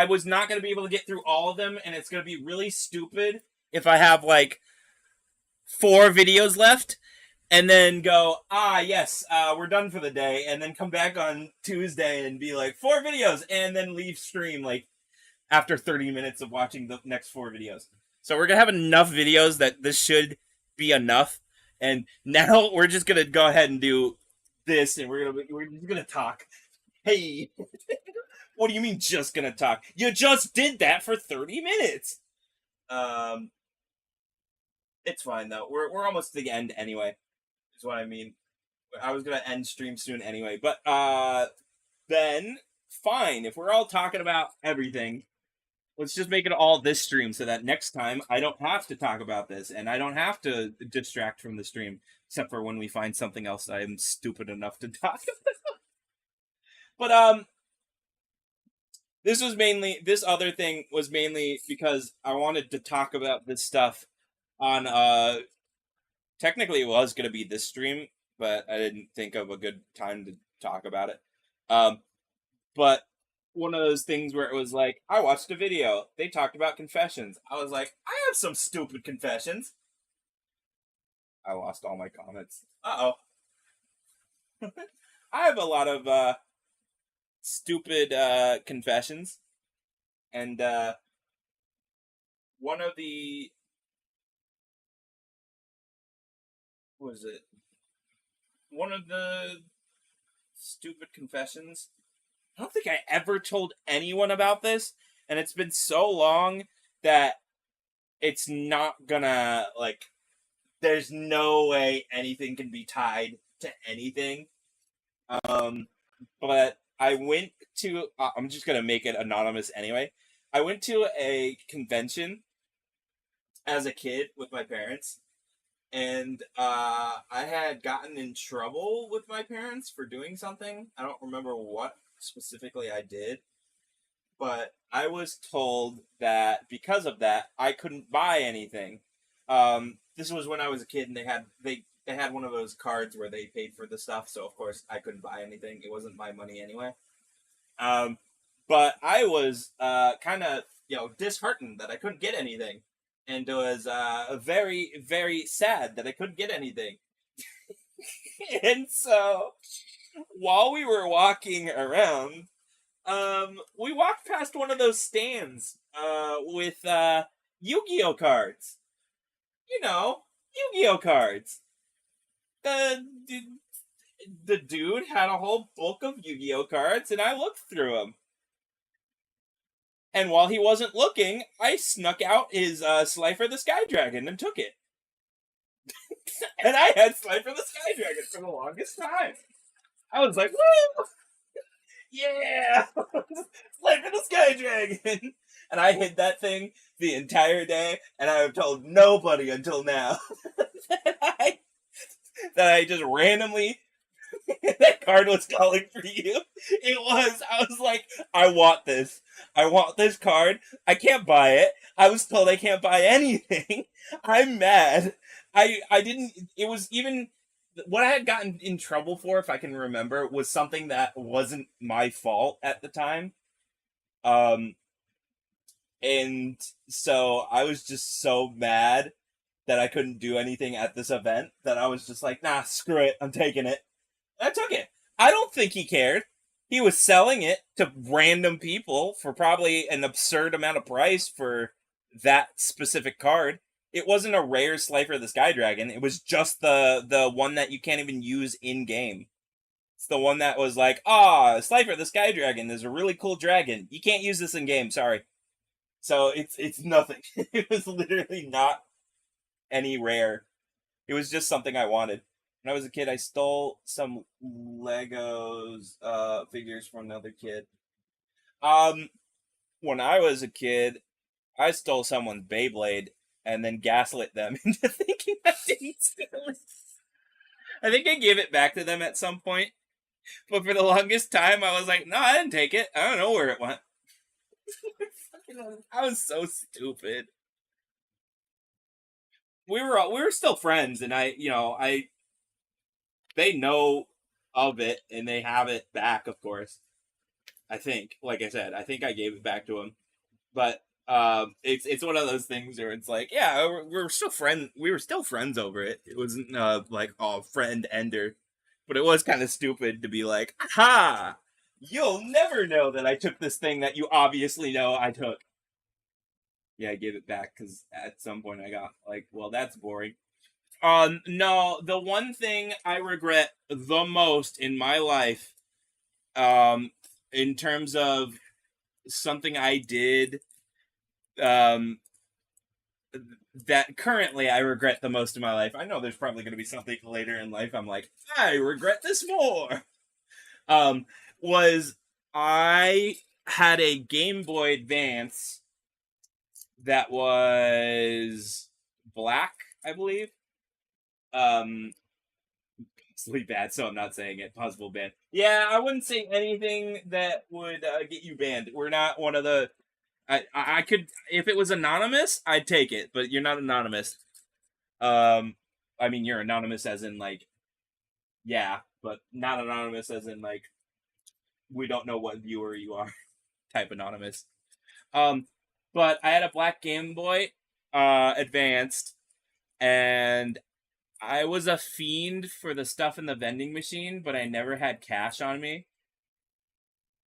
was not going to be able to get through all of them, and it's going to be really stupid if I have like 4 videos left, and then go, yes, we're done for the day, and then come back on Tuesday and be like, 4 videos, and then leave stream like after 30 minutes of watching the next 4 videos. So we're going to have enough videos that this should be enough. And now we're just going to go ahead and do this, and we're just going to talk. Hey, what do you mean just going to talk? You just did that for 30 minutes. It's fine though. We're almost to the end anyway. Is what I mean. I was going to end stream soon anyway, but then fine. If we're all talking about everything, let's just make it all this stream so that next time I don't have to talk about this and I don't have to distract from the stream, except for when we find something else I'm stupid enough to talk about. But this other thing was mainly because I wanted to talk about this stuff on technically it was going to be this stream, but I didn't think of a good time to talk about it. But one of those things where it was like, I watched a video. They talked about confessions. I was like, I have some stupid confessions. I lost all my comments. Uh-oh. I have a lot of stupid confessions. And one of the... What was it? One of the stupid confessions... I don't think I ever told anyone about this, and it's been so long that it's not gonna, like, there's no way anything can be tied to anything. But I went to, I'm just gonna make it anonymous anyway. I went to a convention as a kid with my parents, and I had gotten in trouble with my parents for doing something. I don't remember what specifically I did, but I was told that because of that I couldn't buy anything. This was when I was a kid, and they had one of those cards where they paid for the stuff, so of course I couldn't buy anything. It wasn't my money anyway. But I was kind of disheartened that I couldn't get anything, and was very, very sad that I couldn't get anything. And so while we were walking around, we walked past one of those stands with Yu-Gi-Oh cards. You know, Yu-Gi-Oh cards. The dude had a whole bulk of Yu-Gi-Oh cards, and I looked through them. And while he wasn't looking, I snuck out his Slifer the Sky Dragon and took it. And I had Slifer the Sky Dragon for the longest time. I was like, woo! Yeah! Slifer the Sky Dragon! And I hid that thing the entire day, and I have told nobody until now that I just randomly that card was calling for you. I was like, I want this. I want this card. I can't buy it. I was told I can't buy anything. I'm mad. I didn't, it was even, what I had gotten in trouble for, if I can remember, was something that wasn't my fault at the time. And so I was just so mad that I couldn't do anything at this event that I was just like, nah, screw it. I'm taking it. I took it. I don't think he cared. He was selling it to random people for probably an absurd amount of price for that specific card. It wasn't a rare Slifer of the Sky Dragon. It was just the one that you can't even use in-game. It's the one that was like, Slifer of the Sky Dragon is a really cool dragon. You can't use this in-game, sorry. So it's nothing. It was literally not any rare. It was just something I wanted. When I was a kid, I stole some Legos figures from another kid. When I was a kid, I stole someone's Beyblade and then gaslit them into thinking I didn't steal it. I think I gave it back to them at some point, but for the longest time, I was like, no, I didn't take it. I don't know where it went. I was so stupid. we were still friends, and they know of it, and they have it back, of course. I think, like I said, I think I gave it back to him, but it's one of those things where it's like, yeah, we're still friends. We were still friends over it. It wasn't like, oh, friend ender, but it was kind of stupid to be like, ha, you'll never know that I took this thing that you obviously know I took. Yeah, I gave it back because at some point I got like, well, that's boring. No, the one thing I regret the most in my life, in terms of something I did, um, that currently I regret the most in my life. I know there's probably going to be something later in life I'm like, I regret this more. Um, was I had a Game Boy Advance that was black, I believe. Possibly bad, so I'm not saying it. Possible ban. Yeah, I wouldn't say anything that would get you banned. We're not one of the. I could, if it was anonymous, I'd take it, but you're not anonymous. I mean, you're anonymous as in like, yeah, but not anonymous as in like, we don't know what viewer you are, type anonymous. Um, but I had a black Game Boy, Advanced, and I was a fiend for the stuff in the vending machine, but I never had cash on me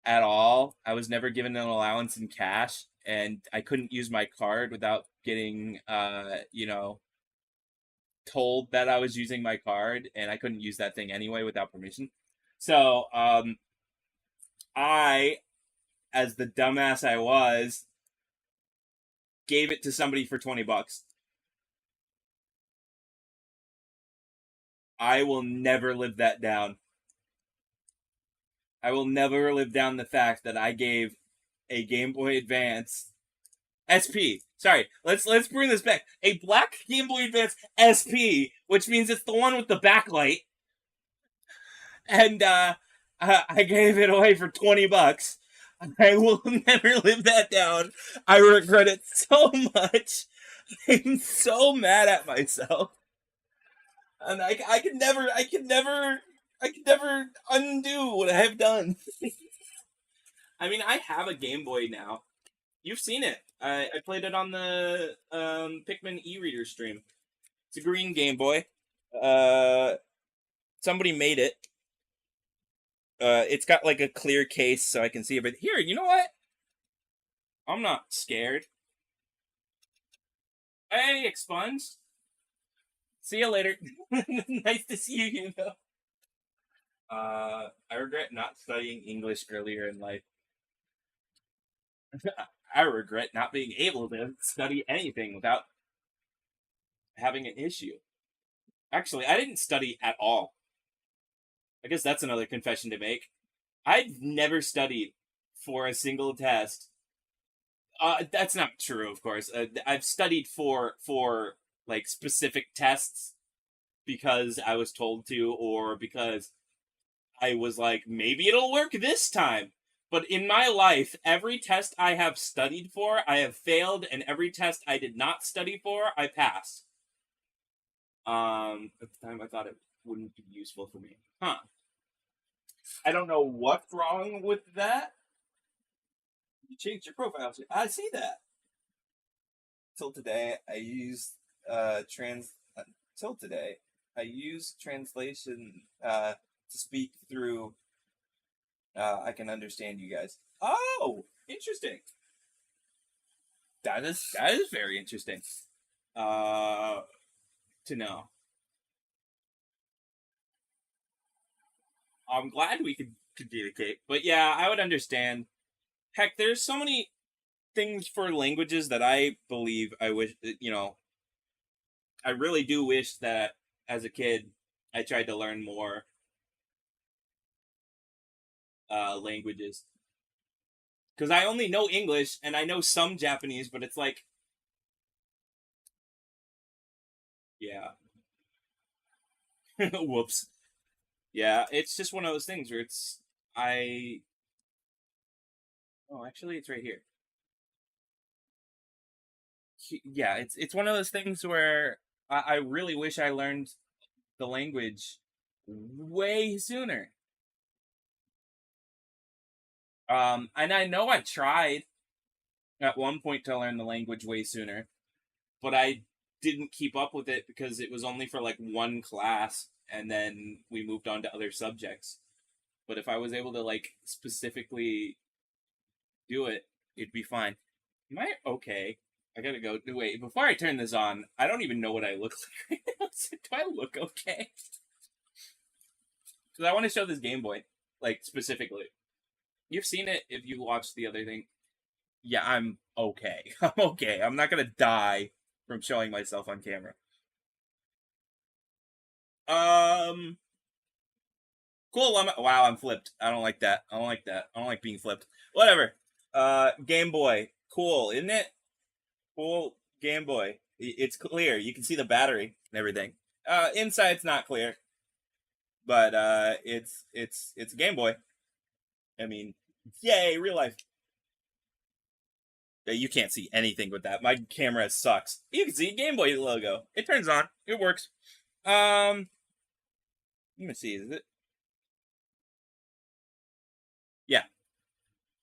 at all. I was never given an allowance in cash, and I couldn't use my card without getting, told that I was using my card, and I couldn't use that thing anyway without permission. So, I, as the dumbass I was, gave it to somebody for $20. I will never live that down. I will never live down the fact that I gave a Game Boy Advance SP. Sorry, let's bring this back. A black Game Boy Advance SP, which means it's the one with the backlight, and I gave it away for $20. I will never live that down. I regret it so much. I'm so mad at myself, and I can never undo what I have done. I mean, I have a Game Boy now. You've seen it. I played it on the Pikmin e-reader stream. It's a green Game Boy. Somebody made it. It's got like a clear case so I can see it. But here, you know what? I'm not scared. Hey, expunged. See you later. Nice to see you, you know. I regret not studying English earlier in life. I regret not being able to study anything without having an issue. Actually, I didn't study at all. I guess that's another confession to make. I've never studied for a single test. That's not true, of course. I've studied for like specific tests because I was told to, or because I was like, maybe it'll work this time. But in my life, every test I have studied for, I have failed, and every test I did not study for, I passed. At the time, I thought it wouldn't be useful for me. Huh. I don't know what's wrong with that. You changed your profile. I see that. Till today, I used Till today, I used translation to speak through. I can understand you guys. Oh, interesting. That is very interesting. To know. I'm glad we could communicate, but yeah, I would understand. Heck, there's so many things for languages that I believe I wish, I really do wish that as a kid I tried to learn more languages. Because I only know English and I know some Japanese, but it's like, yeah. Whoops. Yeah, it's just one of those things where oh, actually, it's right here. Yeah, it's one of those things where I really wish I learned the language way sooner. And I know I tried at one point to learn the language way sooner, but I didn't keep up with it because it was only for like one class, and then we moved on to other subjects. But if I was able to like specifically do it, it'd be fine. Am I okay? I gotta go. Wait, before I turn this on, I don't even know what I look like right now. Do I look okay? Because I want to show this Game Boy, like specifically. You've seen it if you watched the other thing. Yeah, I'm okay. I'm okay. I'm not gonna die from showing myself on camera. Cool. Wow, I'm flipped. I don't like that. I don't like that. I don't like being flipped. Whatever. Game Boy. Cool, isn't it? Cool Game Boy. It's clear. You can see the battery and everything. Inside's not clear, but it's a Game Boy. I mean, yay, real life. You can't see anything with that. My camera sucks. You can see Game Boy logo. It turns on. It works. Let me see. Is it? Yeah.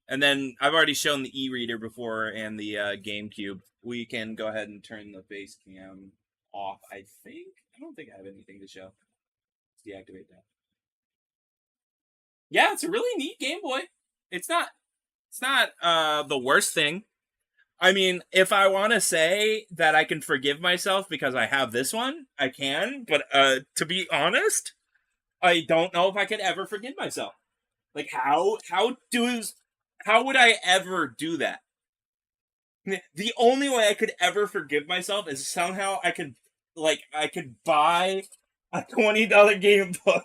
And then I've already shown the e-reader before and the GameCube. We can go ahead and turn the face cam off, I think. I don't think I have anything to show. Let's deactivate that. Yeah, it's a really neat Game Boy. It's not the worst thing. I mean, if I want to say that I can forgive myself because I have this one, I can. But to be honest, I don't know if I could ever forgive myself. Like, how would I ever do that? The only way I could ever forgive myself is somehow I could buy a $20 Game Boy,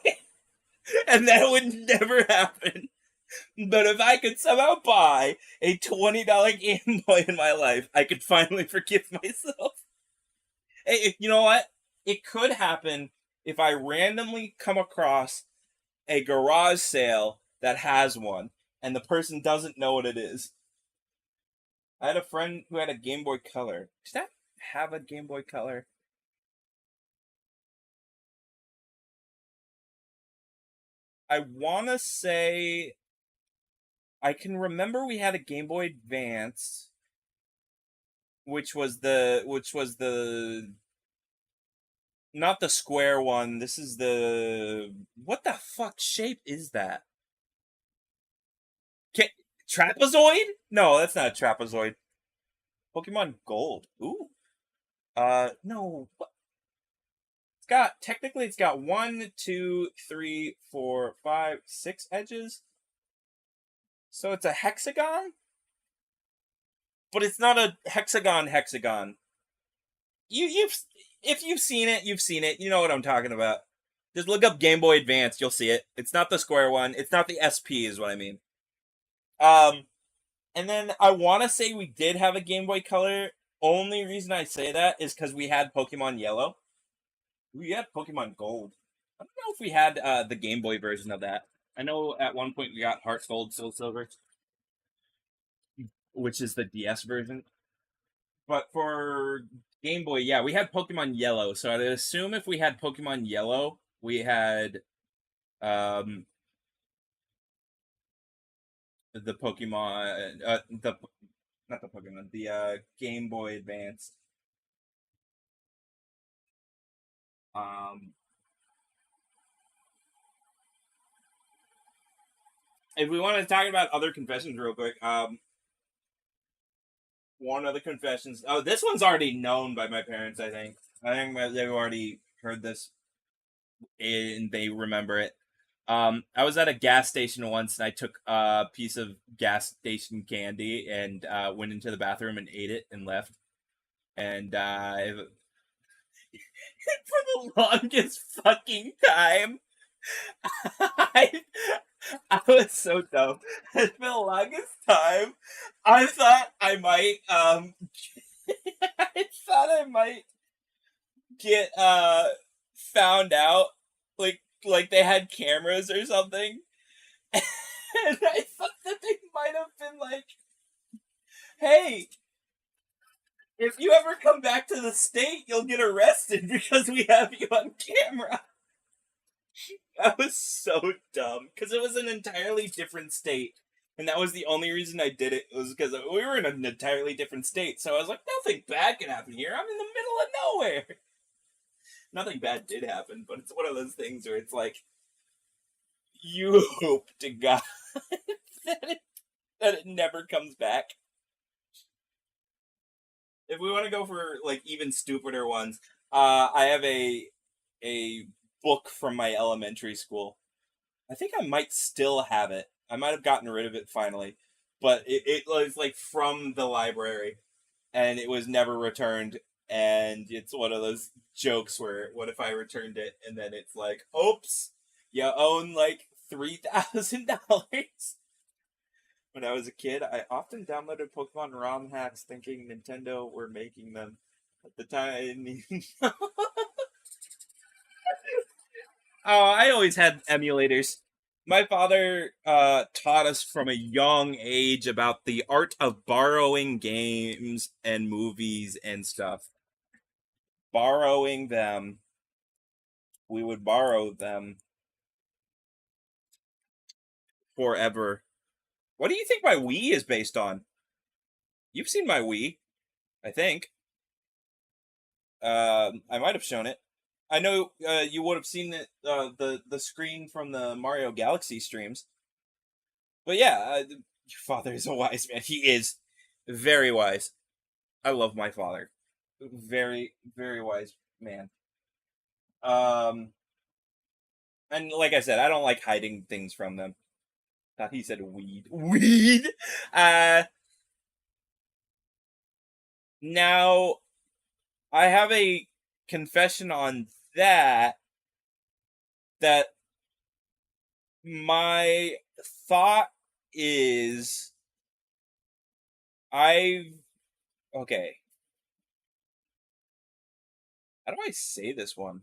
and that would never happen. But if I could somehow buy a $20 Game Boy in my life, I could finally forgive myself. Hey, you know what? It could happen if I randomly come across a garage sale that has one, and the person doesn't know what it is. I had a friend who had a Game Boy Color. Does that have a Game Boy Color? I want to say I can remember we had a Game Boy Advance, which was the not the square one. This is the what the fuck shape is that? Trapezoid? No, that's not a trapezoid. Pokemon Gold. Ooh. No. It's got 1, 2, 3, 4, 5, 6 edges. So it's a hexagon? But it's not a hexagon. If you've seen it, you've seen it. You know what I'm talking about. Just look up Game Boy Advance, you'll see it. It's not the square one. It's not the SP is what I mean. And then I want to say we did have a Game Boy Color. Only reason I say that is because we had Pokemon Yellow. We had Pokemon Gold. I don't know if we had the Game Boy version of that. I know at one point we got Heart Gold, Soul Silver, which is the DS version. But for Game Boy, yeah, we had Pokemon Yellow. So I'd assume if we had Pokemon Yellow, we had the Pokemon, not the Pokemon, the Game Boy Advance. If we want to talk about other confessions real quick, one of the confessions. Oh, this one's already known by my parents, I think. I think they've already heard this and they remember it. I was at a gas station once and I took a piece of gas station candy and went into the bathroom and ate it and left. And for the longest fucking time, I was so dumb. For the longest time, I thought I might get found out, like they had cameras or something. And I thought that they might have been like, hey, If you ever come back to the state, you'll get arrested because we have you on camera. That was so dumb, because it was an entirely different state. And that was the only reason I did it, was because we were in an entirely different state. So I was like, nothing bad can happen here. I'm in the middle of nowhere. Nothing bad did happen, but it's one of those things where it's like, you hope to God that it never comes back. If we want to go for like even stupider ones, I have a book from my elementary school. I think I might still have it. I might have gotten rid of it finally, but it was like from the library, and it was never returned. And it's one of those jokes where, what if I returned it, and then it's like, oops, you own like $3,000. When I was a kid, I often downloaded Pokemon ROM hacks thinking Nintendo were making them. At the time, I didn't even know. Oh, I always had emulators. My father taught us from a young age about the art of borrowing games and movies and stuff. Borrowing them. We would borrow them forever. What do you think my Wii is based on? You've seen my Wii, I think. I might have shown it. I know you would have seen it, the screen from the Mario Galaxy streams. But yeah, your father is a wise man. He is very wise. I love my father. Very, very wise man. And like I said, I don't like hiding things from them. He said weed. Weed! Now, I have a confession on that my thought is okay. How do I say this one?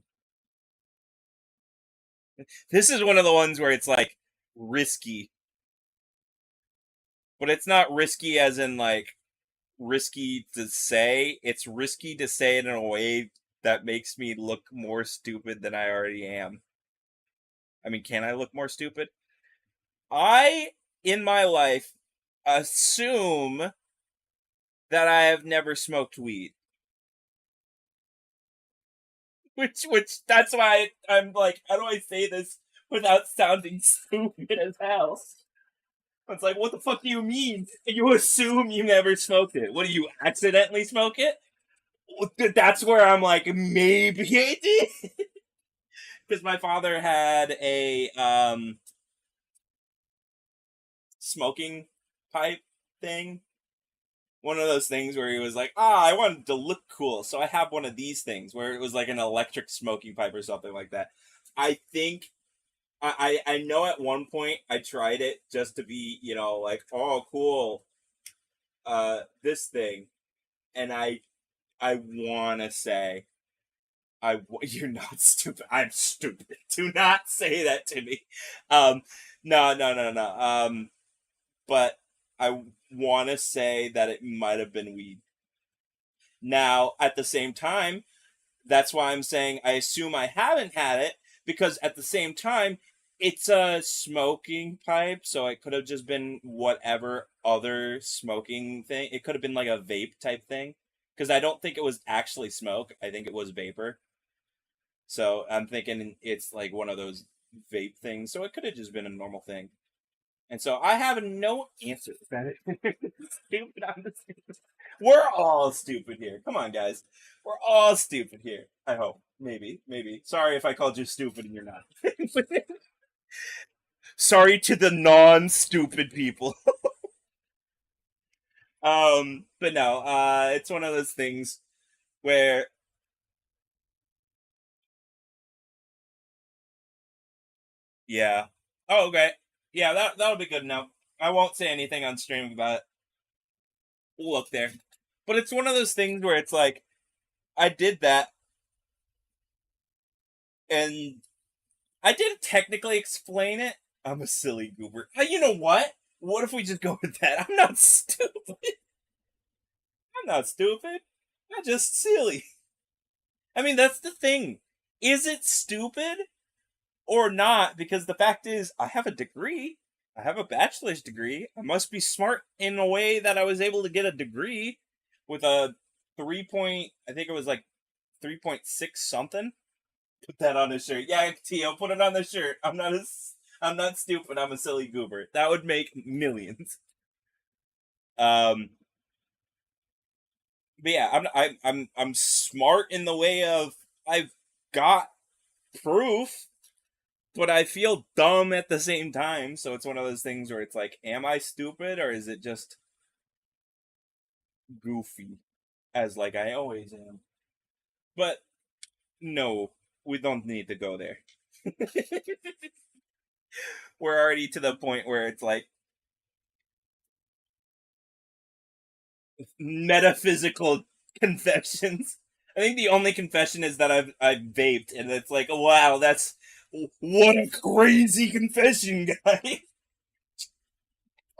This is one of the ones where it's like risky. But it's not risky as in like risky to say. It's risky to say it in a way that makes me look more stupid than I already am. I mean, can I look more stupid? I, in my life, assume that I have never smoked weed. Which, that's why I'm like, how do I say this without sounding stupid as hell? It's like, what the fuck do you mean? You assume you never smoked it. What, do you accidentally smoke it? That's where I'm like, maybe I did. Because my father had a smoking pipe thing. One of those things where he was like, I wanted to look cool, so I have one of these things where it was like an electric smoking pipe or something like that. I think, I know at one point I tried it just to be, like, oh, cool, this thing. And I want to say, you're not stupid. I'm stupid. Do not say that to me. No. But I want to say that it might have been weed. Now, at the same time, that's why I'm saying I assume I haven't had it, because at the same time, it's a smoking pipe, so it could have just been whatever other smoking thing. It could have been like a vape type thing, because I don't think it was actually smoke. I think it was vapor. So I'm thinking it's like one of those vape things, so it could have just been a normal thing. And so I have no answer to that. Stupid, I'm the stupid. We're all stupid here. Come on, guys. We're all stupid here. I hope. Maybe. Sorry if I called you stupid and you're not. Sorry to the non-stupid people. But no, it's one of those things where yeah. Oh, okay. Yeah, that'll be good enough. I won't say anything on stream about it. We'll look there. But it's one of those things where it's like, I did that, and I didn't technically explain it. I'm a silly goober. You know what? What if we just go with that? I'm not stupid. I'm not stupid. They're just silly. I mean, that's the thing. Is it stupid or not? Because the fact is, I have a degree. I have a bachelor's degree. I must be smart in a way that I was able to get a degree with a I think it was like 3.6 something. Put that on a shirt. Yeah, Tio, put it on the shirt. I'm not stupid. I'm a silly goober. That would make millions. But yeah, I'm smart in the way of I've got proof, but I feel dumb at the same time. So it's one of those things where it's like, am I stupid or is it just goofy, as like I always am? But no, we don't need to go there. We're already to the point where it's like metaphysical confessions. I think the only confession is that I've vaped, and it's like, wow, that's what a crazy confession, guy.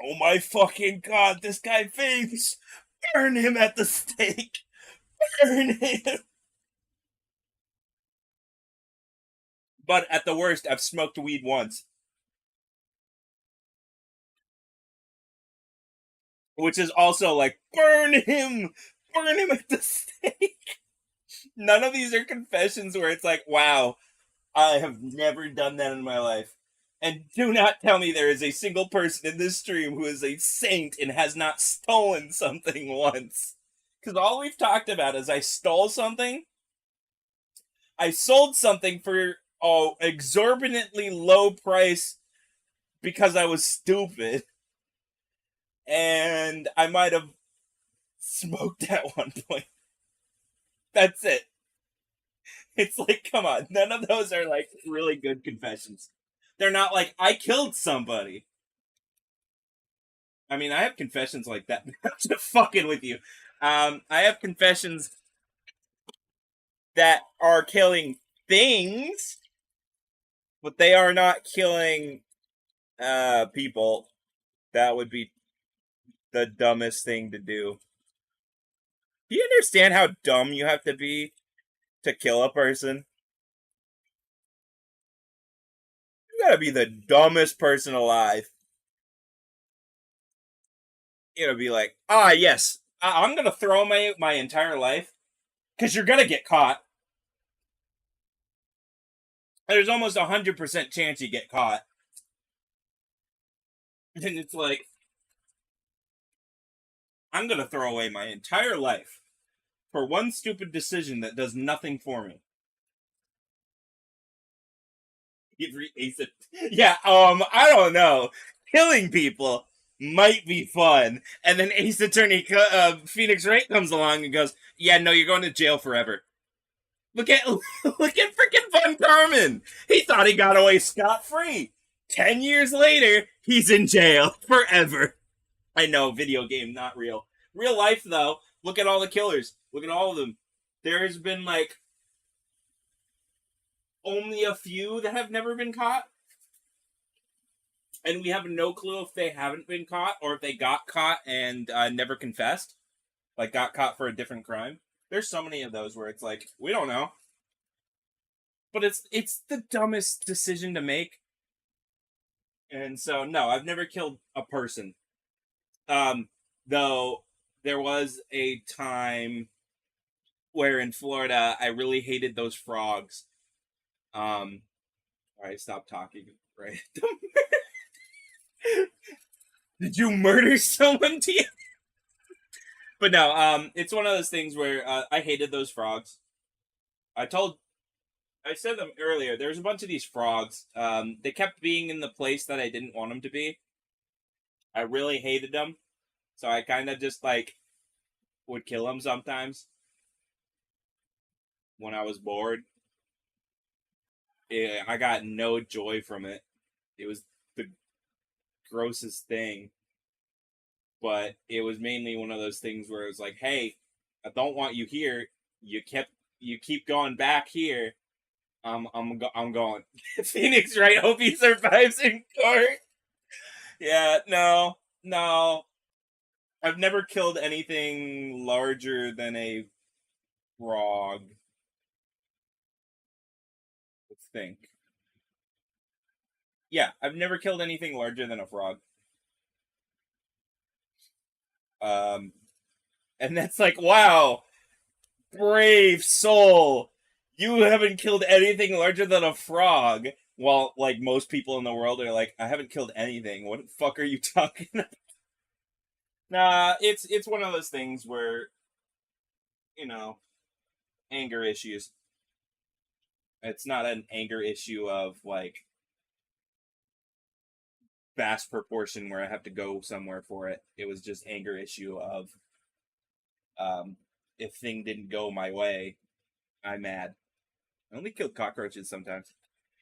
Oh my fucking god, this guy vapes. Burn him at the stake. Burn him. But at the worst, I've smoked weed once. Which is also like, burn him! Burn him at the stake! None of these are confessions where it's like, wow, I have never done that in my life. And do not tell me there is a single person in this stream who is a saint and has not stolen something once. Because all we've talked about is I stole something, I sold something for exorbitantly low price because I was stupid, and I might have smoked at one point. That's it. It's like, come on, none of those are like really good confessions. They're not like, I killed somebody. I mean, I have confessions like that. I'm just fucking with you. I have confessions that are killing things, but they are not killing people. That would be the dumbest thing to do. Do you understand how dumb you have to be to kill a person? You gotta be the dumbest person alive. You gotta be like, yes, I'm gonna throw my entire life, because you're gonna get caught. There's almost 100% chance you get caught. And it's like, I'm gonna throw away my entire life for one stupid decision that does nothing for me. Yeah, I don't know. Killing people might be fun, and then Ace Attorney Phoenix Wright comes along and goes, "Yeah, no, you're going to jail forever." Look at freaking Von Carmen. He thought he got away scot-free. 10 years later, he's in jail forever. I know, video game, not real. Real life, though, look at all the killers. Look at all of them. There has been, like, only a few that have never been caught. And we have no clue if they haven't been caught or if they got caught and never confessed. Like, got caught for a different crime. There's so many of those where it's like, we don't know. But it's the dumbest decision to make. And so, no, I've never killed a person. Though, there was a time where in Florida, I really hated those frogs. Alright, stop talking. Right. Did you murder someone, Tia? But no, it's one of those things where I hated those frogs. I said them earlier, there's a bunch of these frogs. They kept being in the place that I didn't want them to be. I really hated them. So I kind of just, like, would kill them sometimes. When I was bored. I got no joy from it. It was the grossest thing. But it was mainly one of those things where it was like, hey, I don't want you here. You keep going back here. I'm going. Phoenix, right? Hope he survives in court. Yeah, no. I've never killed anything larger than a frog. Let's think. Yeah, I've never killed anything larger than a frog. And that's like, wow, brave soul. You haven't killed anything larger than a frog. While, like, most people in the world are like, I haven't killed anything. What the fuck are you talking about? Nah, it's one of those things where, you know, anger issues. It's not an anger issue of, like, vast proportion where I have to go somewhere for it. It was just anger issue of, if thing didn't go my way, I'm mad. I only kill cockroaches sometimes.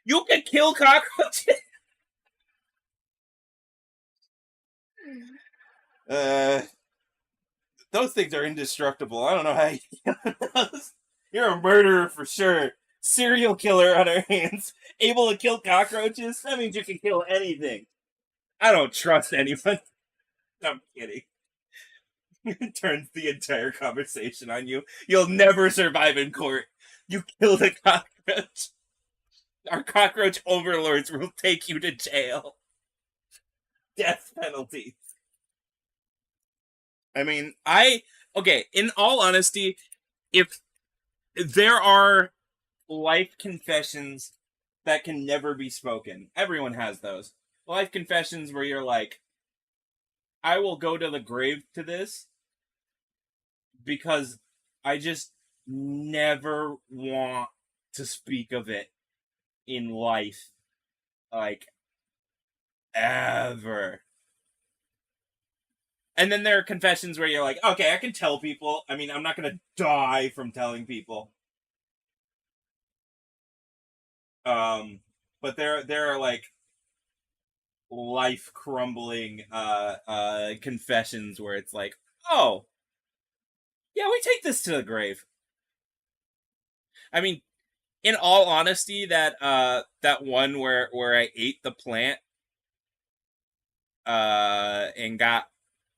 You can kill cockroaches! Those things are indestructible. I don't know how you kill those. You're a murderer for sure. Serial killer on our hands. Able to kill cockroaches? That means you can kill anything. I don't trust anyone. I'm kidding. It turns the entire conversation on you. You'll never survive in court. You killed a cockroach. Our cockroach overlords will take you to jail. Death penalty. I mean, okay, in all honesty, if there are life confessions that can never be spoken, everyone has those. Life confessions where you're like, I will go to the grave to this because I just never want to speak of it in life. Like, ever. And then there are confessions where you're like, okay, I can tell people. I mean, I'm not gonna die from telling people. But there are like life crumbling confessions where it's like, oh, yeah, we take this to the grave. I mean, in all honesty, that one where I ate the plant and got,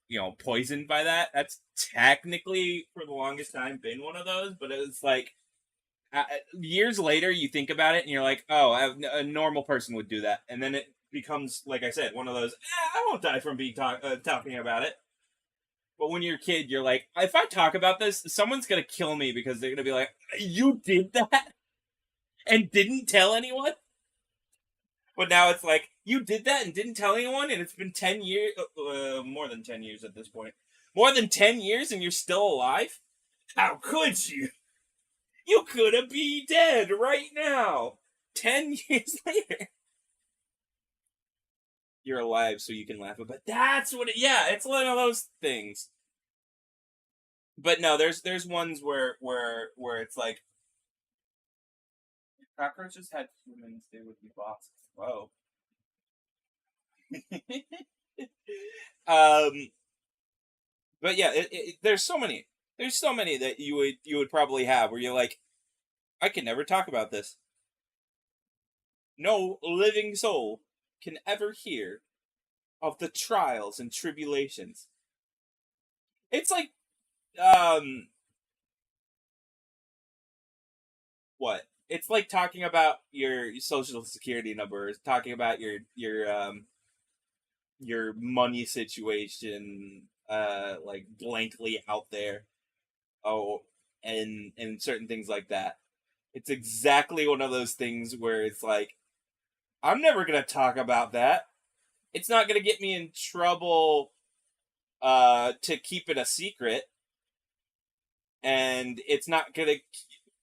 you know, poisoned by that, that's technically for the longest time been one of those, but it's like years later you think about it and you're like, oh, a normal person would do that, and then it becomes, like I said, one of those, I won't die from being talking about it. But when you're a kid, you're like, if I talk about this, someone's gonna kill me because they're gonna be like, you did that and didn't tell anyone. But now it's like, you did that and didn't tell anyone, and it's been 10 years, more than 10 years at this point. More than 10 years and you're still alive? How could you? You could have been dead right now. 10 years later. You're alive so you can laugh about it. That's what yeah, it's one of those things. But no, there's ones where it's like, if cockroaches had humans, they would be bosses. Whoa. But yeah, there's so many that you would probably have where you're like, I can never talk about this. No living soul can ever hear of the trials and tribulations. It's like, what? It's like talking about your social security numbers, talking about your money situation, like blankly out there. Oh, and certain things like that. It's exactly one of those things where it's like, I'm never gonna talk about that. It's not gonna get me in trouble to keep it a secret. And it's not gonna,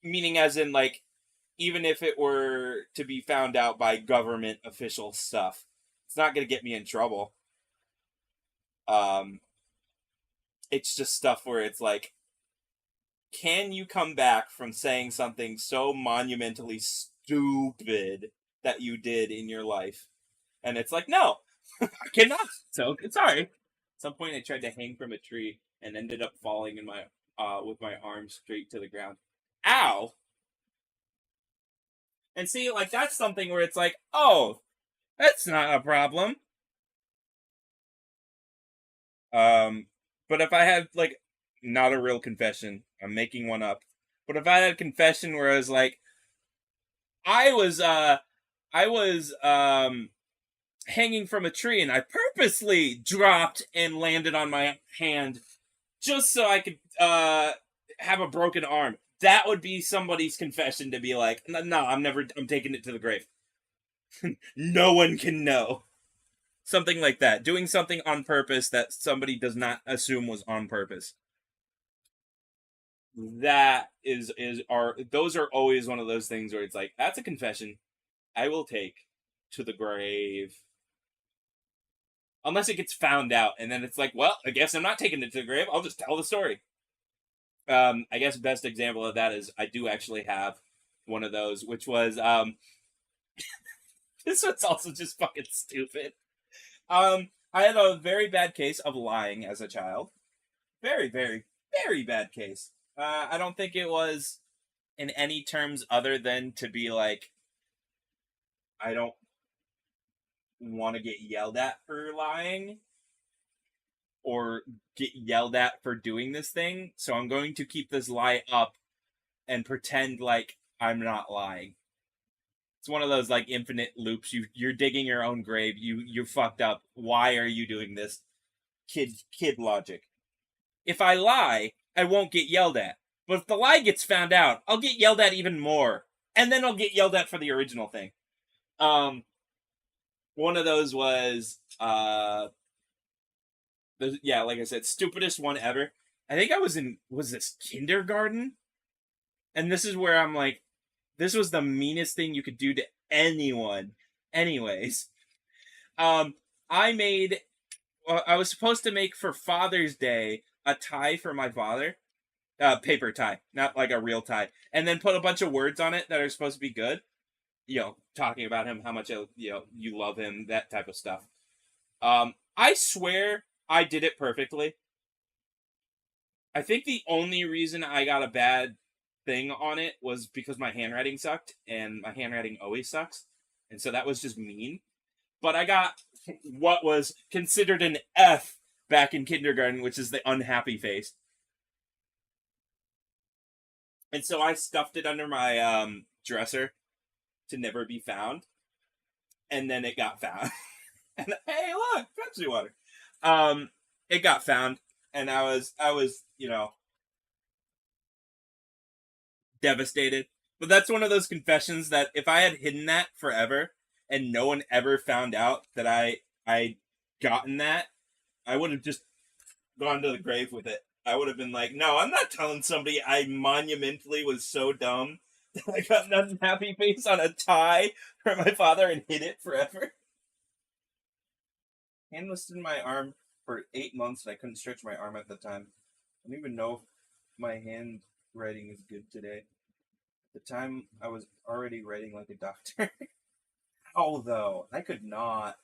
meaning as in like, even if it were to be found out by government official stuff, it's not gonna get me in trouble. It's just stuff where it's like, can you come back from saying something so monumentally stupid that you did in your life? And it's like, no, I cannot. So sorry. At some point, I tried to hang from a tree and ended up falling in my with my arms straight to the ground. Ow! And see, like, that's something where it's like, oh, that's not a problem. But if I have, like, not a real confession, I'm making one up, But if I had a confession where I was like, I was hanging from a tree and I purposely dropped and landed on my hand just so I could have a broken arm. That would be somebody's confession to be like, no, I'm taking it to the grave. No one can know. Something like that. Doing something on purpose that somebody does not assume was on purpose. That those are always one of those things where it's like, that's a confession I will take to the grave. Unless it gets found out, and then it's like, well, I guess I'm not taking it to the grave. I'll just tell the story. I guess best example of that is I do actually have one of those, which was this one's also just fucking stupid. I had a very bad case of lying as a child. Very, very, very bad case. I don't think it was in any terms other than to be like, I don't want to get yelled at for lying or get yelled at for doing this thing, so I'm going to keep this lie up and pretend like I'm not lying. It's one of those like infinite loops. You're digging your own grave. You fucked up. Why are you doing this? Kid logic. If I lie, I won't get yelled at. But if the lie gets found out, I'll get yelled at even more. And then I'll get yelled at for the original thing. One of those was yeah, like I said, stupidest one ever. I think I was this kindergarten? And this is where I'm like, this was the meanest thing you could do to anyone. Anyways, I was supposed to make for Father's Day a tie for my father. Paper tie, not like a real tie. And then put a bunch of words on it that are supposed to be good. Talking about him, how much, you love him, that type of stuff. I swear I did it perfectly. I think the only reason I got a bad thing on it was because my handwriting sucked, and my handwriting always sucks. And so that was just mean. But I got what was considered an F back in kindergarten, which is the unhappy face. And so I stuffed it under my dresser to never be found. And then it got found. And hey, look, Pepsi water. It got found, and I was, devastated. But that's one of those confessions that if I had hidden that forever and no one ever found out that I gotten that, I would have just gone to the grave with it. I would have been like, no, I'm not telling somebody I monumentally was so dumb that I got an unhappy face on a tie for my father and hid it forever. Hand was in my arm for 8 months and I couldn't stretch my arm at the time. I don't even know if my handwriting is good today. At the time, I was already writing like a doctor. Oh, though, I could not.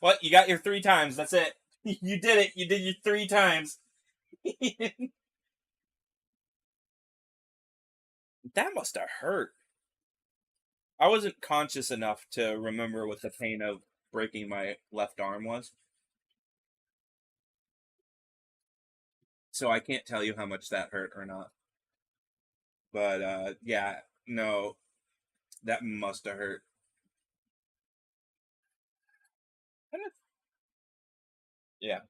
What? You got your 3 times. That's it. You did it. You did your 3 times. That must have hurt. I wasn't conscious enough to remember what the pain of breaking my left arm was. So I can't tell you how much that hurt or not. But, yeah, no, that must have hurt. Yeah.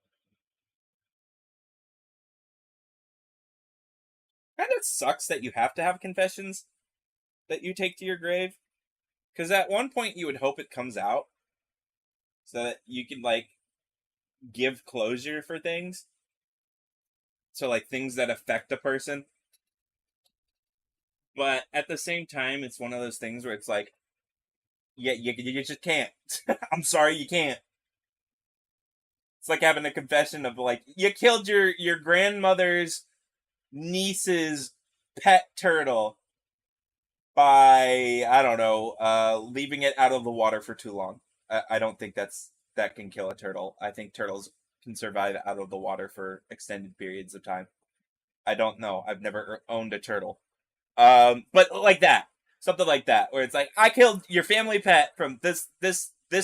Kind of sucks that you have to have confessions that you take to your grave. Because at one point you would hope it comes out. So that you can, give closure for things. So, things that affect a person. But at the same time, it's one of those things where it's like, yeah, you just can't. I'm sorry, you can't. It's like having a confession of, you killed your grandmother's niece's pet turtle by, I don't know, leaving it out of the water for too long. I don't think that can kill a turtle. I think turtles can survive out of the water for extended periods of time. I don't know. I've never owned a turtle. But like that. Something like that. Where it's like, I killed your family pet from this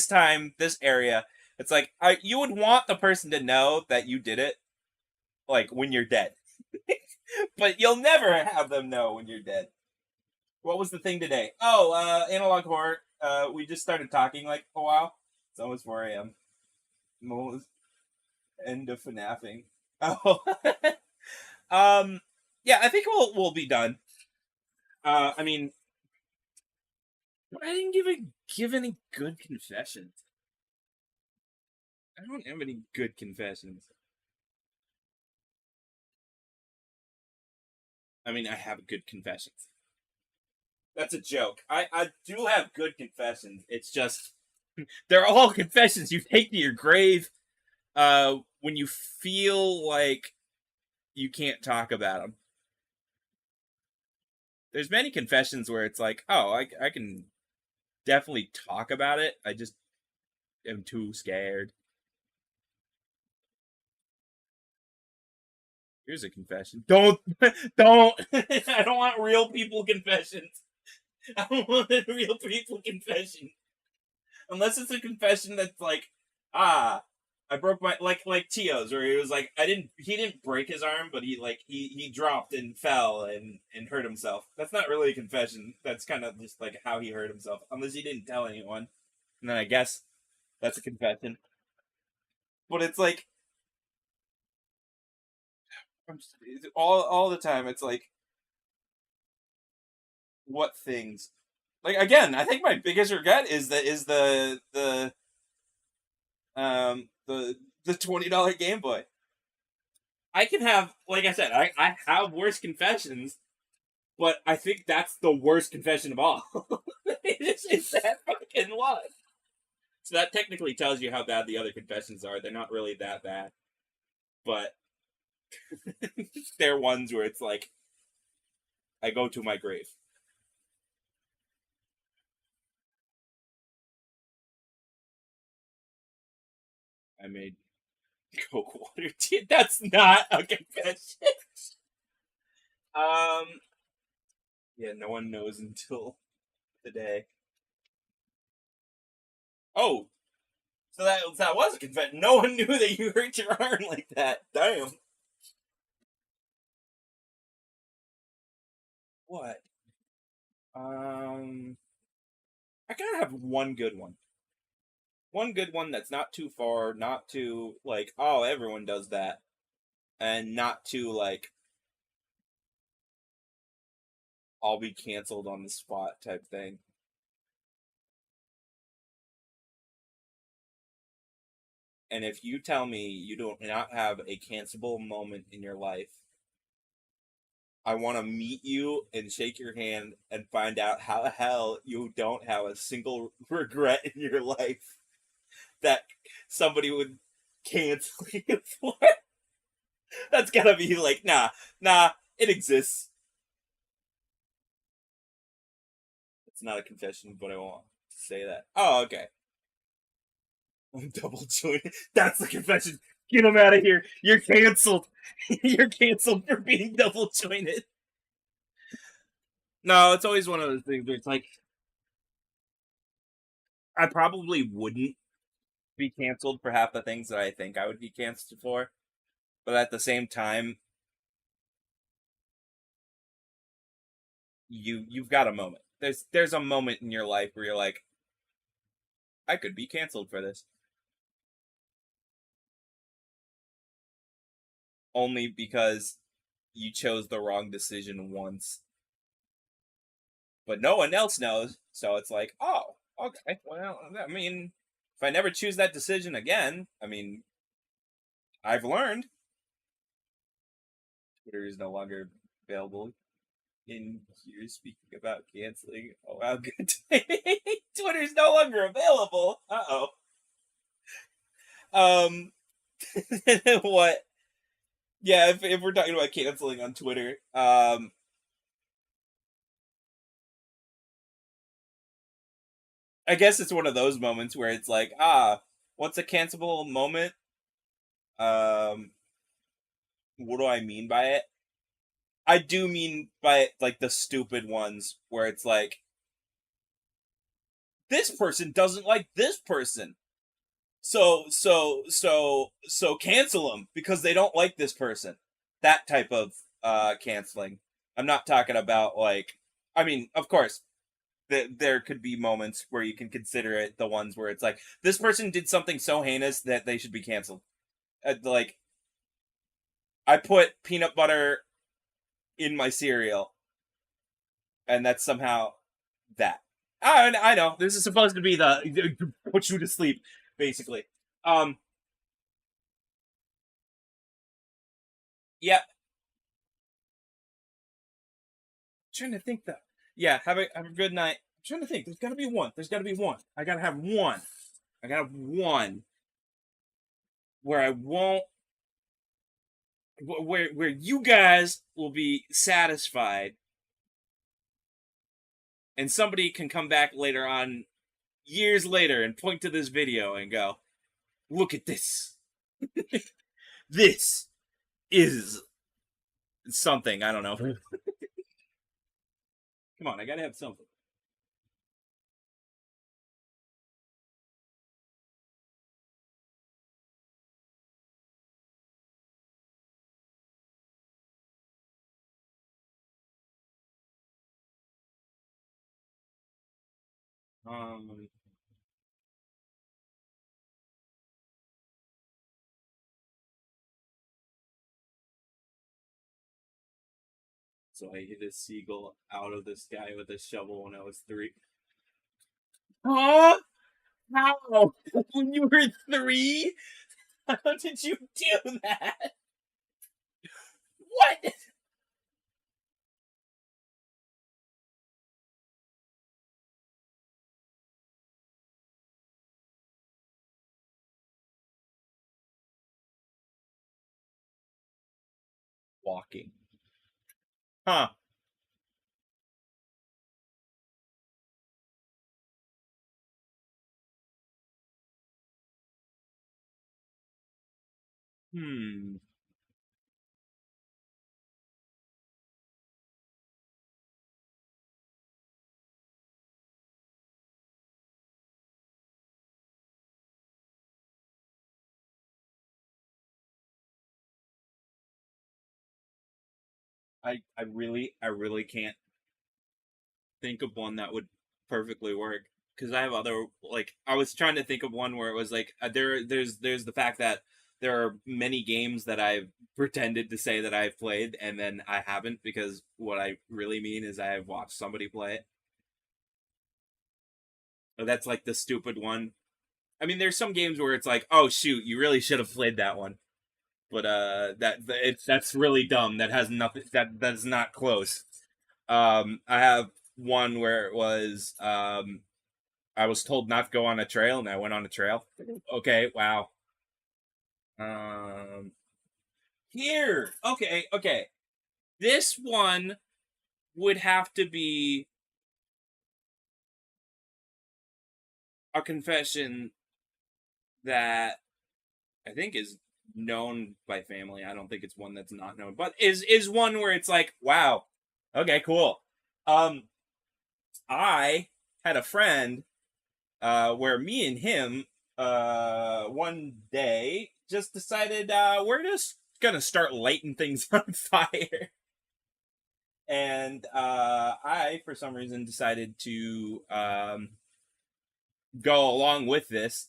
time, this area. It's like, you would want the person to know that you did it, when you're dead. But you'll never have them know when you're dead. What was the thing today? Oh, analog horror. We just started talking like a while. It's almost 4 a.m. Almost end of FNAFing. Oh, yeah, I think we'll be done. I mean, I didn't give any good confessions. I don't have any good confessions. I mean, I have good confessions. That's a joke. I do have good confessions. It's just they're all confessions you take to your grave when you feel like you can't talk about them. There's many confessions where it's like, oh, I can definitely talk about it. I just am too scared. Here's a confession. Don't. I don't want real people confessions. I don't want a real people confession. Unless it's a confession that's like, I broke my like Tio's, where he was like, he didn't break his arm, but he dropped and fell and hurt himself. That's not really a confession. That's kind of just like how he hurt himself. Unless he didn't tell anyone. And then I guess that's a confession. But it's like all the time it's like, what things? Like, again, I think my biggest regret is the $20 Game Boy. I can have, like I said, I have worse confessions, but I think that's the worst confession of all. it's that fucking one. So that technically tells you how bad the other confessions are. They're not really that bad, but they're ones where it's like, I go to my grave. I made Coke water tea. That's not a confession. Yeah, no one knows until today. Oh, so that was a confession. No one knew that you hurt your arm like that. Damn. What? I gotta have one good one. One good one that's not too far, not too like, oh, everyone does that, and not too like, I'll be canceled on the spot type thing. And if you tell me you do not have a cancelable moment in your life, I want to meet you and shake your hand and find out how the hell you don't have a single regret in your life that somebody would cancel you for. That's gotta be like, nah, it exists. It's not a confession, but I want to say that. Oh, okay. I'm double jointed. That's the confession. Get him out of here. You're canceled. You're canceled for being double jointed. No, it's always one of those things where it's like, I probably wouldn't be canceled for half the things that I think I would be canceled for, but at the same time, you've got a moment. There's a moment in your life where you're like, I could be canceled for this. Only because you chose the wrong decision once. But no one else knows, so it's like, oh, okay, well, I mean, if I never choose that decision again, I mean, I've learned. Twitter is no longer available. In here speaking about canceling. Oh, wow, good. Twitter's no longer available. What? Yeah, if we're talking about canceling on Twitter, I guess it's one of those moments where it's like, what's a cancelable moment? What do I mean by it? I do mean by it, like, the stupid ones where it's like, this person doesn't like this person. So cancel them because they don't like this person. That type of canceling. I'm not talking about like, I mean, of course, there could be moments where you can consider it the ones where it's like this person did something so heinous that they should be canceled. Like, I put peanut butter in my cereal, and that's somehow that. I know this is supposed to be the put you to sleep, basically. Yeah, I'm trying to think though. Yeah, have a good night. I'm trying to think. There's got to be one. There's got to be one. I gotta have one. I gotta have one where I won't, where you guys will be satisfied, and somebody can come back later on, years later, and point to this video and go, "Look at this. This is something." I don't know. Come on, I gotta have something. Um, so I hit a seagull out of the sky with a shovel when I was 3. Huh? How? When you were 3? How did you do that? What? Walking. Huh. Hmm. I really can't think of one that would perfectly work because I have other, like, I was trying to think of one where it was like there's the fact that there are many games that I've pretended to say that I've played and then I haven't, because what I really mean is I have watched somebody play it. So that's like the stupid one. I mean, there's some games where it's like, oh shoot, you really should have played that one, but that's really dumb. That has nothing. That's not close. I have one where it was I was told not to go on a trail, and I went on a trail. Okay, wow. Um, Here, okay. This one would have to be a confession that I think is known by family. I don't think it's one that's not known, but is one where it's like, wow, okay, cool. I had a friend where me and him one day just decided we're just gonna start lighting things on fire. And I, for some reason, decided to go along with this,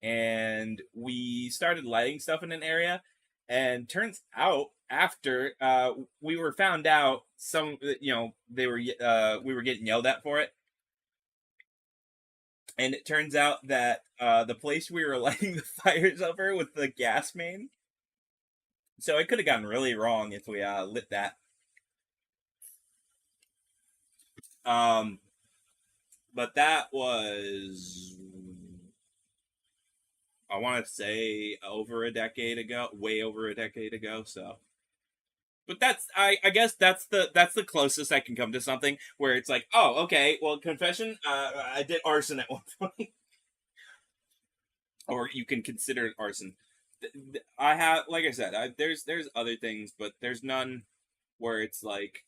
and we started lighting stuff in an area. And turns out, after we were found out, some they were we were getting yelled at for it. And it turns out that the place we were lighting the fires over was the gas main. So it could have gone really wrong if we lit that. But that was, I want to say, over a decade ago, way over a decade ago. So, but that's I guess that's the closest I can come to something where it's like, oh, okay, well, confession, I did arson at one point, or you can consider it arson. I have, like I said, there's other things, but there's none where it's like,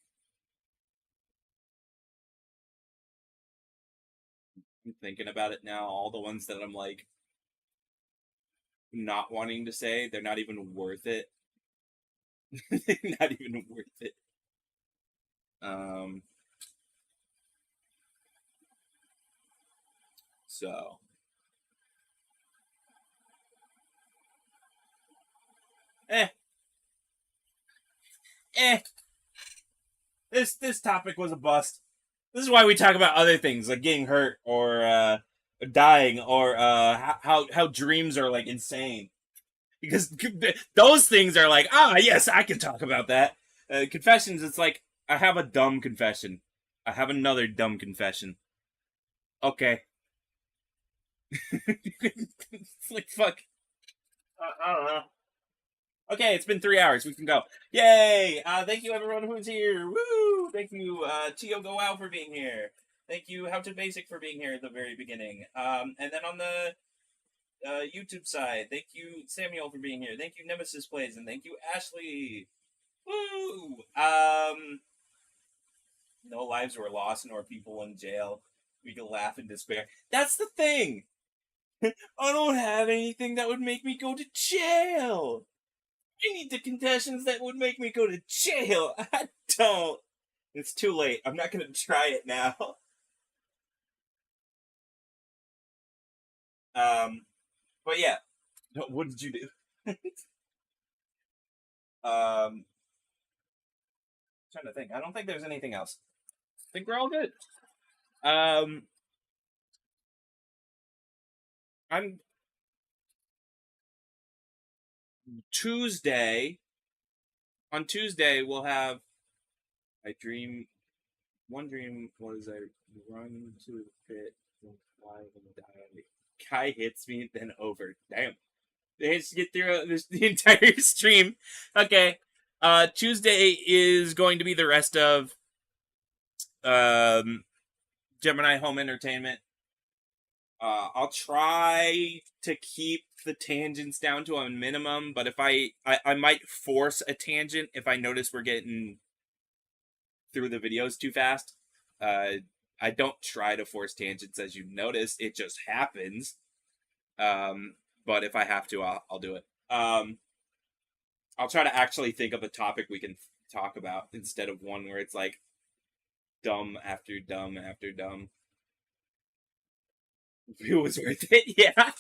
I'm thinking about it now. All the ones that I'm like not wanting to say, they're not even worth it. Not even worth it. So. This topic was a bust. This is why we talk about other things like getting hurt or dying or how dreams are like insane, because those things are like, yes, I can talk about that. Confessions, it's like, I have a dumb confession. I have another dumb confession. Okay. It's like, fuck. I don't know. Okay, it's been 3 hours. We can go. Yay! Thank you, everyone who's here. Woo! Thank you, Chio Go Out, for being here. Thank you, How to Basic, for being here at the very beginning. And then on the YouTube side, thank you, Samuel, for being here. Thank you, Nemesis Plays, and thank you, Ashley. Woo! No lives were lost, nor people in jail. We can laugh in despair. That's the thing! I don't have anything that would make me go to jail! I need the confessions that would make me go to jail. I don't. It's too late. I'm not going to try it now. But yeah. What did you do? Trying to think. I don't think there's anything else. I think we're all good. I'm Tuesday. On Tuesday, we'll have. One dream was I run to the pit, and fly and die. Kai hits me, then over. Damn. They just get through the entire stream. Okay. Tuesday is going to be the rest of Gemini Home Entertainment. I'll try to keep the tangents down to a minimum, but if I might force a tangent if I notice we're getting through the videos too fast. I don't try to force tangents, as you noticed. It just happens. But if I have to, I'll do it. I'll try to actually think of a topic we can talk about instead of one where it's like dumb after dumb after dumb. It was worth it, yeah.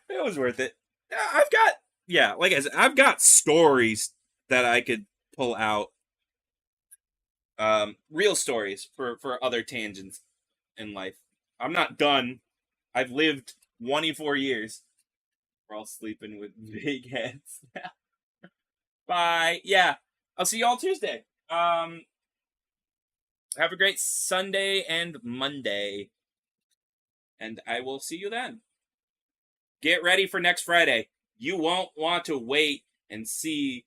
It was worth it. Like I said, I've got stories that I could pull out. Real stories for other tangents in life. I'm not done. I've lived 24 years. We're all sleeping with big heads. Bye. Yeah. I'll see you all Tuesday. Have a great Sunday and Monday. And I will see you then. Get ready for next Friday. You won't want to wait and see.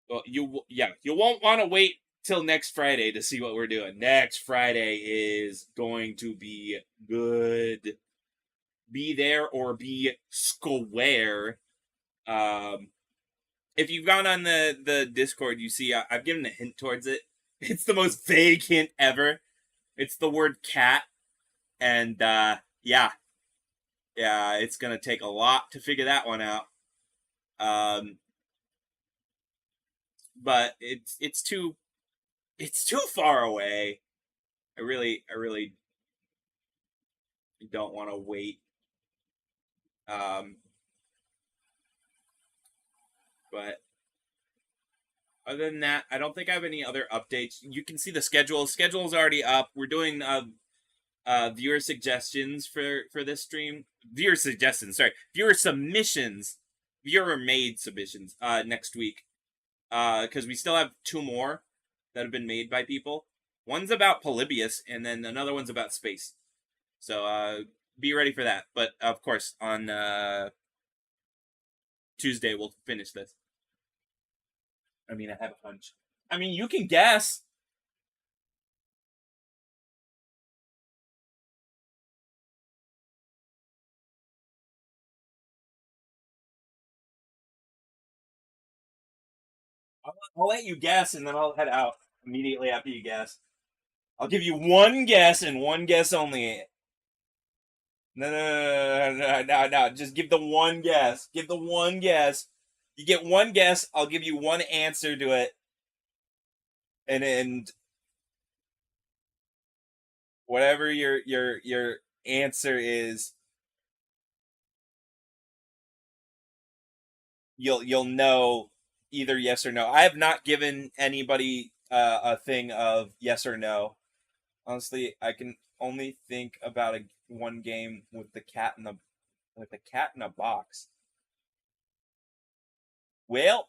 Well, you won't want to wait till next Friday to see what we're doing. Next Friday is going to be good. Be there or be square. If you've gone on the Discord, you see I've given a hint towards it. It's the most vague hint ever. It's the word cat. And, yeah, it's gonna take a lot to figure that one out. But it's too far away. I really don't want to wait. But other than that, I don't think I have any other updates. You can see the schedule. Schedule's already up. We're doing viewer suggestions for this stream. Viewer submissions. Viewer-made submissions next week. Because we still have 2 more that have been made by people. One's about Polybius, and then another one's about space. So be ready for that. But of course, on Tuesday we'll finish this. I mean, I have a hunch. I mean, you can guess. I'll let you guess, and then I'll head out immediately after you guess. I'll give you one guess and one guess only. No. Just give the one guess. Give the one guess. You get one guess. I'll give you one answer to it, and whatever your answer is, you'll know either yes or no. I have not given anybody a thing of yes or no. Honestly, I can only think about one game with the cat in a box. Well,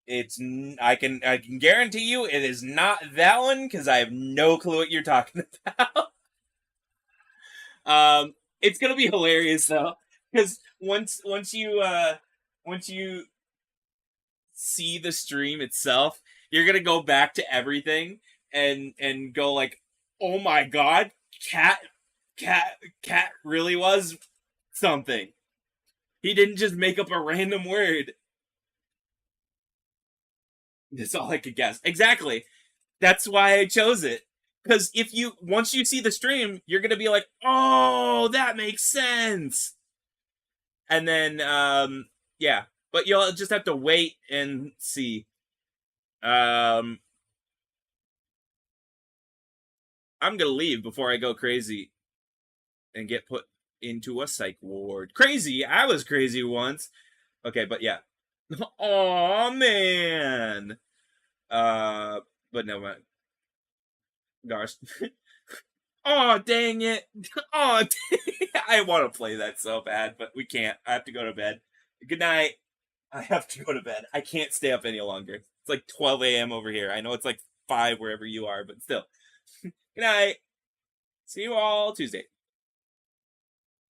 I can guarantee you it is not that one because I have no clue what you're talking about. It's gonna be hilarious though, because once you see the stream itself, you're gonna go back to everything and go like, oh my god, cat really was something. He didn't just make up a random word. That's all I could guess. Exactly. That's why I chose it. Because once you see the stream, you're gonna be like, oh, that makes sense. And then, yeah. But you'll just have to wait and see. I'm gonna leave before I go crazy and get put into a psych ward. Crazy! I was crazy once. Okay, but yeah. Aw, man! But no, man. Gosh. Oh, dang it. Oh, I want to play that so bad, but we can't. I have to go to bed. Good night. I have to go to bed. I can't stay up any longer. It's like 12 a.m. over here. I know it's like 5 wherever you are, but still. Good night. See you all Tuesday.